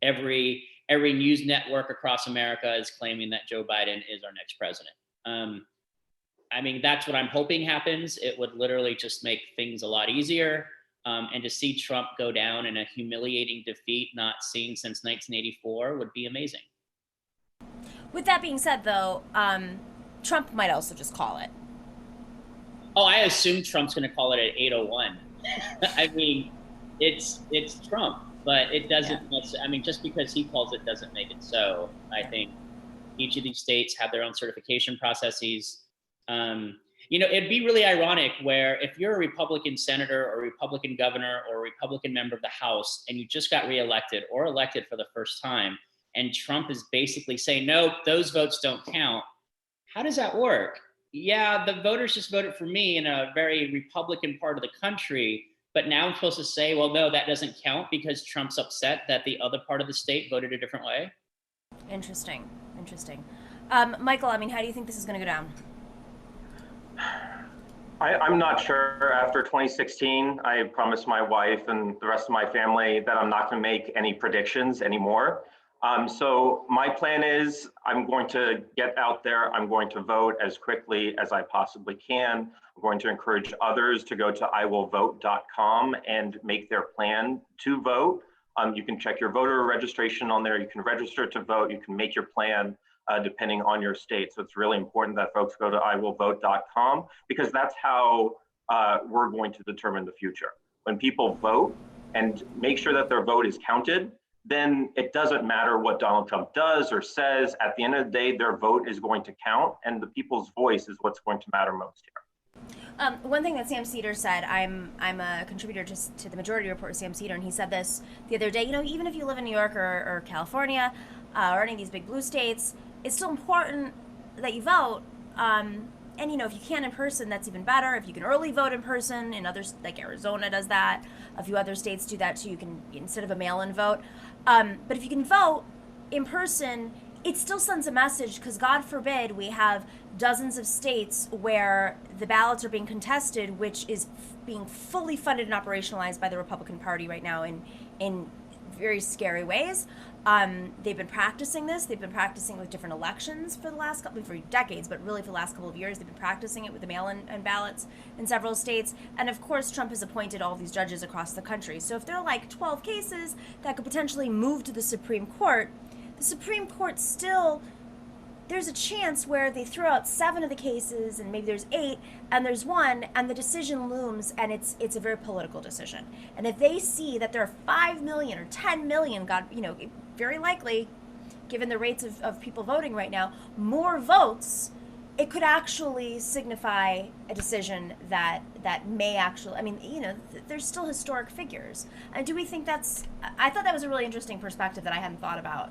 every news network across America is claiming that Joe Biden is our next president. That's what I'm hoping happens. It would literally just make things a lot easier. And to see Trump go down in a humiliating defeat not seen since 1984 would be amazing. With that being said, though, Trump might also just call it. Oh, I assume Trump's going to call it at 8:01. It's Trump, but it doesn't. Yeah. Just because he calls it doesn't make it so. I think each of these states have their own certification processes. It'd be really ironic where if you're a Republican senator or a Republican governor or a Republican member of the House and you just got reelected or elected for the first time, and Trump is basically saying, no, those votes don't count. How does that work? Yeah, the voters just voted for me in a very Republican part of the country, but now I'm supposed to say, well, no, that doesn't count because Trump's upset that the other part of the state voted a different way? Interesting. Michael, how do you think this is going to go down? I'm not sure. After 2016, I promised my wife and the rest of my family that I'm not going to make any predictions anymore. So my plan is I'm going to get out there. I'm going to vote as quickly as I possibly can. I'm going to encourage others to go to iwillvote.com and make their plan to vote. You can check your voter registration on there. You can register to vote. You can make your plan depending on your state. So it's really important that folks go to iwillvote.com because that's how we're going to determine the future. When people vote and make sure that their vote is counted, then it doesn't matter what Donald Trump does or says. At the end of the day, their vote is going to count, and the people's voice is what's going to matter most here. One thing that Sam Cedar said, I'm a contributor to the Majority Report with Sam Cedar, and he said this the other day, even if you live in New York or California or any of these big blue states, it's still important that you vote. And if you can in person, that's even better. If you can early vote in person, in others like Arizona does that, a few other states do that too. You can, instead of a mail-in vote. But if you can vote in person, it still sends a message because God forbid we have dozens of states where the ballots are being contested, which is being fully funded and operationalized by the Republican Party right now in very scary ways. They've been practicing this. They've been practicing with different elections for decades, but really for the last couple of years, they've been practicing it with the mail-in ballots in several states. And of course, Trump has appointed all these judges across the country. So if there are like 12 cases that could potentially move to the Supreme Court still, there's a chance where they throw out 7 of the cases and maybe there's 8 and there's 1 and the decision looms and it's a very political decision. And if they see that there are 5 million or 10 million, very likely, given the rates of people voting right now, more votes, it could actually signify a decision that may actually, there's still historic figures. And do we think I thought that was a really interesting perspective that I hadn't thought about.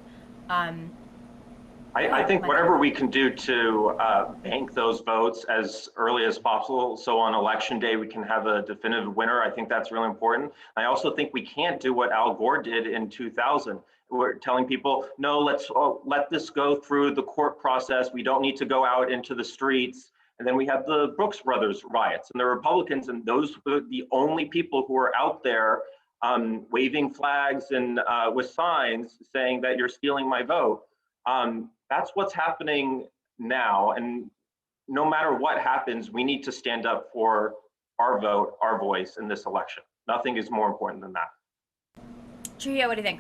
I think whatever we can do to bank those votes as early as possible, so on election day we can have a definitive winner, I think that's really important. I also think we can't do what Al Gore did in 2000. We're telling people, no, let's let this go through the court process. We don't need to go out into the streets. And then we have the Brooks Brothers riots and the Republicans, and those were the only people who were out there waving flags and with signs saying that you're stealing my vote. That's what's happening now. And no matter what happens, we need to stand up for our vote, our voice in this election. Nothing is more important than that. Trujillo, what do you think?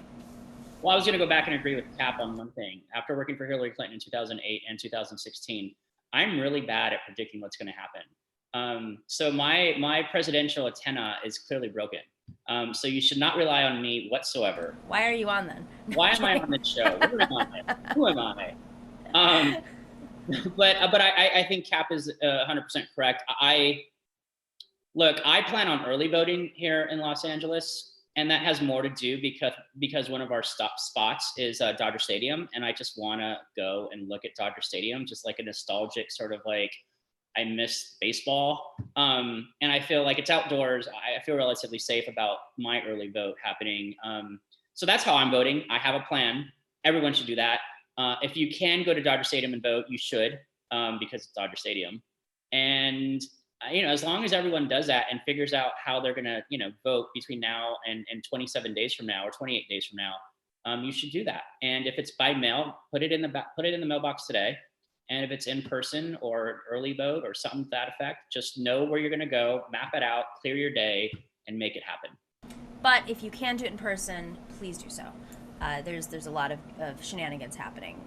Well, I was going to go back and agree with Cap on one thing. After working for Hillary Clinton in 2008 and 2016, I'm really bad at predicting what's going to happen. So my presidential antenna is clearly broken. So you should not rely on me whatsoever. Why are you on then? Why am I on this show? Where am I? Who am I? But I think Cap is 100% correct. Look, I plan on early voting here in Los Angeles, and that has more to do because one of our stop spots is Dodger Stadium, and I just want to go and look at Dodger Stadium, just like a nostalgic sort of like, I miss baseball, and I feel like it's outdoors. I feel relatively safe about my early vote happening. So that's how I'm voting. I have a plan. Everyone should do that. If you can go to Dodger Stadium and vote, you should, because it's Dodger Stadium. And as long as everyone does that and figures out how they're gonna, vote between now and 27 days from now or 28 days from now, you should do that. And if it's by mail, put it in the mailbox today. And if it's in person or early vote or something to that effect, just know where you're gonna go, map it out, clear your day, and make it happen. But if you can do it in person, please do so. There's a lot of shenanigans happening,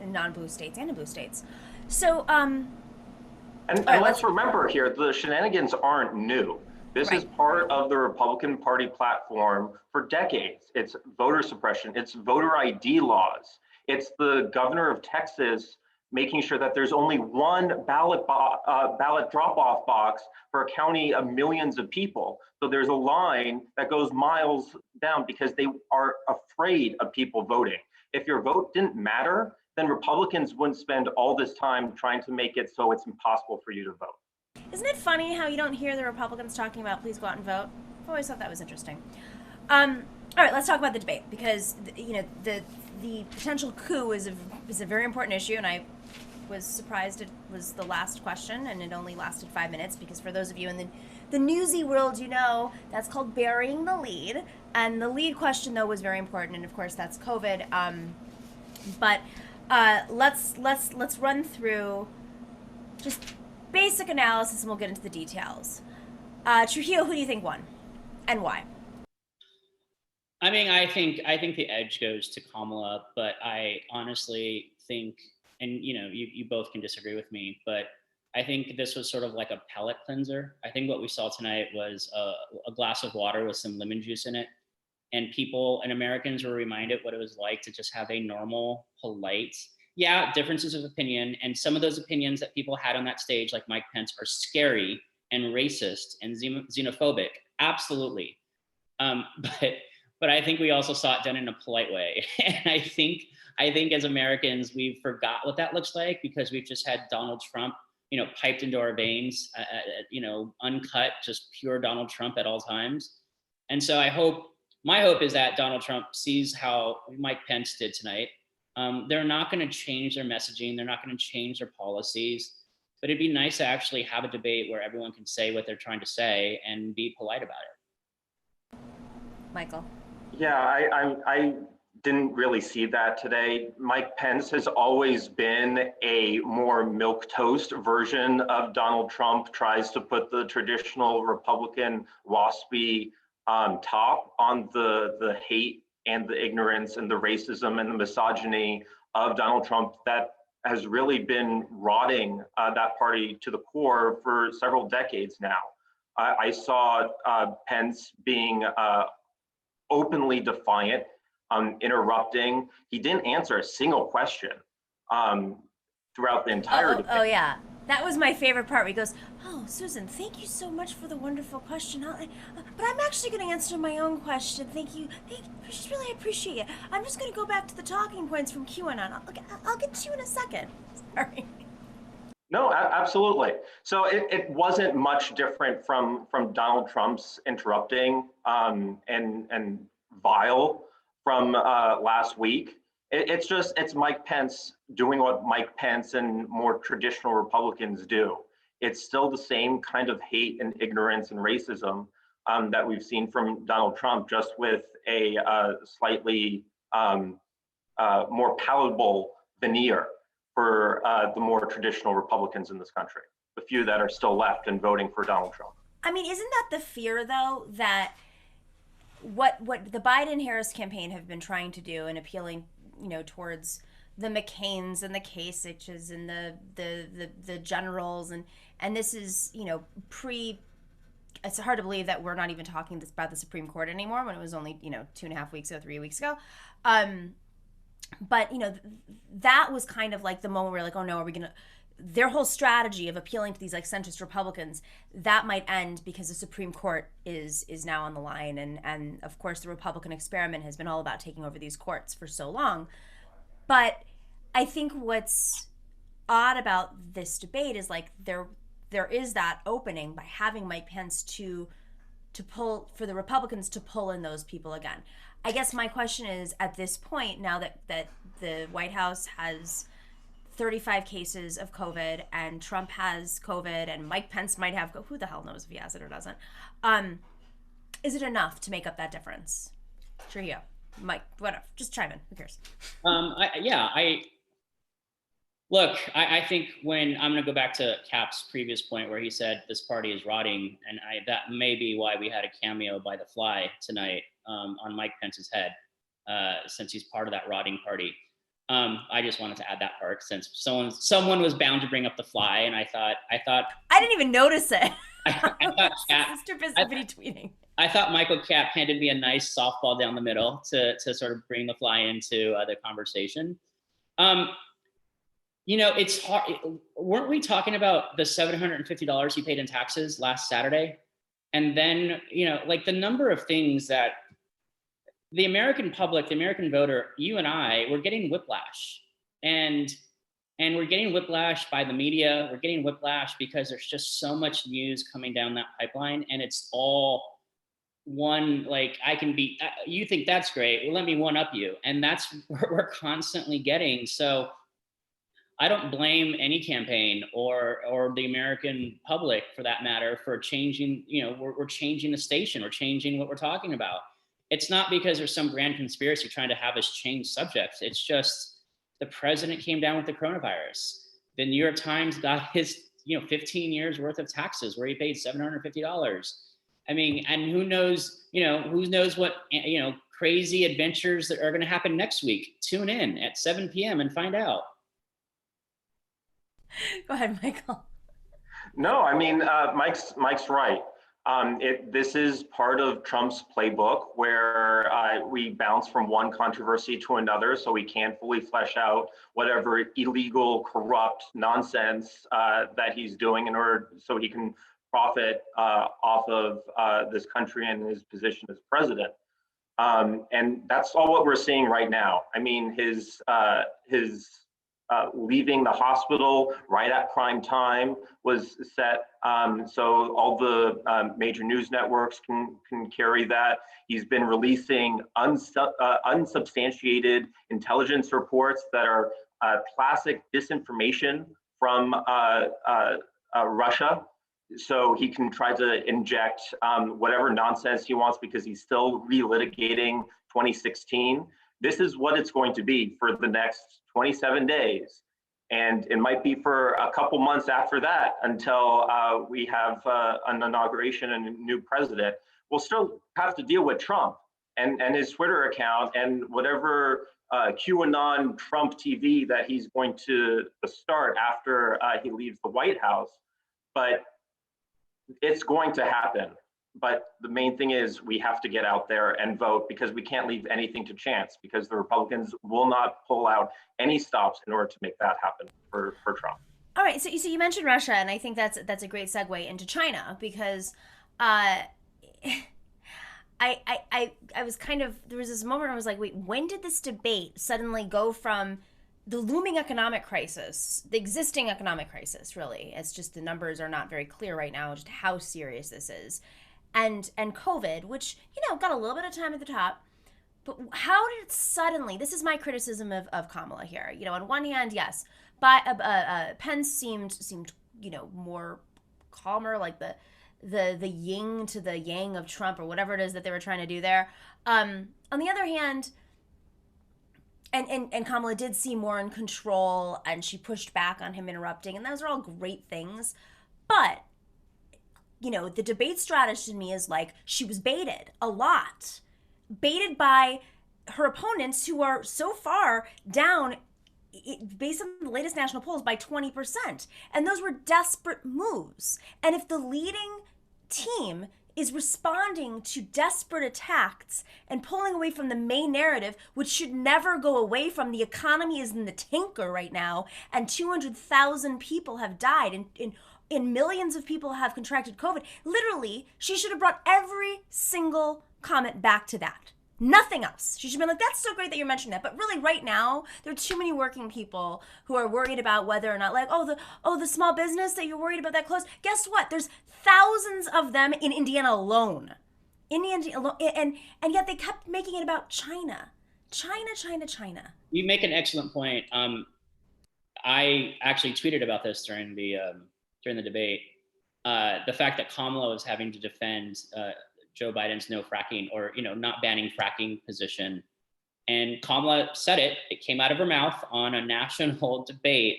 in non-blue states and in blue states. So, And let's remember here, the shenanigans aren't new. This is part of the Republican Party platform for decades. It's voter suppression, it's voter ID laws, it's the governor of Texas making sure that there's only one ballot drop-off box for a county of millions of people. So there's a line that goes miles down because they are afraid of people voting. If your vote didn't matter, then Republicans wouldn't spend all this time trying to make it so it's impossible for you to vote. Isn't it funny how you don't hear the Republicans talking about please go out and vote? I've always thought that was interesting. All right, let's talk about the debate, because the potential coup is a very important issue, and I was surprised it was the last question and it only lasted 5 minutes, because for those of you in the newsy world, that's called burying the lead. And the lead question, though, was very important, and of course that's COVID. But let's run through just basic analysis and we'll get into the details. Trujillo, who do you think won and why? I mean, I think the edge goes to Kamala, but I honestly think, and you both can disagree with me, but I think this was sort of like a palate cleanser. I think what we saw tonight was a glass of water with some lemon juice in it, and people and Americans were reminded what it was like to just have a normal, polite, differences of opinion, and some of those opinions that people had on that stage, like Mike Pence, are scary and racist and xenophobic, absolutely. But I think we also saw it done in a polite way. And I think as Americans, we've forgot what that looks like, because we've just had Donald Trump, piped into our veins, uncut, just pure Donald Trump at all times. And so my hope is that Donald Trump sees how Mike Pence did tonight. They're not going to change their messaging. They're not going to change their policies. But it'd be nice to actually have a debate where everyone can say what they're trying to say and be polite about it. Michael. Yeah, I didn't really see that today. Mike Pence has always been a more milquetoast version of Donald Trump, tries to put the traditional Republican waspy top on the hate and the ignorance and the racism and the misogyny of Donald Trump that has really been rotting that party to the core for several decades now. I saw Pence being openly defiant, interrupting. He didn't answer a single question throughout the entire debate. Oh yeah, that was my favorite part. Where he goes, "Oh, Susan, thank you so much for the wonderful question. But I'm actually going to answer my own question. Thank you. I just really appreciate it. I'm just going to go back to the talking points from QAnon. I'll get to you in a second." Sorry. No, absolutely. So it wasn't much different from Donald Trump's interrupting and vile from last week. It's Mike Pence doing what Mike Pence and more traditional Republicans do. It's still the same kind of hate and ignorance and racism that we've seen from Donald Trump, just with a slightly more palatable veneer for the more traditional Republicans in this country, the few that are still left and voting for Donald Trump. I mean, isn't that the fear, though, that what the Biden-Harris campaign have been trying to do and appealing, towards the McCains and the Kasich's and the generals, and this is, pre it's hard to believe that we're not even talking about the Supreme Court anymore when it was only 2.5 weeks ago, 3 weeks ago. But that was kind of like the moment where like, oh no, are we gonna? Their whole strategy of appealing to these like centrist Republicans, that might end because the Supreme Court is now on the line, and of course the Republican experiment has been all about taking over these courts for so long. But I think what's odd about this debate is like there is that opening by having Mike Pence to pull for the Republicans to pull in those people again. I guess my question is, at this point, now that the White House has 35 cases of COVID and Trump has COVID and Mike Pence might have, who the hell knows if he has it or doesn't, is it enough to make up that difference? Sure, yeah. Mike, whatever, just chime in, who cares? Look, I think when I'm going to go back to Cap's previous point where he said this party is rotting, and that may be why we had a cameo by The Fly tonight on Mike Pence's head, since he's part of that rotting party. I just wanted to add that part since someone was bound to bring up The Fly, and I thought I didn't even notice it. I thought Cap, Mr. Busy tweeting. I thought Michael Cap handed me a nice softball down the middle to sort of bring The Fly into the conversation. It's hard. Weren't we talking about the $750 he paid in taxes last Saturday? And then, like the number of things that the American public, the American voter, you and I, we're getting whiplash. And we're getting whiplash by the media. We're getting whiplash because there's just so much news coming down that pipeline. And it's all one, like, you think that's great. Well, let me one up you. And that's what we're constantly getting. So I don't blame any campaign or the American public, for that matter, for changing. We're changing the station. We're changing what we're talking about. It's not because there's some grand conspiracy trying to have us change subjects. It's just the president came down with the coronavirus. The New York Times got his 15 years worth of taxes where he paid $750. I mean, and who knows what crazy adventures that are going to happen next week. Tune in at 7 p.m. and find out. Go ahead, Michael. No, I mean, Mike's right. This is part of Trump's playbook where we bounce from one controversy to another, so we can't fully flesh out whatever illegal, corrupt nonsense that he's doing in order so he can profit off of this country and his position as president. And that's all what we're seeing right now. I mean, his leaving the hospital right at prime time was set so all the major news networks can carry that. He's been releasing unsubstantiated intelligence reports that are classic disinformation from Russia. So he can try to inject whatever nonsense he wants because he's still relitigating 2016. This is what it's going to be for the next 27 days. And it might be for a couple months after that until we have an inauguration and a new president. We'll still have to deal with Trump and his Twitter account and whatever QAnon Trump TV that he's going to start after he leaves the White House. But it's going to happen. But the main thing is we have to get out there and vote because we can't leave anything to chance because the Republicans will not pull out any stops in order to make that happen for Trump. All right, so you mentioned Russia, and I think that's a great segue into China because I was kind of, there was this moment where I was like, wait, when did this debate suddenly go from the looming economic crisis, the existing economic crisis, really, it's just the numbers are not very clear right now, just how serious this is, and COVID, which, got a little bit of time at the top, but how did it suddenly, this is my criticism of Kamala here, on one hand, yes, but Pence seemed more calmer, like the yin to the yang of Trump or whatever it is that they were trying to do there. On the other hand, and Kamala did seem more in control, and she pushed back on him interrupting, and those are all great things. But, the debate strategy to me is like she was baited a lot. Baited by her opponents who are so far down, based on the latest national polls, by 20%. And those were desperate moves. And if the leading team is responding to desperate attacks and pulling away from the main narrative, which should never go away from. The economy is in the tanker right now, and 200,000 people have died, and millions of people have contracted COVID. Literally, she should have brought every single comment back to that. Nothing else. She should have been like, that's so great that you're mentioning that. But really, right now, there are too many working people who are worried about whether or not, like, the small business that you're worried about that closed. Guess what? There's thousands of them in Indiana alone. And yet they kept making it about China. China. You make an excellent point. I actually tweeted about this during the debate. The fact that Kamala was having to defend Joe Biden's no fracking, or not banning fracking position, and Kamala said it. It came out of her mouth on a national debate.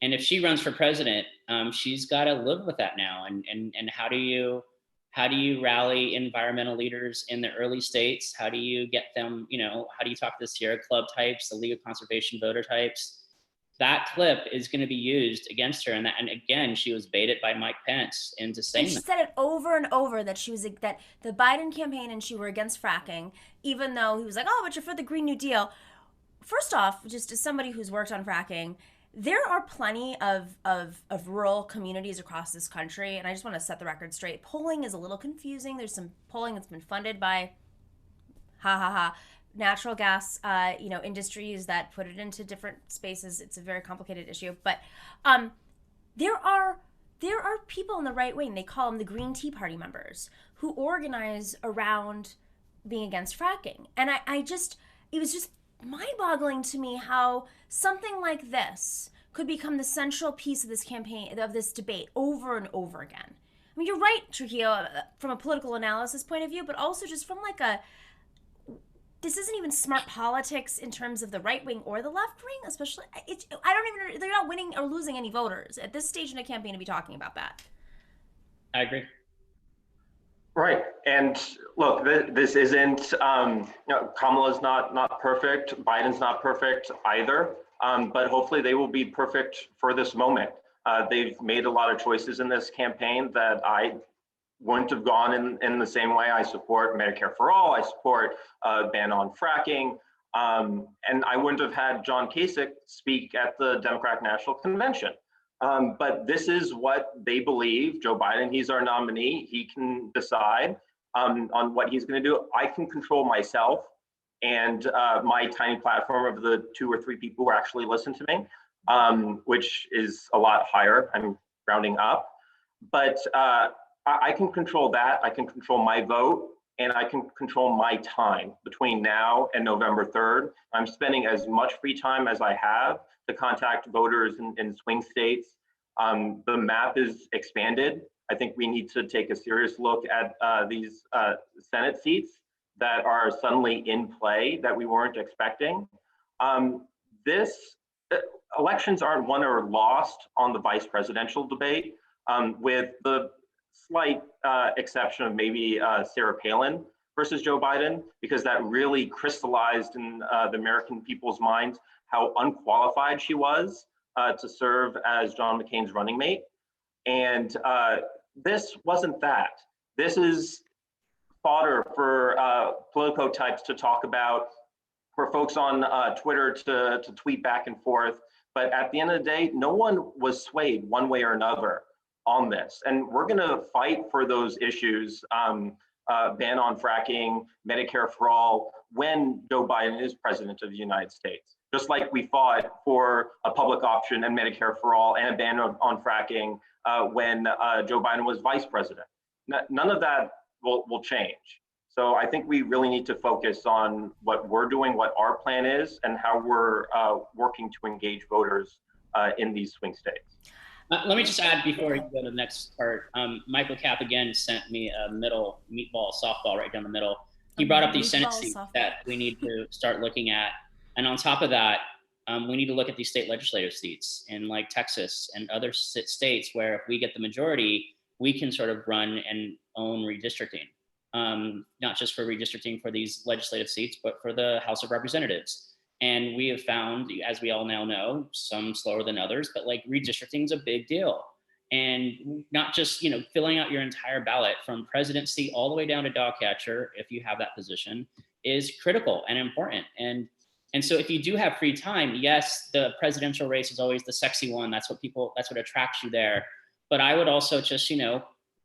And if she runs for president, she's got to live with that now. And how do you rally environmental leaders in the early states? How do you get them? How do you talk to the Sierra Club types, the League of Conservation voter types? That clip is going to be used against her, and again, she was baited by Mike Pence into saying and she that. said it over and over that that the Biden campaign and she were against fracking, even though he was like, "Oh, but you're for the Green New Deal." First off, just as somebody who's worked on fracking, there are plenty of rural communities across this country, and I just want to set the record straight. Polling is a little confusing. There's some polling that's been funded by natural gas industries that put it into different spaces. It's a very complicated issue, but there are people in the right wing, they call them the Green Tea Party members, who organize around being against fracking. And it was just mind-boggling to me how something like this could become the central piece of this campaign, of this debate, over and over again. I mean, you're right, Trujillo, from a political analysis point of view, but also just from this isn't even smart politics in terms of the right wing or the left wing, especially. They're not winning or losing any voters at this stage in a campaign to be talking about that. I agree. Right. And look, this isn't, Kamala's not perfect. Biden's not perfect either. But hopefully they will be perfect for this moment. They've made a lot of choices in this campaign that I wouldn't have gone in the same way. I support Medicare for all. I support ban on fracking. And I wouldn't have had John Kasich speak at the Democratic National Convention. But this is what they believe. Joe Biden, he's our nominee. He can decide on what he's going to do. I can control myself and my tiny platform of the 2 or 3 people who actually listen to me, which is a lot higher. I'm rounding up. But I can control that. I can control my vote, and I can control my time between now and November 3rd. I'm spending as much free time as I have to contact voters in swing states. The map is expanded. I think we need to take a serious look at these Senate seats that are suddenly in play that we weren't expecting. Elections aren't won or lost on the vice presidential debate, with the slight exception of maybe Sarah Palin versus Joe Biden, because that really crystallized in the American people's minds how unqualified she was to serve as John McCain's running mate. And this wasn't that. This is fodder for Politico types to talk about, for folks on Twitter to tweet back and forth. But at the end of the day, no one was swayed one way or another on this. And we're going to fight for those issues, ban on fracking, Medicare for all, when Joe Biden is president of the United States. Just like we fought for a public option and Medicare for all and a ban on fracking when Joe Biden was vice president. None of that will change. So I think we really need to focus on what we're doing, what our plan is, and how we're working to engage voters in these swing states. Let me just add before we go to the next part. Michael Kapp again sent me a middle meatball softball right down the middle. He brought up these Senate seats that we need to start looking at. And on top of that, we need to look at these state legislative seats in like Texas and other states where if we get the majority, we can sort of run and own redistricting. Not just for redistricting for these legislative seats, but for the House of Representatives. And we have found, as we all now know, some slower than others, but like redistricting is a big deal. And not just, filling out your entire ballot from presidency all the way down to dog catcher, if you have that position, is critical and important. And so if you do have free time, yes, the presidential race is always the sexy one. That's what attracts you there. But I would also just,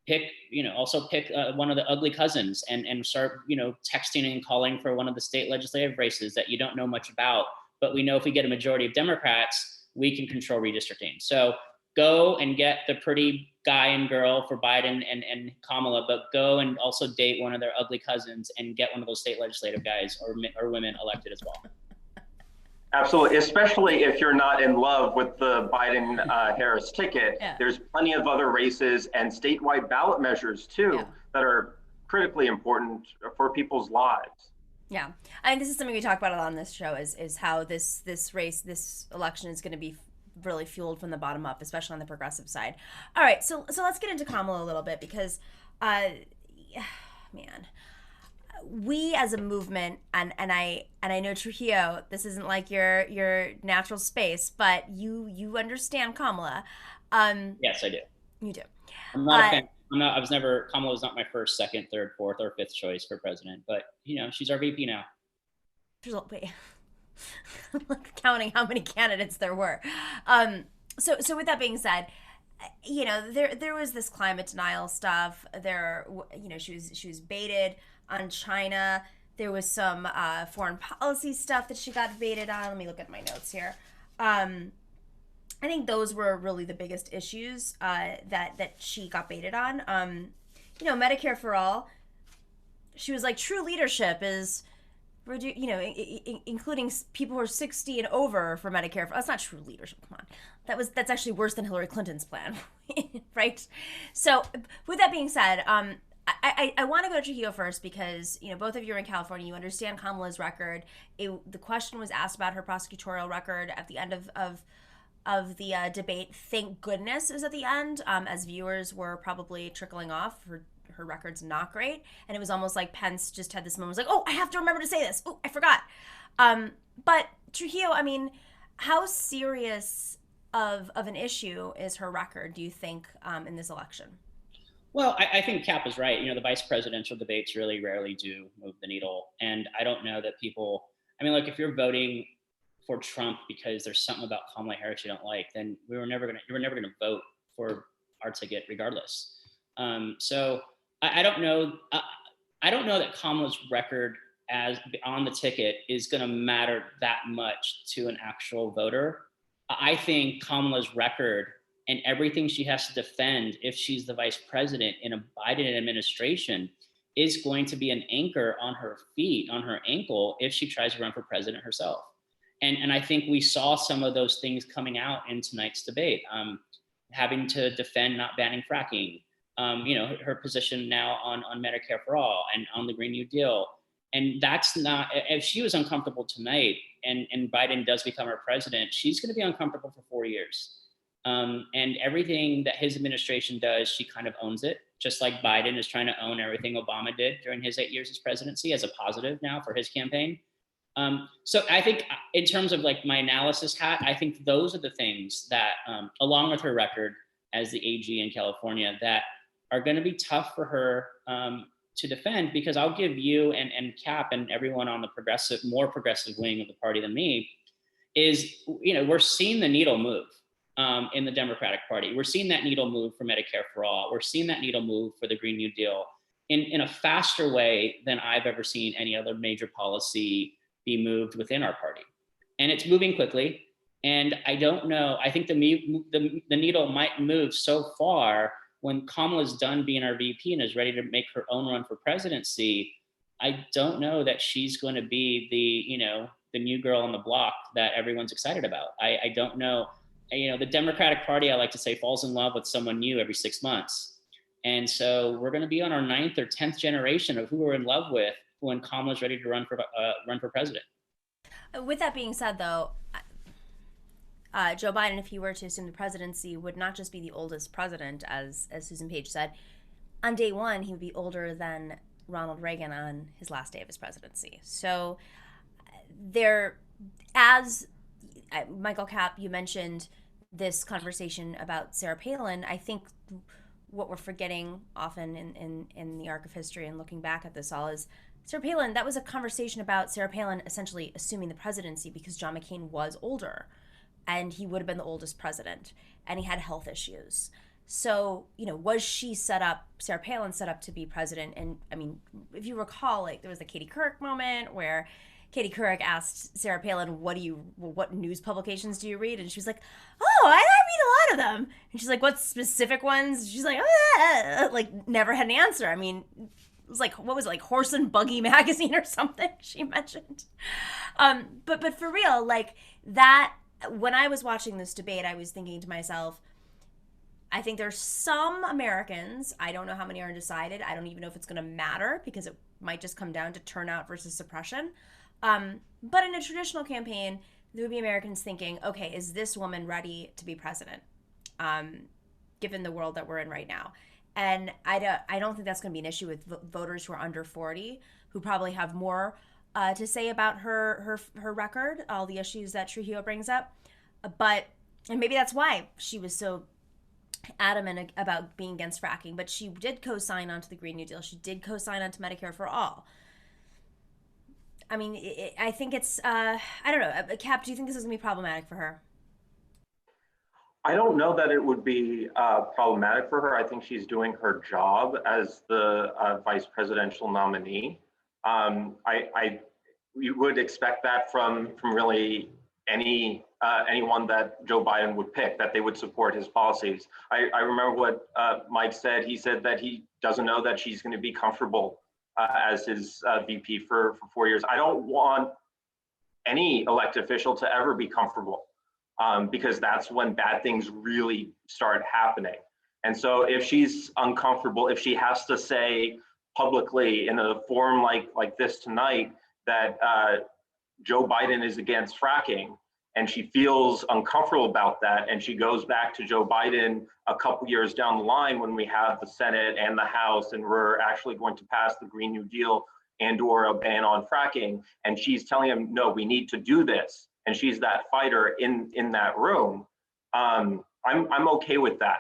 pick one of the ugly cousins and start, texting and calling for one of the state legislative races that you don't know much about. But we know if we get a majority of Democrats, we can control redistricting. So go and get the pretty guy and girl for Biden and Kamala, but go and also date one of their ugly cousins and get one of those state legislative guys or women elected as well. Absolutely, especially if you're not in love with the Biden-Harris ticket. Yeah. There's plenty of other races and statewide ballot measures too that are critically important for people's lives. Yeah, and this is something we talk about a lot on this show is how this election is going to be really fueled from the bottom up, especially on the progressive side. All right, so let's get into Kamala a little bit because, we as a movement, and I know Trujillo, this isn't like your natural space, but you understand Kamala. Yes, I do. You do. I'm not a fan. Kamala was not my first, second, third, fourth, or fifth choice for president, but she's our VP now. Wait. I'm counting how many candidates there were. So with that being said, there was this climate denial stuff. She was baited on China. There was some foreign policy stuff that she got baited on. Let me look at my notes here. I think those were really the biggest issues that she got baited on. Medicare for all. She was like, true leadership is including people who are 60 and over for Medicare. That's not true leadership. Come on, that's actually worse than Hillary Clinton's plan, right? So, with that being said, I want to go to Trujillo first because both of you are in California. You understand Kamala's record. The question was asked about her prosecutorial record at the end of the debate. Thank goodness it was at the end, as viewers were probably trickling off. Her record's not great, and it was almost like Pence just had this moment, was like, oh, I have to remember to say this. Oh, I forgot. But Trujillo, how serious of an issue is her record, do you think, in this election? Well, I think Cap is right. The vice presidential debates really rarely do move the needle, and I don't know that people. If you're voting for Trump because there's something about Kamala Harris you don't like, then you were never gonna vote for our ticket regardless. So I don't know. I don't know that Kamala's record as on the ticket is going to matter that much to an actual voter. I think Kamala's record and everything she has to defend if she's the vice president in a Biden administration is going to be an anchor on her feet, on her ankle, if she tries to run for president herself. And I think we saw some of those things coming out in tonight's debate, having to defend not banning fracking, her position now on Medicare for all and on the Green New Deal. And that's not, if she was uncomfortable tonight and Biden does become our president, she's going to be uncomfortable for 4 years. And everything that his administration does, she kind of owns it, just like Biden is trying to own everything Obama did during his 8 years as presidency as a positive now for his campaign. So I think in terms of like my analysis hat, I think those are the things that, along with her record as the AG in California, that are going to be tough for her to defend, because I'll give you and Cap and everyone on the more progressive wing of the party than me is, we're seeing the needle move in the Democratic Party. We're seeing that needle move for Medicare for all. We're seeing that needle move for the Green New Deal in a faster way than I've ever seen any other major policy be moved within our party. And it's moving quickly. And I don't know, I think the needle might move so far when Kamala's done being our VP and is ready to make her own run for presidency. I don't know that she's going to be the new girl on the block that everyone's excited about. I don't know. The Democratic Party, I like to say, falls in love with someone new every 6 months. And so we're going to be on our 9th or 10th generation of who we're in love with when Kamala's ready to run for president. With that being said, though, Joe Biden, if he were to assume the presidency, would not just be the oldest president, as Susan Page said. On day one, he would be older than Ronald Reagan on his last day of his presidency. So as Michael Cap, you mentioned this conversation about Sarah Palin, I think what we're forgetting often in the arc of history and looking back at this all is Sarah Palin, that was a conversation about Sarah Palin essentially assuming the presidency because John McCain was older and he would have been the oldest president and he had health issues. So, was Sarah Palin set up to be president? And I mean, if you recall, like there was the Katie Couric moment where Katie Couric asked Sarah Palin, what news publications do you read? And she was like, oh, I read a lot of them. And she's like, what specific ones? She's like, like never had an answer. I mean, it was like, what was it, like Horse and Buggy magazine or something she mentioned. But for real, like that, when I was watching this debate, I was thinking to myself, I think there's some Americans, I don't know how many are undecided. I don't even know if it's going to matter because it might just come down to turnout versus suppression. But in a traditional campaign, there would be Americans thinking, okay, is this woman ready to be president? Given the world that we're in right now. And I don't think that's going to be an issue with voters who are under 40, who probably have more to say about her record, all the issues that Trujillo brings up. And maybe that's why she was so adamant about being against fracking, but she did co-sign onto the Green New Deal. She did co-sign onto Medicare for all. I mean, I think it's, I don't know. Cap, do you think this is going to be problematic for her? I don't know that it would be problematic for her. I think she's doing her job as the vice presidential nominee. We would expect that from really anyone that Joe Biden would pick, that they would support his policies. I remember what Mike said. He said that he doesn't know that she's going to be comfortable as his VP for 4 years. I don't want any elected official to ever be comfortable because that's when bad things really start happening. And so if she's uncomfortable, if she has to say publicly in a forum like this tonight that Joe Biden is against fracking, and she feels uncomfortable about that, and she goes back to Joe Biden a couple years down the line when we have the Senate and the House, and we're actually going to pass the Green New Deal and or a ban on fracking, and she's telling him, no, we need to do this, and she's that fighter in that room, I'm okay with that.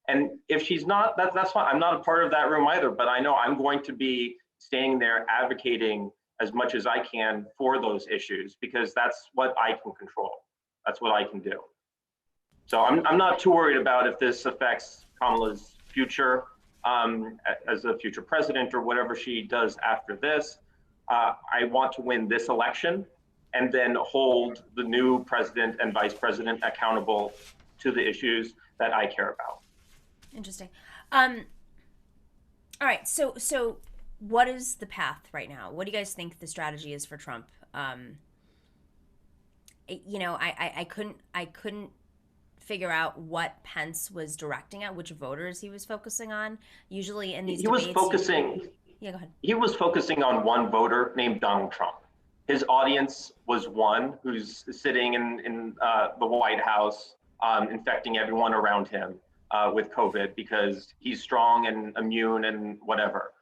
And if she's not, that's fine. I'm not a part of that room either, but I know I'm going to be staying there advocating as much as I can for those issues, because that's what I can control. That's what I can do. So I'm not too worried about if this affects Kamala's future as a future president or whatever she does after this. I want to win this election and then hold the new president and vice president accountable to the issues that I care about. Interesting. All right. So what is the path right now? What do you guys think the strategy is for Trump? I couldn't figure out what Pence was directing at, which voters he was focusing on. Usually in these debates, yeah, go ahead. He was focusing on one voter named Donald Trump. His audience was one who's sitting in the White House, infecting everyone around him with COVID because he's strong and immune and whatever.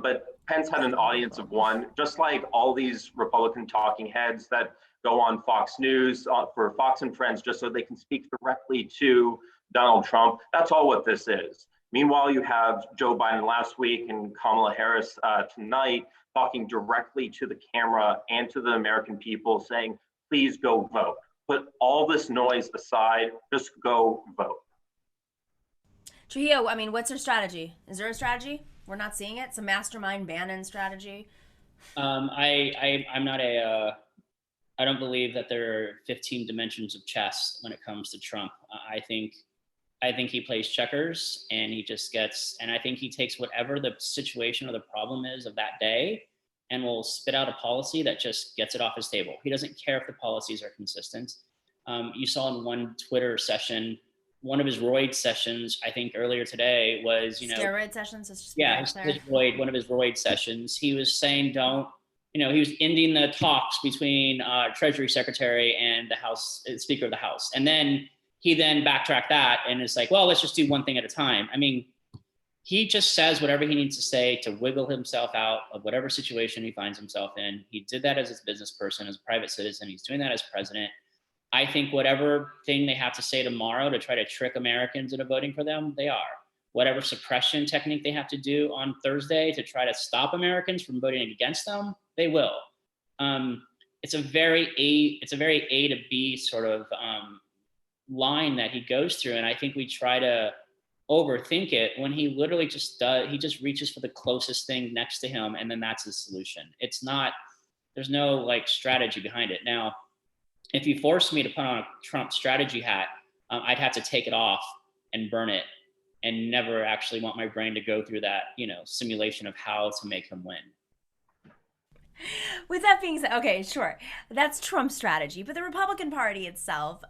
But Pence had an audience of one, just like all these Republican talking heads that go on Fox News for Fox and Friends, just so they can speak directly to Donald Trump. That's all what this is. Meanwhile, you have Joe Biden last week and Kamala Harris tonight talking directly to the camera and to the American people saying, please go vote. Put all this noise aside, just go vote. Trujillo, I mean, what's her strategy? Is there a strategy? We're not seeing it. It's a mastermind Bannon strategy. I'm not I don't believe that there are 15 dimensions of chess when it comes to Trump. I think he plays checkers, and I think he takes whatever the situation or the problem is of that day and will spit out a policy that just gets it off his table. He doesn't care if the policies are consistent. You saw in one Twitter session, one of his roid sessions, I think earlier today was, steroid sessions. One of his roid sessions. He was saying, he was ending the talks between Treasury Secretary and the House Speaker of the House, and then he backtracked that and it's like, well, let's just do one thing at a time. I mean, he just says whatever he needs to say to wiggle himself out of whatever situation he finds himself in. He did that as a business person, as a private citizen. He's doing that as president. I think whatever thing they have to say tomorrow to try to trick Americans into voting for them, they are. Whatever suppression technique they have to do on Thursday to try to stop Americans from voting against them, they will. It's a very A to B sort of line that he goes through, and I think we try to overthink it when he literally just does. He just reaches for the closest thing next to him, and then that's his solution. It's not. There's no like strategy behind it. Now, if you forced me to put on a Trump strategy hat, I'd have to take it off and burn it, and never actually want my brain to go through that, simulation of how to make him win. With that being said, okay, sure, that's Trump's strategy, but the Republican Party itself,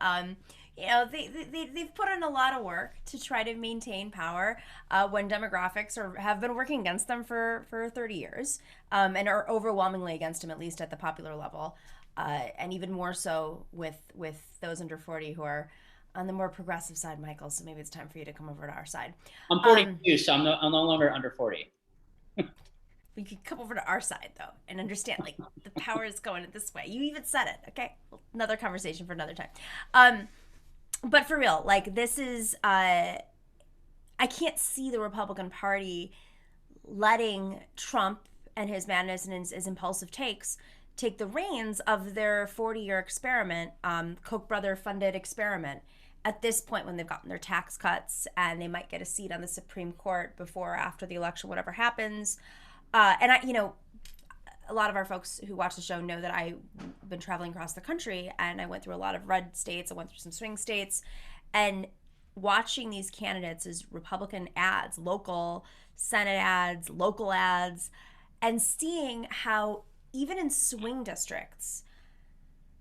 they've put in a lot of work to try to maintain power when demographics have been working against them for 30 years, and are overwhelmingly against them, at least at the popular level, and even more so with those under 40 who are on the more progressive side, Michael. So maybe it's time for you to come over to our side. I'm 42, so I'm no longer under 40. We could come over to our side though and understand like the power is going this way. You even said it. Okay, well, another conversation for another time. But for real, like this is I can't see the Republican Party letting Trump and his madness and his impulsive takes take the reins of their 40-year experiment, Koch brother funded experiment, at this point when they've gotten their tax cuts and they might get a seat on the Supreme Court before or after the election, whatever happens. And a lot of our folks who watch the show know that I've been traveling across the country, and I went through a lot of red states. I went through some swing states, and watching these candidates as Republican ads, local Senate ads, local ads, and seeing how even in swing districts,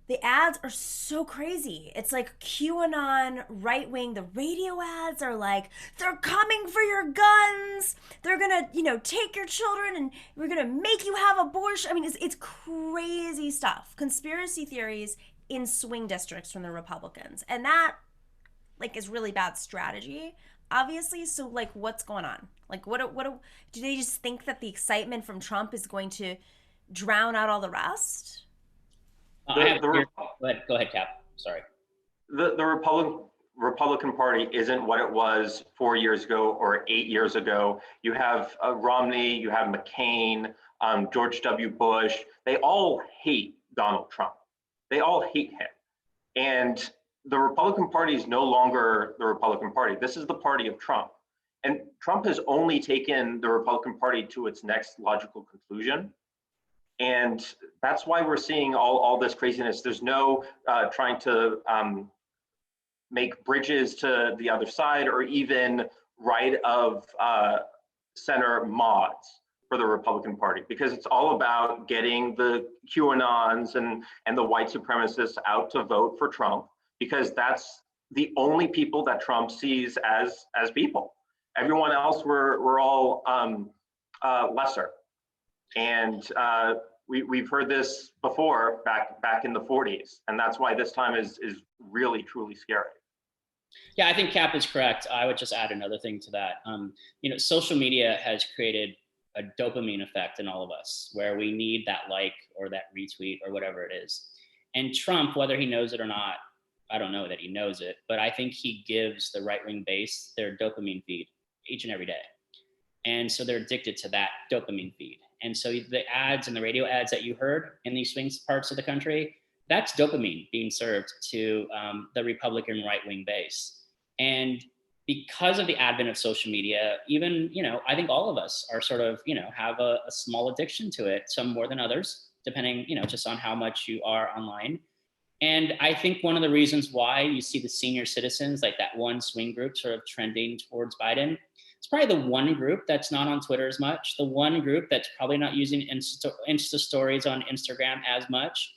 the ads are so crazy. It's like QAnon, right wing. The radio ads are like, they're coming for your guns. They're gonna, take your children, and we're gonna make you have abortion. I mean, it's crazy stuff. Conspiracy theories in swing districts from the Republicans, and that, like, is really bad strategy, obviously. So, like, what's going on? Like, what do they just think that the excitement from Trump is going to drown out all the rest? Go ahead, Cap. Sorry. The Republican Party isn't what it was 4 years ago or 8 years ago. You have Romney, you have McCain, George W. Bush. They all hate Donald Trump. They all hate him. And the Republican Party is no longer the Republican Party. This is the party of Trump. And Trump has only taken the Republican Party to its next logical conclusion. And that's why we're seeing all this craziness. There's no trying to make bridges to the other side or even right of center mods for the Republican Party, because it's all about getting the QAnons and the white supremacists out to vote for Trump, because that's the only people that Trump sees as people. Everyone else, we're all lesser. And we've heard this before back in the 40s, and that's why this time is really truly scary. Yeah, I think Cap is correct. I would just add another thing to that. Social media has created a dopamine effect in all of us, where we need that like or that retweet or whatever it is. And Trump, whether he knows it or not, I don't know that he knows it, but I think he gives the right-wing base their dopamine feed each and every day. And so they're addicted to that dopamine feed. And so the ads and the radio ads that you heard in these swing parts of the country, that's dopamine being served to the Republican right-wing base. And because of the advent of social media, even, I think all of us are sort of, have a small addiction to it, some more than others, depending, just on how much you are online. And I think one of the reasons why you see the senior citizens, like that one swing group sort of trending towards Biden, it's probably the one group that's not on Twitter as much, the one group that's probably not using Insta stories on Instagram as much.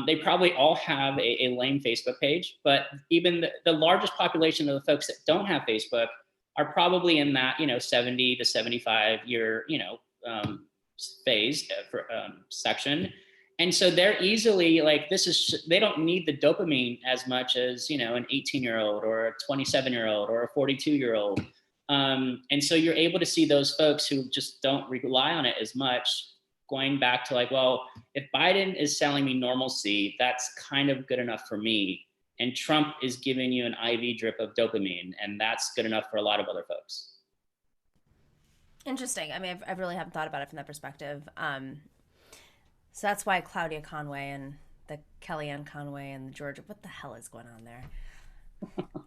They probably all have a lame Facebook page, but even the largest population of the folks that don't have Facebook are probably in that, 70 to 75 year, phase section. And so they're easily like, they don't need the dopamine as much as, an 18-year-old or a 27-year-old or a 42-year-old. And so you're able to see those folks who just don't rely on it as much, going back to like, well, if Biden is selling me normalcy, that's kind of good enough for me. and Trump is giving you an IV drip of dopamine, and that's good enough for a lot of other folks. Interesting. I mean, I really haven't thought about it from that perspective. So that's why Claudia Conway and the Kellyanne Conway and the Georgia, what the hell is going on there?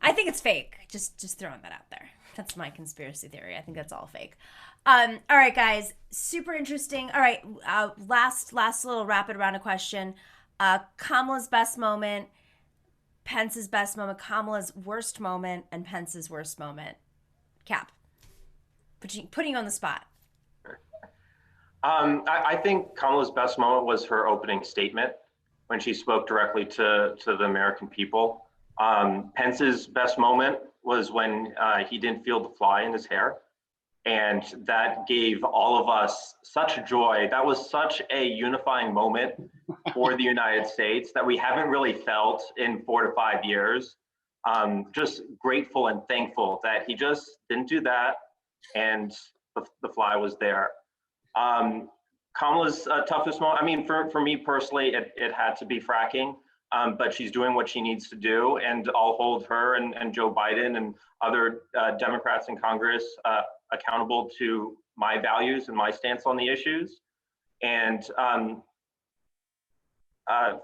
I think it's fake. Just throwing that out there. That's my conspiracy theory. I think that's all fake. All right, guys, super interesting. All right, last little rapid round of question. Kamala's best moment, Pence's best moment, Kamala's worst moment, and Pence's worst moment. Cap, putting you on the spot. I think Kamala's best moment was her opening statement when she spoke directly to the American people. Pence's best moment was when he didn't feel the fly in his hair. And that gave all of us such joy. That was such a unifying moment for the United States that we haven't really felt in 4 to 5 years. Just grateful and thankful that he just didn't do that and the fly was there. Kamala's toughest moment, I mean, for me personally, it had to be fracking, but she's doing what she needs to do, and I'll hold her and Joe Biden and other Democrats in Congress accountable to my values and my stance on the issues. And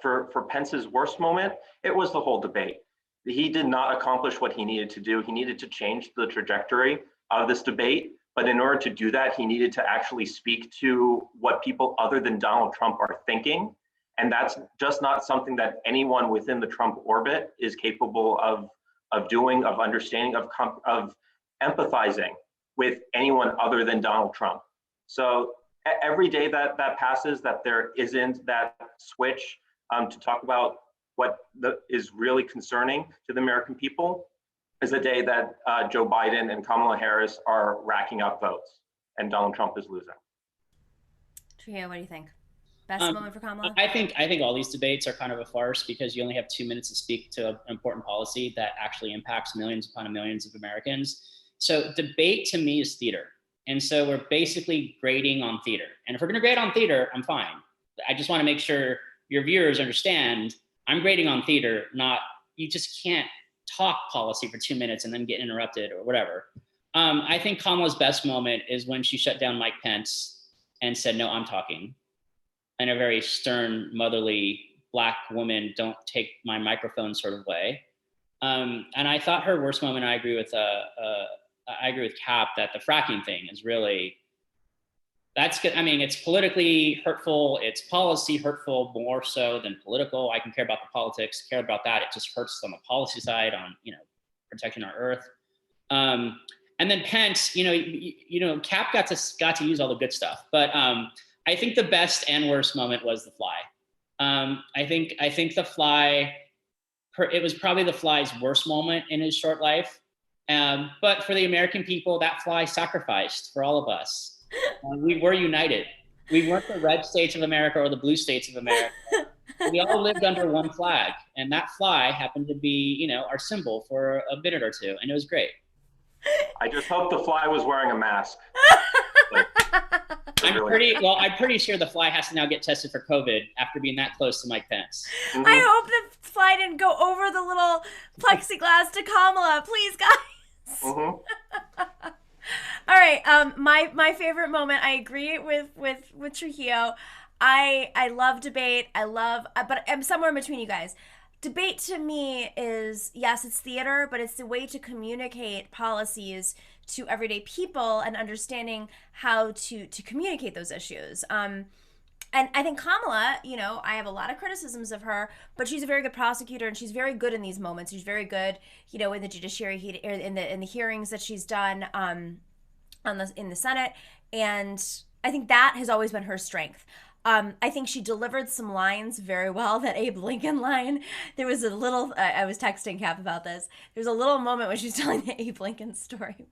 for Pence's worst moment, it was the whole debate. He did not accomplish what he needed to do. He needed to change the trajectory of this debate. But in order to do that, he needed to actually speak to what people other than Donald Trump are thinking. And that's just not something that anyone within the Trump orbit is capable of doing, of understanding, of empathizing with anyone other than Donald Trump. So every day that passes, that there isn't that switch to talk about what is really concerning to the American people, is a day that Joe Biden and Kamala Harris are racking up votes and Donald Trump is losing. Trujillo, what do you think? Best moment for Kamala? I think all these debates are kind of a farce because you only have 2 minutes to speak to an important policy that actually impacts millions upon millions of Americans. So debate to me is theater. And so we're basically grading on theater. And if we're going to grade on theater, I'm fine. I just want to make sure your viewers understand I'm grading on theater, not, you just can't talk policy for 2 minutes and then get interrupted or whatever. I think Kamala's best moment is when she shut down Mike Pence and said, no, I'm talking, in a very stern, motherly, Black woman, don't take my microphone sort of way. And I thought her worst moment, I agree with Cap, that the fracking thing is really, that's good. I mean, it's politically hurtful. It's policy hurtful more so than political. I can care about the politics, care about that. It just hurts on the policy side on, protecting our earth. And then Pence, Cap got to use all the good stuff, but I think the best and worst moment was the fly. I think the fly, it was probably the fly's worst moment in his short life. But for the American people, that fly sacrificed for all of us. We were united. We weren't the red states of America or the blue states of America. We all lived under one flag, and that fly happened to be, our symbol for a minute or two, and it was great. I just hope the fly was wearing a mask. I'm pretty sure the fly has to now get tested for COVID after being that close to Mike Pence. Mm-hmm. I hope the fly didn't go over the little plexiglas to Kamala. Please, guys. Mm-hmm. All right. My favorite moment. I agree with Trujillo. I love debate. But I'm somewhere in between you guys. Debate to me is, yes, it's theater, but it's the way to communicate policies to everyday people and understanding how to communicate those issues. And I think Kamala, I have a lot of criticisms of her, but she's a very good prosecutor and she's very good in these moments. She's very good, in the judiciary, in the hearings that she's done in the Senate. And I think that has always been her strength. I think she delivered some lines very well. That Abe Lincoln line, there was a little, I was texting Cap about this. There's a little moment when she's telling the Abe Lincoln story.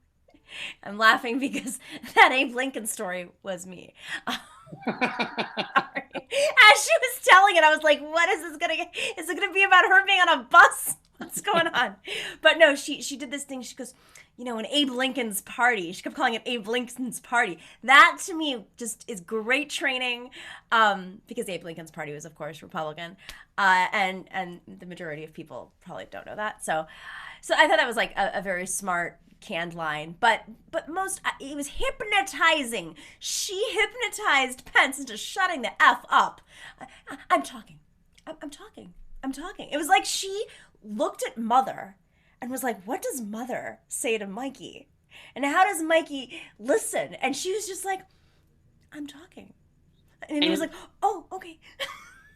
I'm laughing because that Abe Lincoln story was me. As she was telling it, I was like, what is this gonna get? Is it gonna be about her being on a bus? What's going on? But no, she did this thing. She goes, an Abe Lincoln's party. She kept calling it Abe Lincoln's party. That to me just is great training, because Abe Lincoln's party was, of course, Republican, and the majority of people probably don't know that. So I thought that was like a very smart canned line, but most it was hypnotizing. She hypnotized Pence into shutting the F up. I'm talking. I'm talking. I'm talking. It was like she looked at Mother and was like, what does Mother say to Mikey? And how does Mikey listen? And she was just like, I'm talking. And he was like, oh, okay.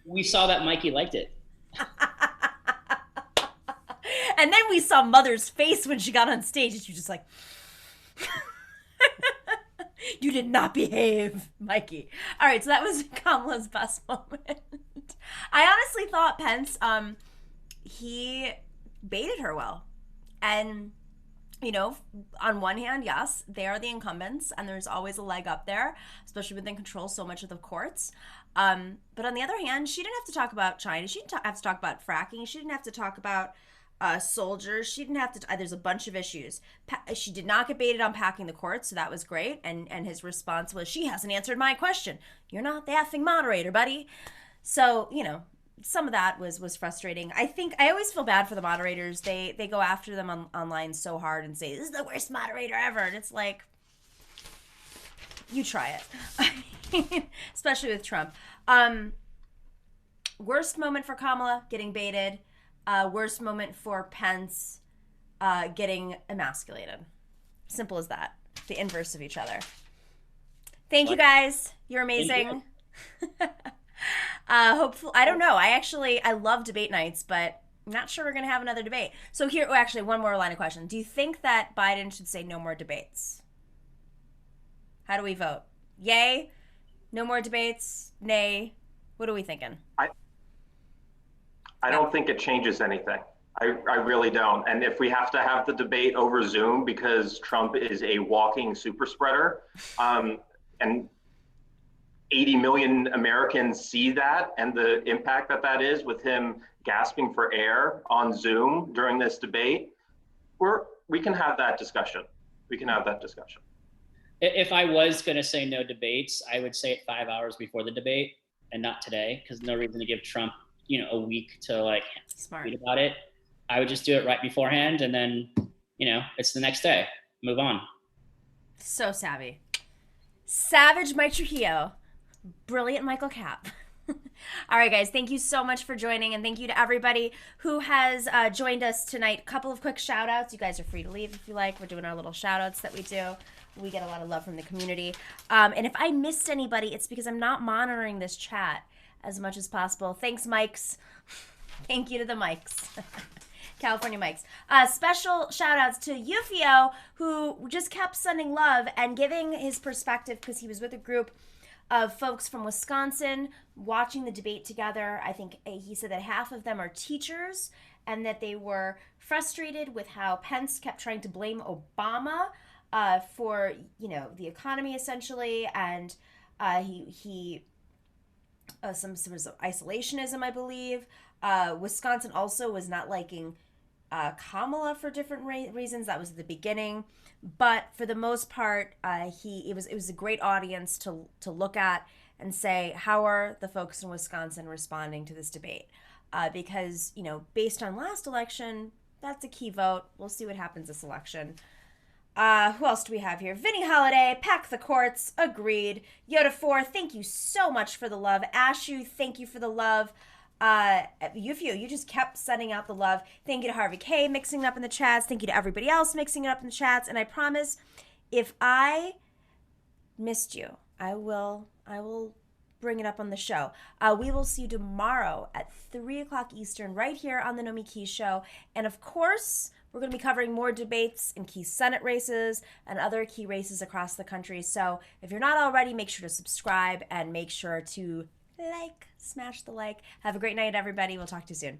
We saw that Mikey liked it. And then we saw Mother's face when she got on stage, and she was just like, you did not behave, Mikey. All right, so that was Kamala's best moment. I honestly thought Pence, he baited her well. And, on one hand, yes, they are the incumbents, and there's always a leg up there, especially when they control so much of the courts. But on the other hand, she didn't have to talk about China. She didn't have to talk about fracking. She didn't have to talk about soldiers. She didn't have to. There's a bunch of issues. She did not get baited on packing the courts, so that was great. And his response was, she hasn't answered my question. You're not the effing moderator, buddy. So, some of that was frustrating. I think I always feel bad for the moderators. They go after them online so hard and say, this is the worst moderator ever. And it's like, you try it. Especially with Trump. Worst moment for Kamala, getting baited. Worst moment for Pence, getting emasculated. Simple as that. The inverse of each other. Thank you guys. You're amazing. Hopefully, I don't know. I love debate nights, but I'm not sure we're going to have another debate. So here, actually, one more line of question. Do you think that Biden should say no more debates? How do we vote? Yay? No more debates? Nay? What are we thinking? I don't think it changes anything. I really don't. And if we have to have the debate over Zoom because Trump is a walking super spreader, and 80 million Americans see that and the impact that is with him gasping for air on Zoom during this debate, we can have that discussion. We can have that discussion. If I was going to say no debates, I would say it 5 hours before the debate and not today, because no reason to give Trump a week to tweet about it. I would just do it right beforehand, and then it's the next day. Move on. So savvy. Savage Mike Trujillo. Brilliant Michael Capp. All right, guys, thank you so much for joining, and thank you to everybody who has joined us tonight. Couple of quick shout outs. You guys are free to leave if you like. We're doing our little shout outs that we do. We get a lot of love from the community. And if I missed anybody, it's because I'm not monitoring this chat as much as possible. Thanks, Mikes. Thank you to the Mikes. California Mikes. Special shout outs to Yufio, who just kept sending love and giving his perspective because he was with a group of folks from Wisconsin watching the debate together. I think he said that half of them are teachers and that they were frustrated with how Pence kept trying to blame Obama for, the economy essentially. And he some isolationism, I believe. Wisconsin also was not liking Kamala for different reasons. That was at the beginning, but for the most part, it was a great audience to look at and say, how are the folks in Wisconsin responding to this debate? Because based on last election, that's a key vote. We'll see what happens this election. Who else do we have here? Vinny Holiday, pack the courts, agreed. Yoda4, thank you so much for the love. Ashu, thank you for the love. Yufio, you just kept sending out the love. Thank you to Harvey K mixing it up in the chats. Thank you to everybody else mixing it up in the chats. And I promise, if I missed you, I will bring it up on the show. We will see you tomorrow at 3 o'clock Eastern right here on the Nomi Key Show. And of course, we're going to be covering more debates in key Senate races and other key races across the country. So if you're not already, make sure to subscribe and make sure to smash the like. Have a great night, everybody. We'll talk to you soon.